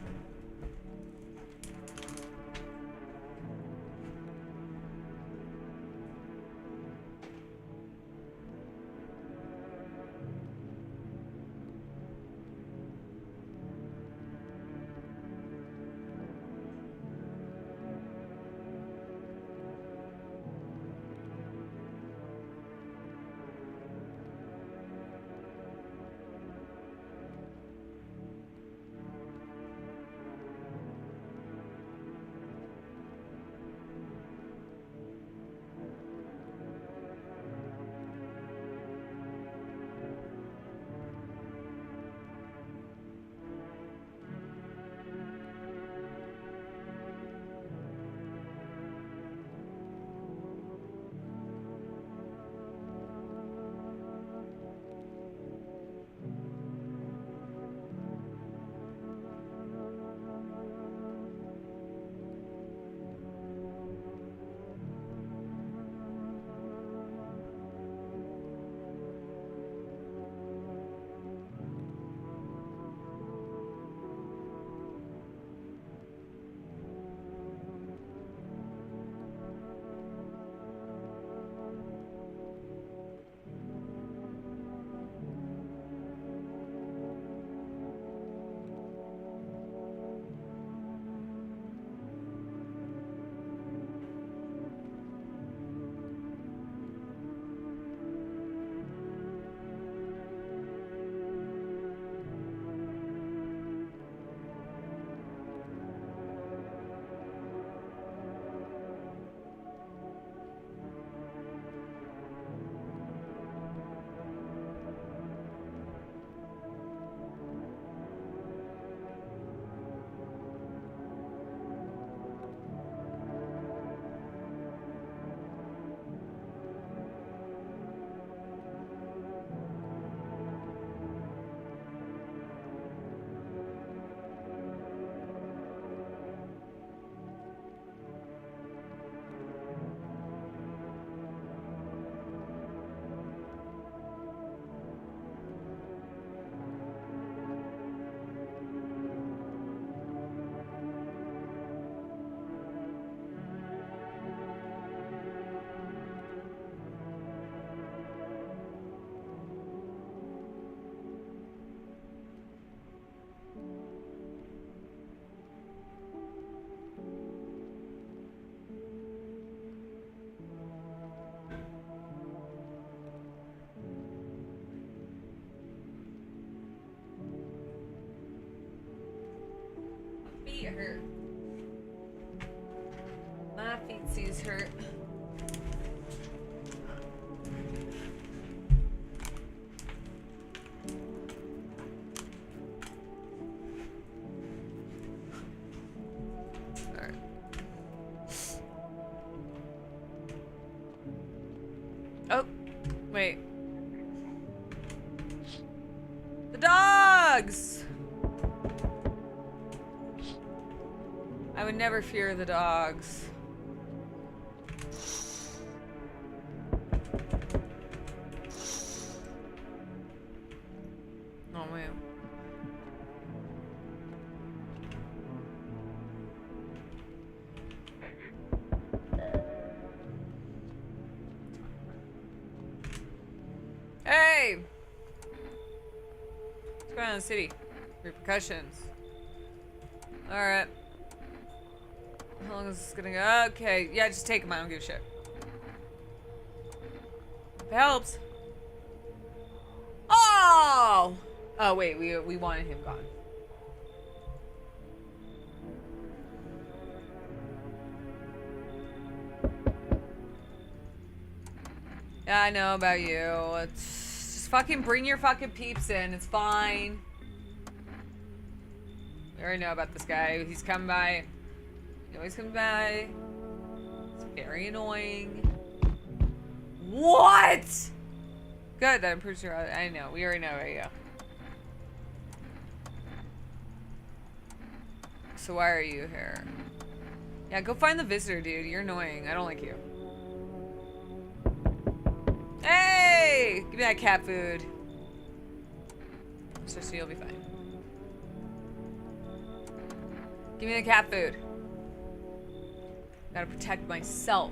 feet hurt. My feetsies hurt. Alright. Oh, wait. The dogs! I would never fear the dogs. Oh man. Hey! What's going on in the city? Repercussions. Alright. How long is this gonna go? Okay, yeah, just take him. I don't give a shit. If it helps. Oh! Oh, wait, we wanted him gone. Yeah, I know about you. It's just fucking bring your fucking peeps in. It's fine. We already know about this guy. He's coming by. He always comes by. It's very annoying. What? Good, that I'm pretty sure I know. We already know about you. So why are you here? Yeah, go find the visitor, dude. You're annoying. I don't like you. Hey! Give me that cat food. So you'll be fine. Give me the cat food. Gotta protect myself.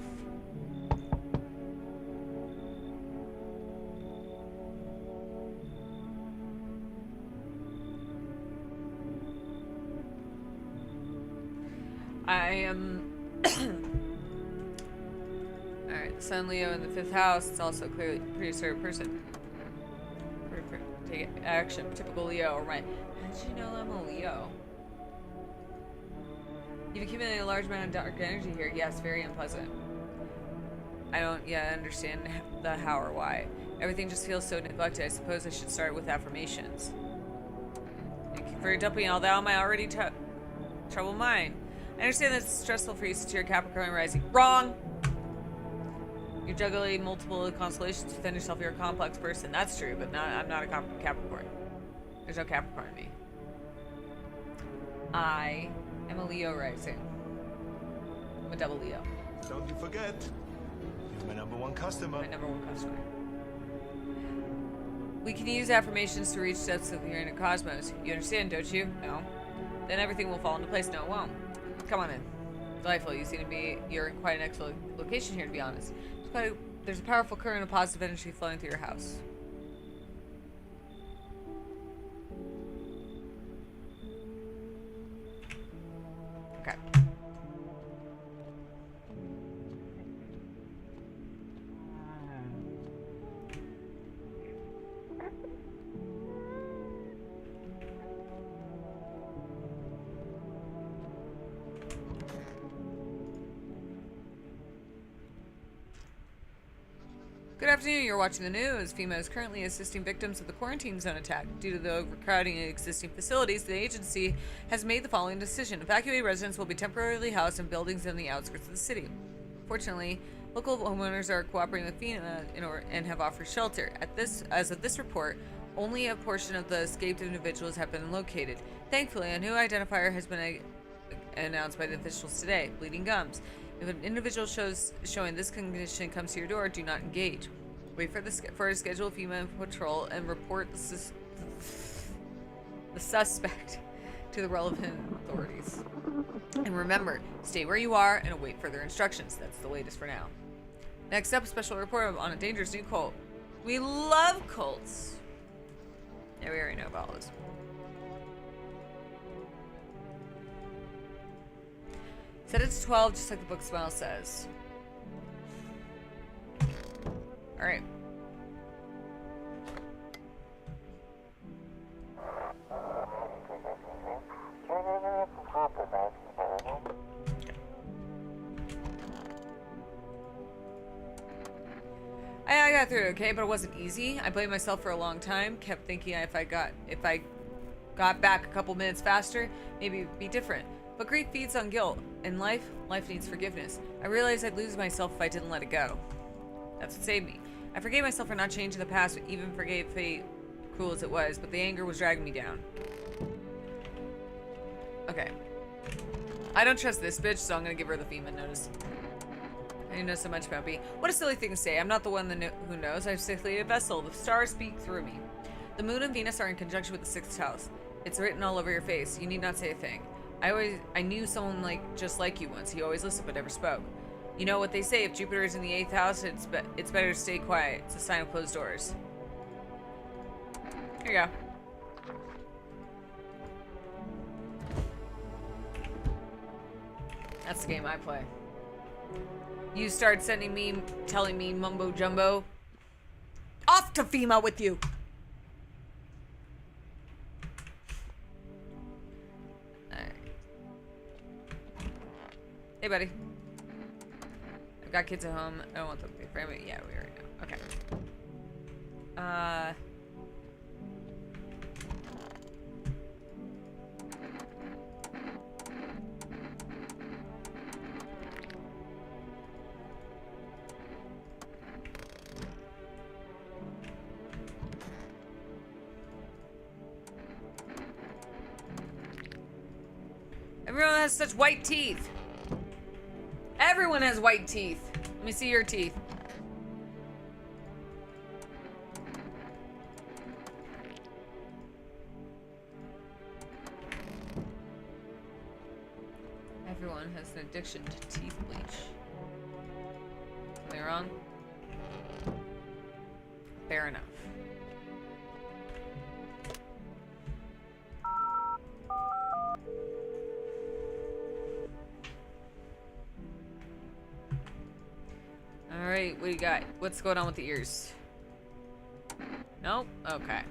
I am... Alright, the Sun Leo in the 5th house. It's also clearly a pretty assertive person. Take action. Typical Leo. Right. How did you know I'm a Leo? You've accumulated a large amount of dark energy here. Yes, very unpleasant. I don't yet understand the how or why. Everything just feels so neglected. I suppose I should start with affirmations. Thank you for dumping all that on my already troubled mind. I understand that it's stressful for you since you're a Capricorn rising. Wrong! You're juggling multiple constellations within yourself. You're a complex person. That's true, but I'm not a Capricorn. There's no Capricorn in me. I am a Leo rising. I'm a double Leo. Don't you forget, you're my #1 customer. My #1 customer. We can use affirmations to reach depths of the inner cosmos. You understand, don't you? No. Then everything will fall into place. No, it won't. Come on in. Delightful. You're in quite an excellent location here, to be honest. There's a powerful current of positive energy flowing through your house. Okay. Good afternoon, you're watching the news. FEMA is currently assisting victims of the quarantine zone attack. Due to the overcrowding in existing facilities, the agency has made the following decision. Evacuated residents will be temporarily housed in buildings in the outskirts of the city. Fortunately, local homeowners are cooperating with FEMA and have offered shelter. As of this report, only a portion of the escaped individuals have been located. Thankfully, a new identifier has been announced by the officials today: bleeding gums. If an individual showing this condition comes to your door, do not engage. Wait for a scheduled FEMA patrol and report the suspect to the relevant authorities. And remember, stay where you are and await further instructions. That's the latest for now. Next up, a special report on a dangerous new cult. We love cults. Yeah, we already know about all this. Set it to 12, just like the book smell says. Alright. Can you give me some pop, man? got through it okay, but it wasn't easy. I blamed myself for a long time. Kept thinking if I got back a couple minutes faster, maybe it'd be different. But grief feeds on guilt. In life needs forgiveness. I realized I'd lose myself if I didn't let it go. That's what saved me. I forgave myself for not changing the past, but even forgave fate, cruel as it was, but the anger was dragging me down. Okay. I don't trust this bitch, so I'm gonna give her the FEMA notice. I know so much about me. What a silly thing to say. I'm not the one who knows. I'm simply a vessel. The stars speak through me. The moon and Venus are in conjunction with the 6th house. It's written all over your face. You need not say a thing. I knew someone just like you once. He always listened but never spoke. You know what they say, if Jupiter is in the 8th house, it's better to stay quiet. It's a sign of closed doors. Here you go. That's the game I play. You start telling me mumbo jumbo. Off to FEMA with you. Alright. Hey, buddy. I've got kids at home. I don't want them to be afraid of me. Yeah, we already know. Okay. Everyone has such white teeth. Everyone has white teeth. Let me see your teeth. Everyone has an addiction to teeth bleach. Something wrong? Fair enough. Alright, what do you got? What's going on with the ears? Nope? Okay.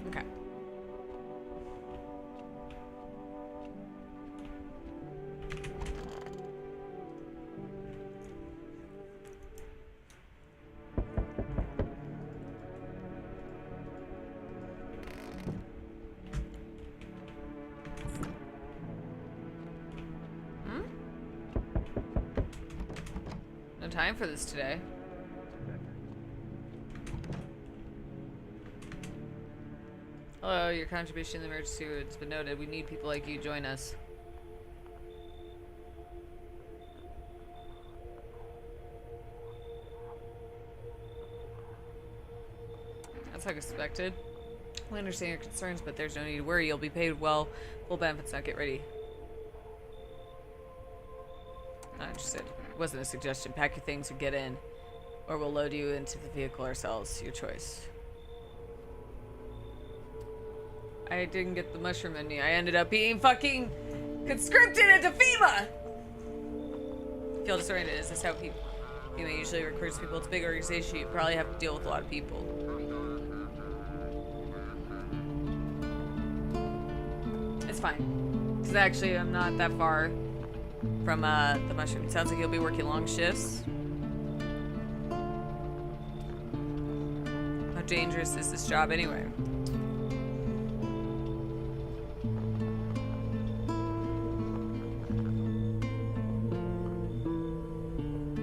Okay. No time for this today. Hello, your contribution in the emergency has been noted. We need people like you. Join us. That's like expected. We understand your concerns, but there's no need to worry. You'll be paid well. Full benefits now. Get ready. Not interested. It wasn't a suggestion. Pack your things and get in, or we'll load you into the vehicle ourselves. Your choice. I didn't get the mushroom menu. I ended up being fucking conscripted into FEMA! Feel disoriented. Is this how FEMA usually recruits people? It's a big organization. You probably have to deal with a lot of people. It's fine. Because actually, I'm not that far from the mushroom. It sounds like you'll be working long shifts. How dangerous is this job anyway?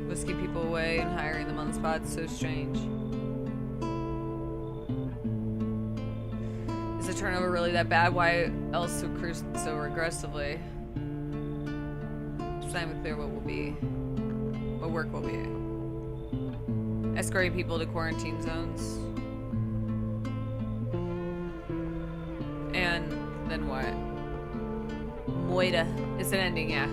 Whisking people away and hiring them on the spot is so strange. Is the turnover really that bad? Why else recruit so aggressively? It's not even clear what work will be. Escorting people to quarantine zones. And then what? Moida. It's an ending, yeah.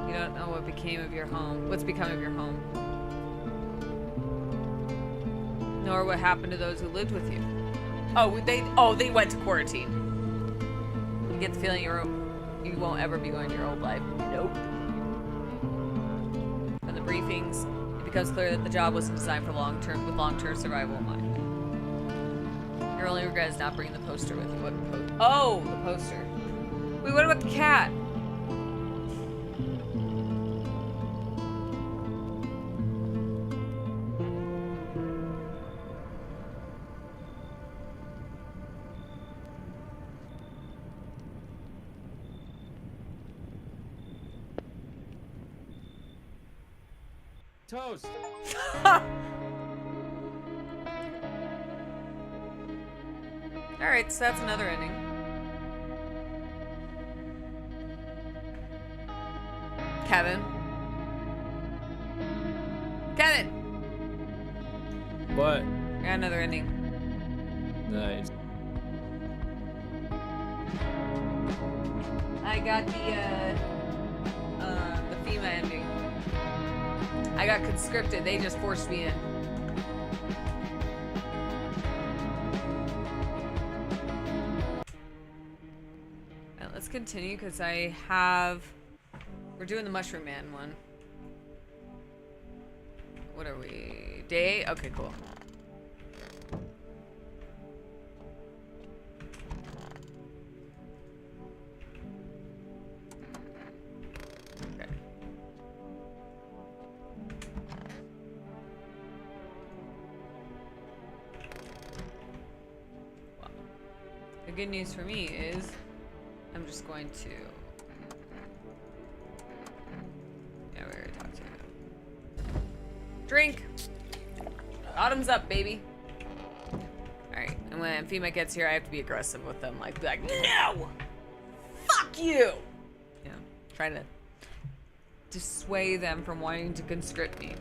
You don't know what became of your home. What's become of your home. Nor what happened to those who lived with you. They went to quarantine. You get the feeling you won't ever be going to your old life. Nope. briefings, it becomes clear that the job wasn't designed for long-term survival in mind. Your only regret is not bringing the poster with you. What oh, the poster. Wait, what about the cat? Toast. Alright, so that's another ending. Kevin. Kevin! What? I got another ending. Nice. I got the FEMA ending. I got conscripted. They just forced me in. Alright, let's continue because I have... We're doing the Mushroom Man one. What are we? Day 8? Okay, cool. Okay. Well, the good news for me is I'm just going to... Yeah, we already talked to you. Drink! Bottoms up, baby. Alright, and when FEMA gets here, I have to be aggressive with them. Like, be like, no! Fuck you! You know, trying to dissuade them from wanting to conscript me,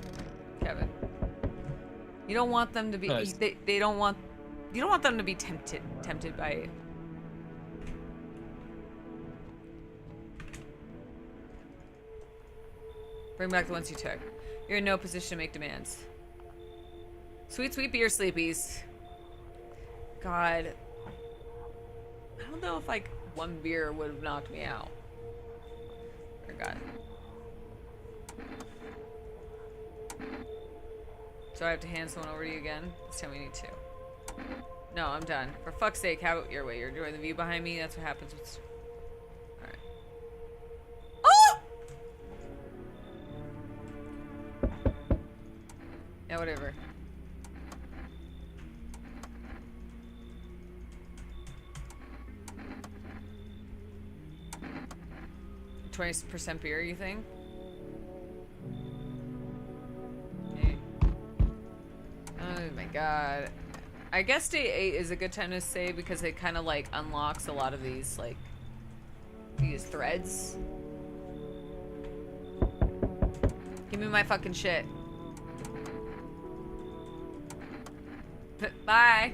Kevin. You don't want them to be, Nice. they don't want, you don't want them to be tempted by Bring back the ones you took. You're in no position to make demands. Sweet, sweet beer sleepies. God. I don't know if, like, one beer would have knocked me out. Dear God. So I have to hand someone over to you again? This time we need two. No, I'm done. For fuck's sake, have it your way. You're enjoying the view behind me? That's what happens with... Alright. Oh! Yeah, whatever. %20 beer, you think? Okay. Oh my god. I guess day 8 is a good time to save because it kind of like unlocks a lot of these like these threads. Give me my fucking shit. Bye.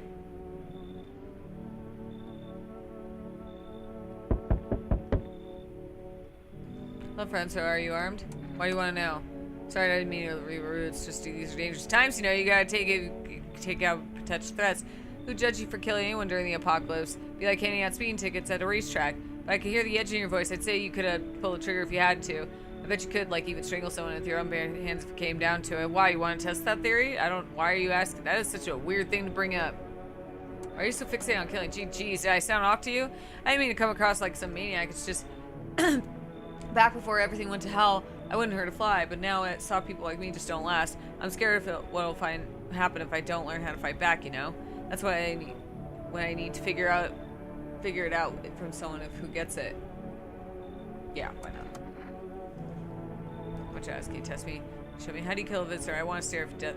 Hello, friends. So are you armed? Why do you want to know? Sorry, I didn't mean to be rude. It's just these are dangerous times. You know, you gotta take out potential threats. Who judge you for killing anyone during the apocalypse? Be like handing out speeding tickets at a racetrack. But I could hear the edge in your voice. I'd say you could have pulled the trigger if you had to. I bet you could, like, even strangle someone with your own bare hands if it came down to it. Why? You want to test that theory? Why are you asking? That is such a weird thing to bring up. Why are you so fixated on killing? Geez, did I sound off to you? I didn't mean to come across like some maniac. It's just... Back before everything went to hell, I wouldn't hurt a fly, but now I saw people like me just don't last. I'm scared of what'll happen if I don't learn how to fight back, you know? That's what I need. When I need to figure it out from someone who gets it. Yeah, why not? What you ask? Can you test me? Show me. How do you kill a visitor? I want to stare at death.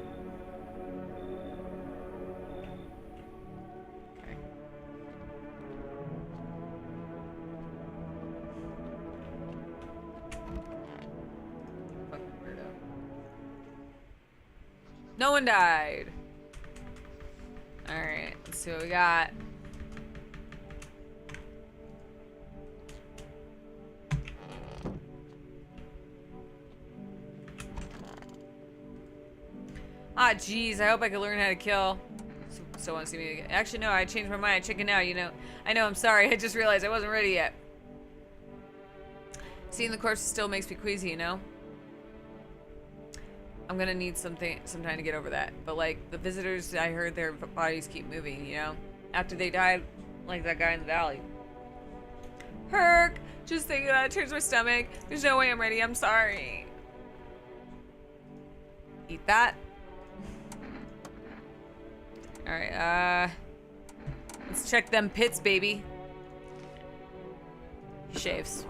Okay. Fucking weirdo. No one died. Alright, let's see what we got. Ah, jeez, I hope I can learn how to kill. So want to see me again. Actually, no, I changed my mind. I chickened out, you know. I know, I'm sorry. I just realized I wasn't ready yet. Seeing the corpse still makes me queasy, you know? I'm gonna need some time to get over that. But like the visitors, I heard their bodies keep moving, you know? After they died, like that guy in the valley. Herc, just thinking about it turns my stomach. There's no way I'm ready, I'm sorry. Eat that. Alright, let's check them pits, baby. He shaves.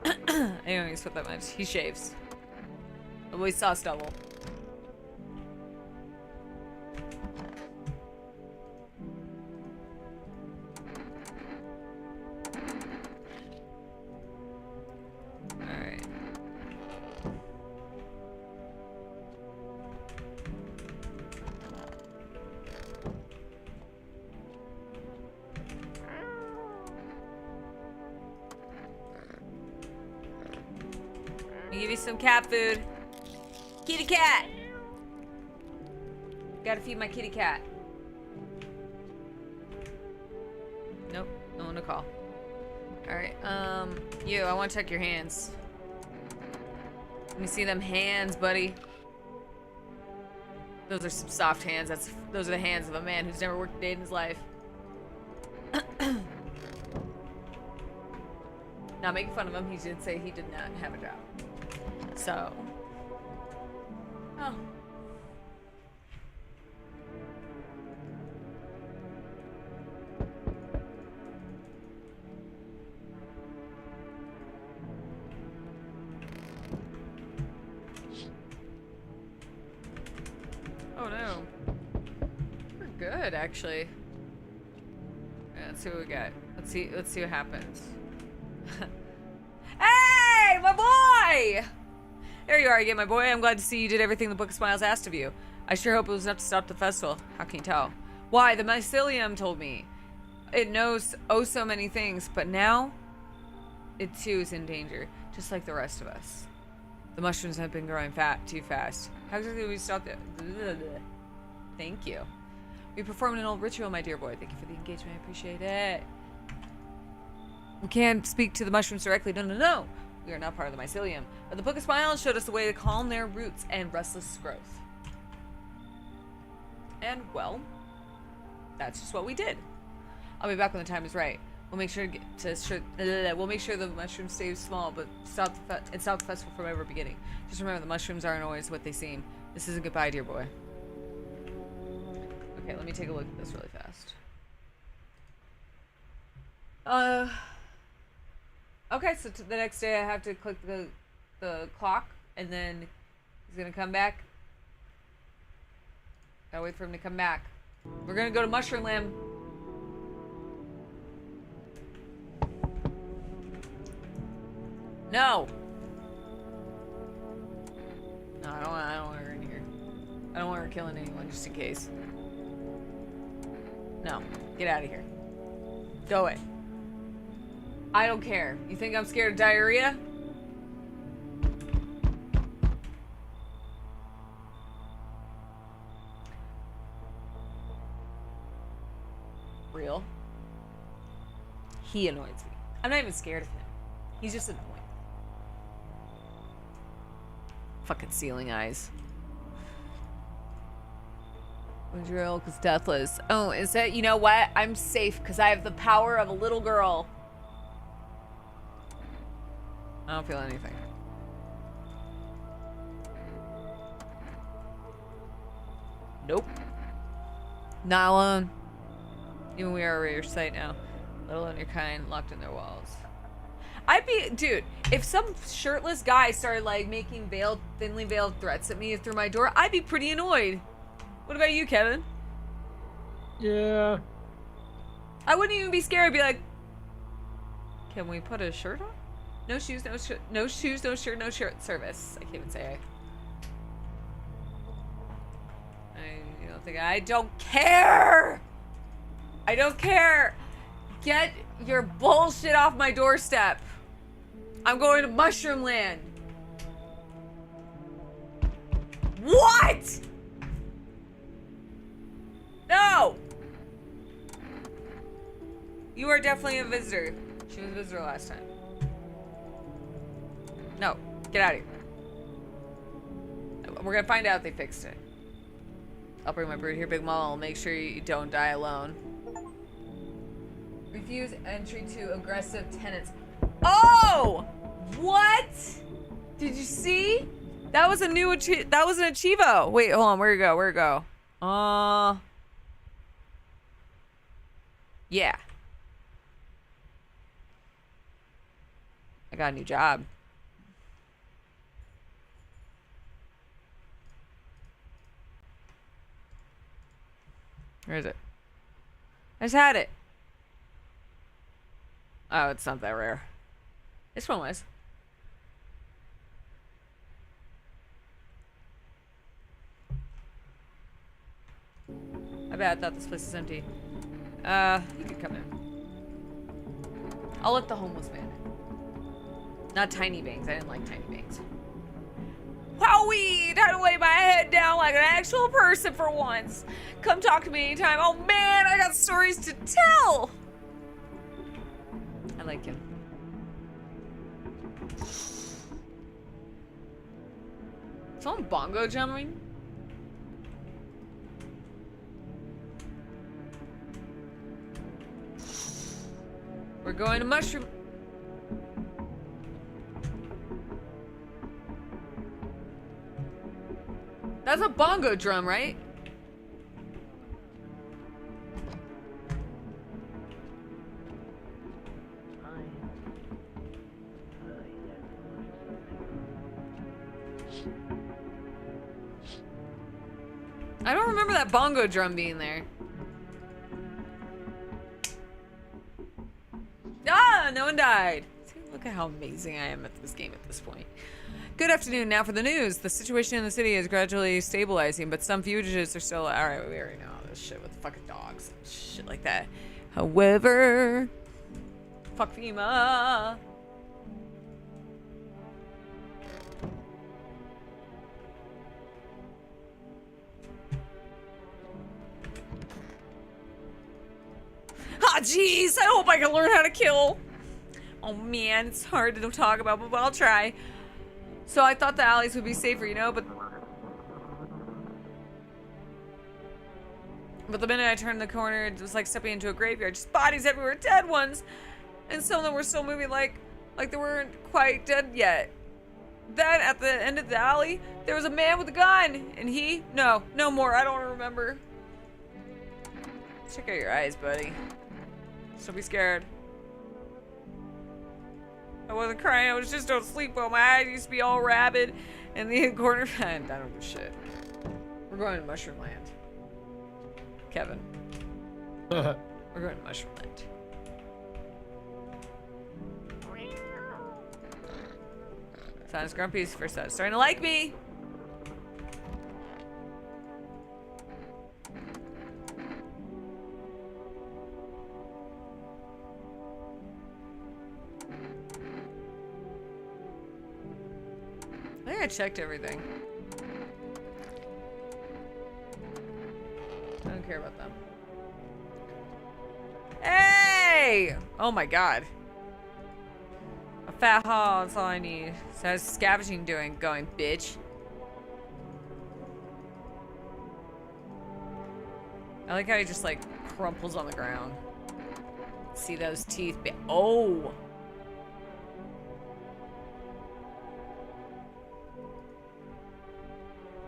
I don't expect that much. He shaves. We saw stubble. Alright. I'll give you some cat food. Kitty cat! Gotta feed my kitty cat. Nope, no one to call. Alright, you, I wanna check your hands. Let me see them hands, buddy. Those are some soft hands. Those are the hands of a man who's never worked a day in his life. Not making fun of him, he did say he did not have a job. So... Oh. Oh no. We're good, actually. Yeah, let's see what we got. Let's see what happens. Hey, my boy! There you are again, my boy. I'm glad to see you did everything the Book of Smiles asked of you. I sure hope it was enough to stop the festival. How can you tell? Why, the mycelium told me. It knows oh so many things, but now it too is in danger, just like the rest of us. The mushrooms have been growing too fast. How exactly do we stop it? Thank you. We performed an old ritual, my dear boy. Thank you for the engagement. I appreciate it. We can't speak to the mushrooms directly. No. We are not part of the mycelium. But the Book of Smiles showed us the way to calm their roots and restless growth. And, well, that's just what we did. I'll be back when the time is right. We'll make sure we'll make sure the mushrooms stay small, but stop the festival from ever beginning. Just remember, the mushrooms aren't always what they seem. This isn't goodbye, dear boy. Okay, let me take a look at this really fast. Okay, so the next day I have to click the clock, and then he's gonna come back. Gotta wait for him to come back. We're gonna go to Mushroom Land. No! No, I don't want her in here. I don't want her killing anyone, just in case. No, get out of here. Go away. I don't care. You think I'm scared of diarrhea? Real. He annoys me. I'm not even scared of him. He's just annoying. Fucking ceiling eyes. Drill, because deathless. Oh, is that, you know what? I'm safe because I have the power of a little girl. I don't feel anything. Nope. Not alone. Even we are a rare sight now. Let alone your kind locked in their walls. I'd be, dude, if some shirtless guy started like making thinly veiled threats at me through my door, I'd be pretty annoyed. What about you, Kevin? Yeah. I wouldn't even be scared. I'd be like, can we put a shirt on? No shoes, no shirt, no shirt, no shirt service. I can't even say I don't care. I don't care. Get your bullshit off my doorstep. I'm going to Mushroom Land. What? No. You are definitely a visitor. She was a visitor last time. No, get out of here. We're gonna find out if they fixed it. I'll bring my brood here, Big Mama. I'll make sure you don't die alone. Refuse entry to aggressive tenants. Oh! What? Did you see? That was a new that was an Achievo. Wait, hold on. Where'd it go? Where'd it go? Yeah. I got a new job. Where is it? I just had it. Oh, it's not that rare. This one was. I bet I thought this place was empty. You could come in. I'll let the homeless man in. Not tiny bangs. I didn't like tiny bangs. Wowie! Time to lay my head down like an actual person for once. Come talk to me anytime. Oh man, I got stories to tell. I like him. Someone bongo jumping? We're going to mushroom. That's a bongo drum, right? I don't remember that bongo drum being there. Ah, no one died. See, look at how amazing I am at this game at this point. Good afternoon. Now for the news. The situation in the city is gradually stabilizing, but some fugitives are still... Alright, we already know all this shit with fucking dogs and shit like that. However... Fuck FEMA. Ah, jeez. I hope I can learn how to kill. Oh, man. It's hard to talk about, but I'll try. So I thought the alleys would be safer, you know, but the minute I turned the corner, it was like stepping into a graveyard. Just bodies everywhere, dead ones. And some of them were still moving like they weren't quite dead yet. Then at the end of the alley, there was a man with a gun. And he, no more, I don't remember. Check out your eyes, buddy. Don't be scared. I wasn't crying, I was just on sleep while my eyes used to be all rabid in the corner. I don't give a shit. We're going to Mushroom Land. Kevin. We're going to Mushroom Land. Sounds grumpy for starting to like me. I think I checked everything. I don't care about them. Hey! Oh my god. A fat haul, that's all I need. So how's scavenging going, bitch? I like how he just like crumples on the ground. See those teeth? Oh!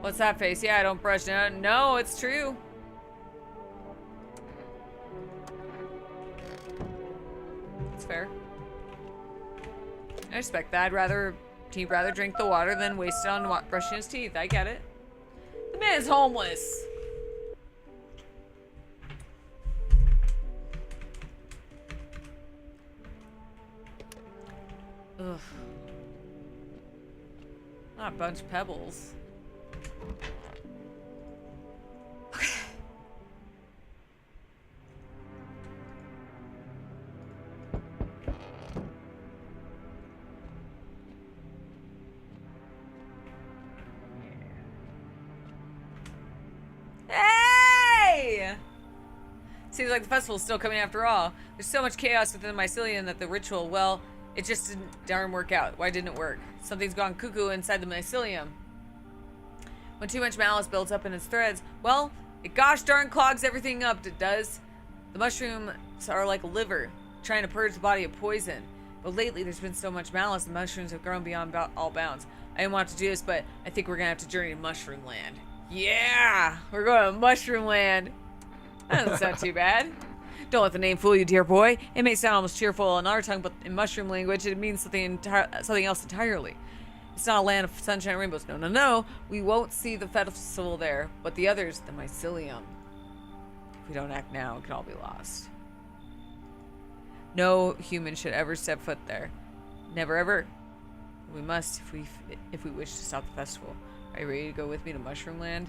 What's that face? Yeah, I don't brush. No, it's true. It's fair. I respect that. He'd rather drink the water than waste it on brushing his teeth. I get it. The man is homeless. Ugh. Not a bunch of pebbles. Hey! Seems like the festival's still coming after all. There's so much chaos within the mycelium that the ritual, well, it just didn't darn work out. Why didn't it work? Something's gone cuckoo inside the mycelium. When too much malice builds up in its threads, well, it gosh darn clogs everything up, it does. The mushrooms are like a liver, trying to purge the body of poison. But lately there's been so much malice, the mushrooms have grown beyond all bounds. I didn't want to do this, but I think we're gonna have to journey to Mushroom Land. Yeah! We're going to Mushroom Land. That doesn't sound too bad. Don't let the name fool you, dear boy. It may sound almost cheerful in our tongue, but in mushroom language, it means something else entirely. It's not a land of sunshine and rainbows. No, no, no. We won't see the festival there, but the others, the mycelium. If we don't act now, it could all be lost. No human should ever step foot there. Never, ever. We must if we wish to stop the festival. Are you ready to go with me to Mushroom Land?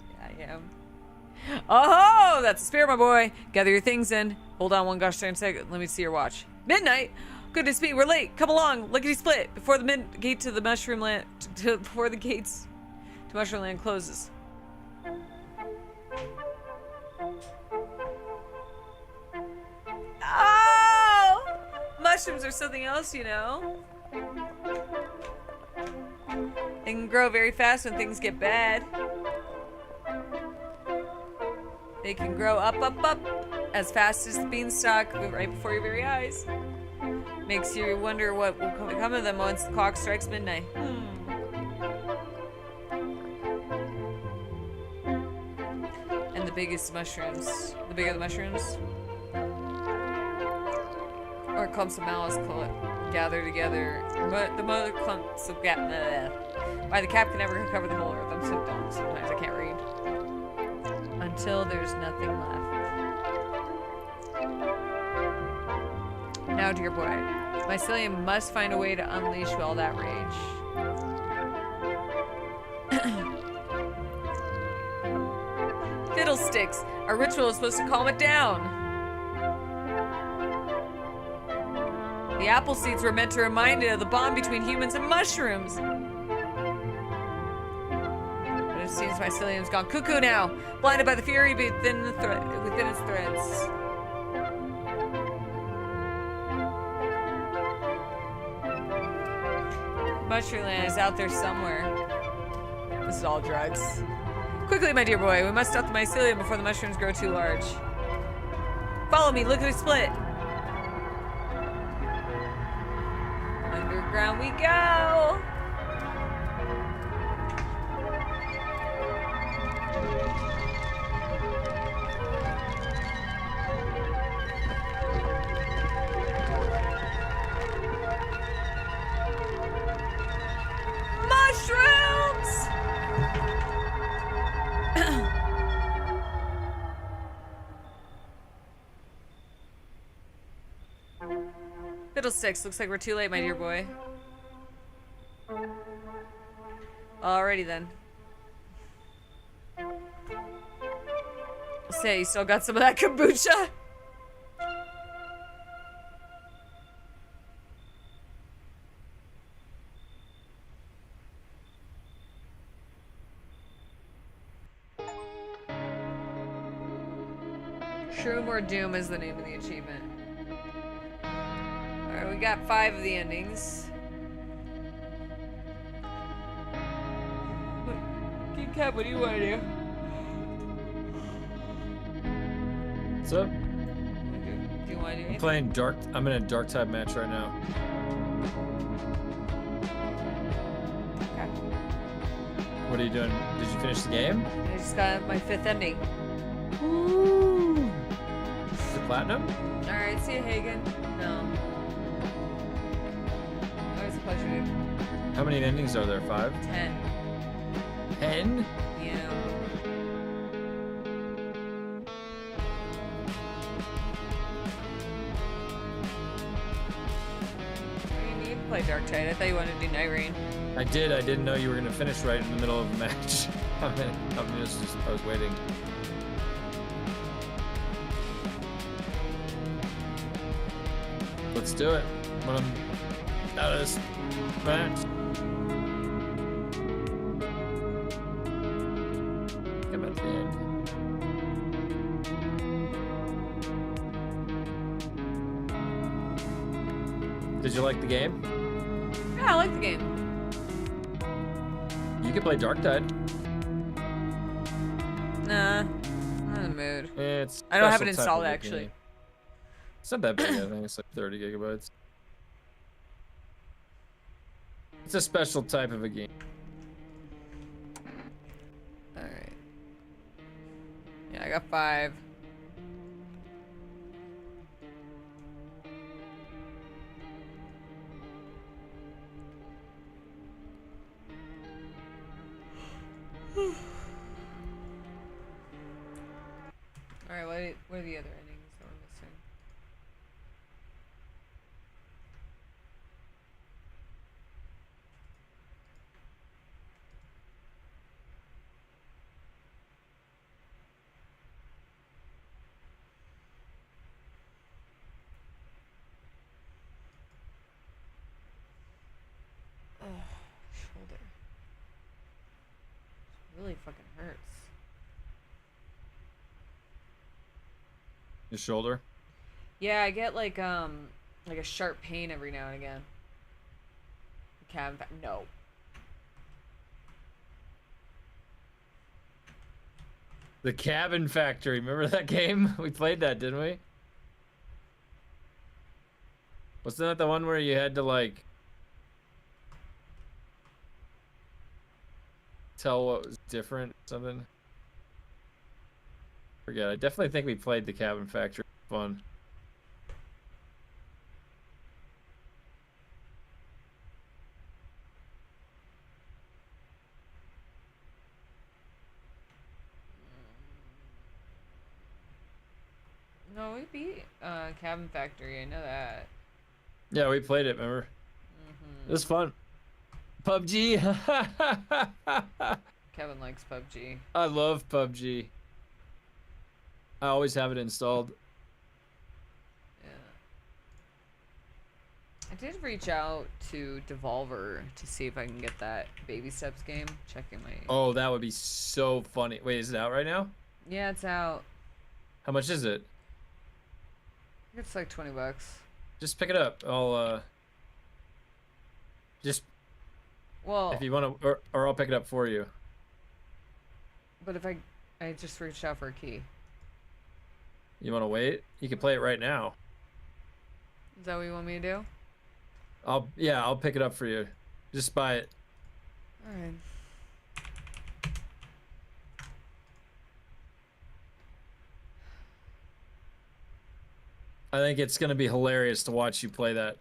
Yeah, I am. Oh, that's a spear, my boy. Gather your things in. Hold on one gosh darn second. Let me see your watch. Midnight? Goodness me, we're late. Come along. Lickety split. Before the gate to the Mushroom Land, before the gates to Mushroom Land closes. Oh! Mushrooms are something else, you know. They can grow very fast when things get bad. They can grow up, as fast as the beanstalk right before your very eyes. Makes you wonder what will become of them once the clock strikes midnight. And the biggest mushrooms, the bigger the mushrooms, or clumps of malice gather together. But the mother clumps of why the cap can never cover the whole earth. I'm so dumb sometimes I can't read. Until there's nothing left. Now, dear boy, mycelium must find a way to unleash all that rage. Fiddlesticks! Our ritual is supposed to calm it down. The apple seeds were meant to remind it of the bond between humans and mushrooms. But it seems mycelium's gone cuckoo now, blinded by the fury within its threads. Mushroomland is out there somewhere. This is all drugs. Quickly, my dear boy, we must stop the mycelium before the mushrooms grow too large. Follow me, look at the split. Underground we go. Mushrooms! Fiddlesticks, looks like we're too late, my dear boy. Alrighty then. Say, you still got some of that kombucha? Shroom or Doom is the name of the achievement. Alright, we got 5 of the endings. King Cat, what do you want to do? What's up? Do you want to do anything? Playing dark. I'm in a dark type match right now. Okay. What are you doing? Did you finish the game? I just got my 5th ending. Ooh. Is it platinum? Alright, see you, Hagen. No. Always a pleasure, dude. How many endings are there? 5? 10. 10? Yeah. You need to play Dark Tide. I thought you wanted to do Night Rain. I did. I didn't know you were gonna finish right in the middle of a match. I was waiting. Let's do it. When I'm out of this match. Come at the end. Did you like the game? Yeah, I like the game. could play Dark Tide. Nah, I'm not in the mood. It's I don't have it special type installed of a actually. game. It's not that big. I think it's like 30 gigabytes. It's a special type of a game. All right. Yeah, I got 5. All right, what are the other endings that we're missing? Oh, shoulder. It really fucking hurts. Your shoulder? Yeah, I get like a sharp pain every now and again. No. The Cabin Factory. Remember that game? We played that, didn't we? Wasn't that the one where you had to like tell what was different or something? Forget. I definitely think we played the Cabin Factory. Fun. No, we beat Cabin Factory. I know that. Yeah, we played it, remember? It was fun. PUBG. Kevin likes PUBG. I love PUBG. I always have it installed. Yeah. I did reach out to Devolver to see if I can get that Baby Steps game. Checking my. Oh, that would be so funny. Wait, is it out right now? Yeah, it's out. How much is it? I think it's like $20. Just pick it up. I'll just Well, if you want to, or I'll pick it up for you. but if I just reached out for a key. You want to wait? You can play it right now. Is that what you want me to do? I'll pick it up for you. Just buy it. All right. I think it's gonna be hilarious to watch you play that.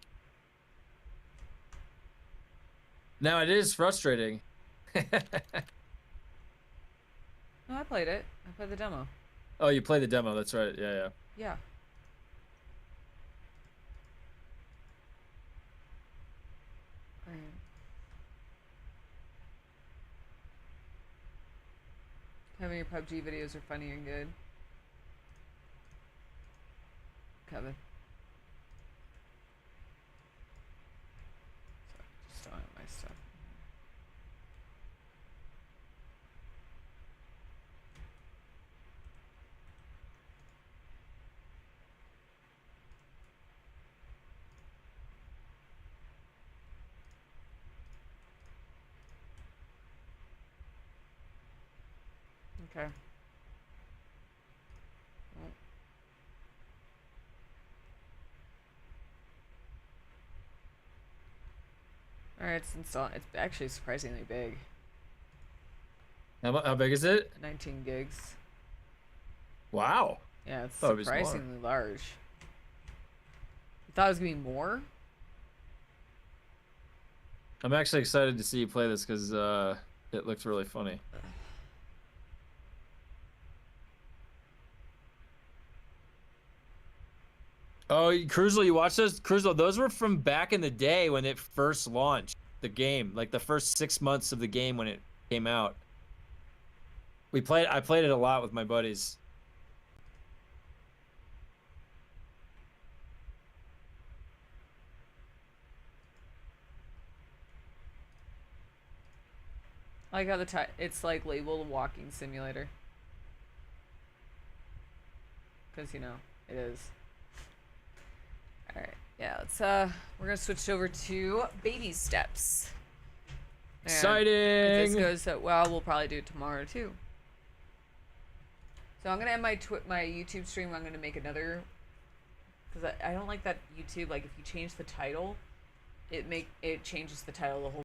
Now it is frustrating. No, I played it. I played the demo. Oh, you played the demo. That's right. Yeah, yeah. Yeah. Alright. Kevin, your PUBG videos are funny and good. Kevin. Sorry, just throwing my stuff. Okay. Well. Alright, it's installed. It's actually surprisingly big. How big is it? 19 gigs. Wow. Yeah, it's Thought it was smaller. surprisingly large. I thought it was gonna be more. I'm actually excited to see you play this because it looks really funny. Oh, Cruzel, you watched those? Cruzel, those were from back in the day when it first launched the game, like the first 6 months of the game when it came out. I played it a lot with my buddies. I like how it's like labeled walking simulator. Cause you know, it is. Alright, yeah, let's we're gonna switch over to Baby Steps. Exciting. If this goes so well, we'll probably do it tomorrow too. So I'm gonna end my YouTube stream. I'm gonna make another, because I don't like that YouTube. Like if you change the title, it changes the title of the whole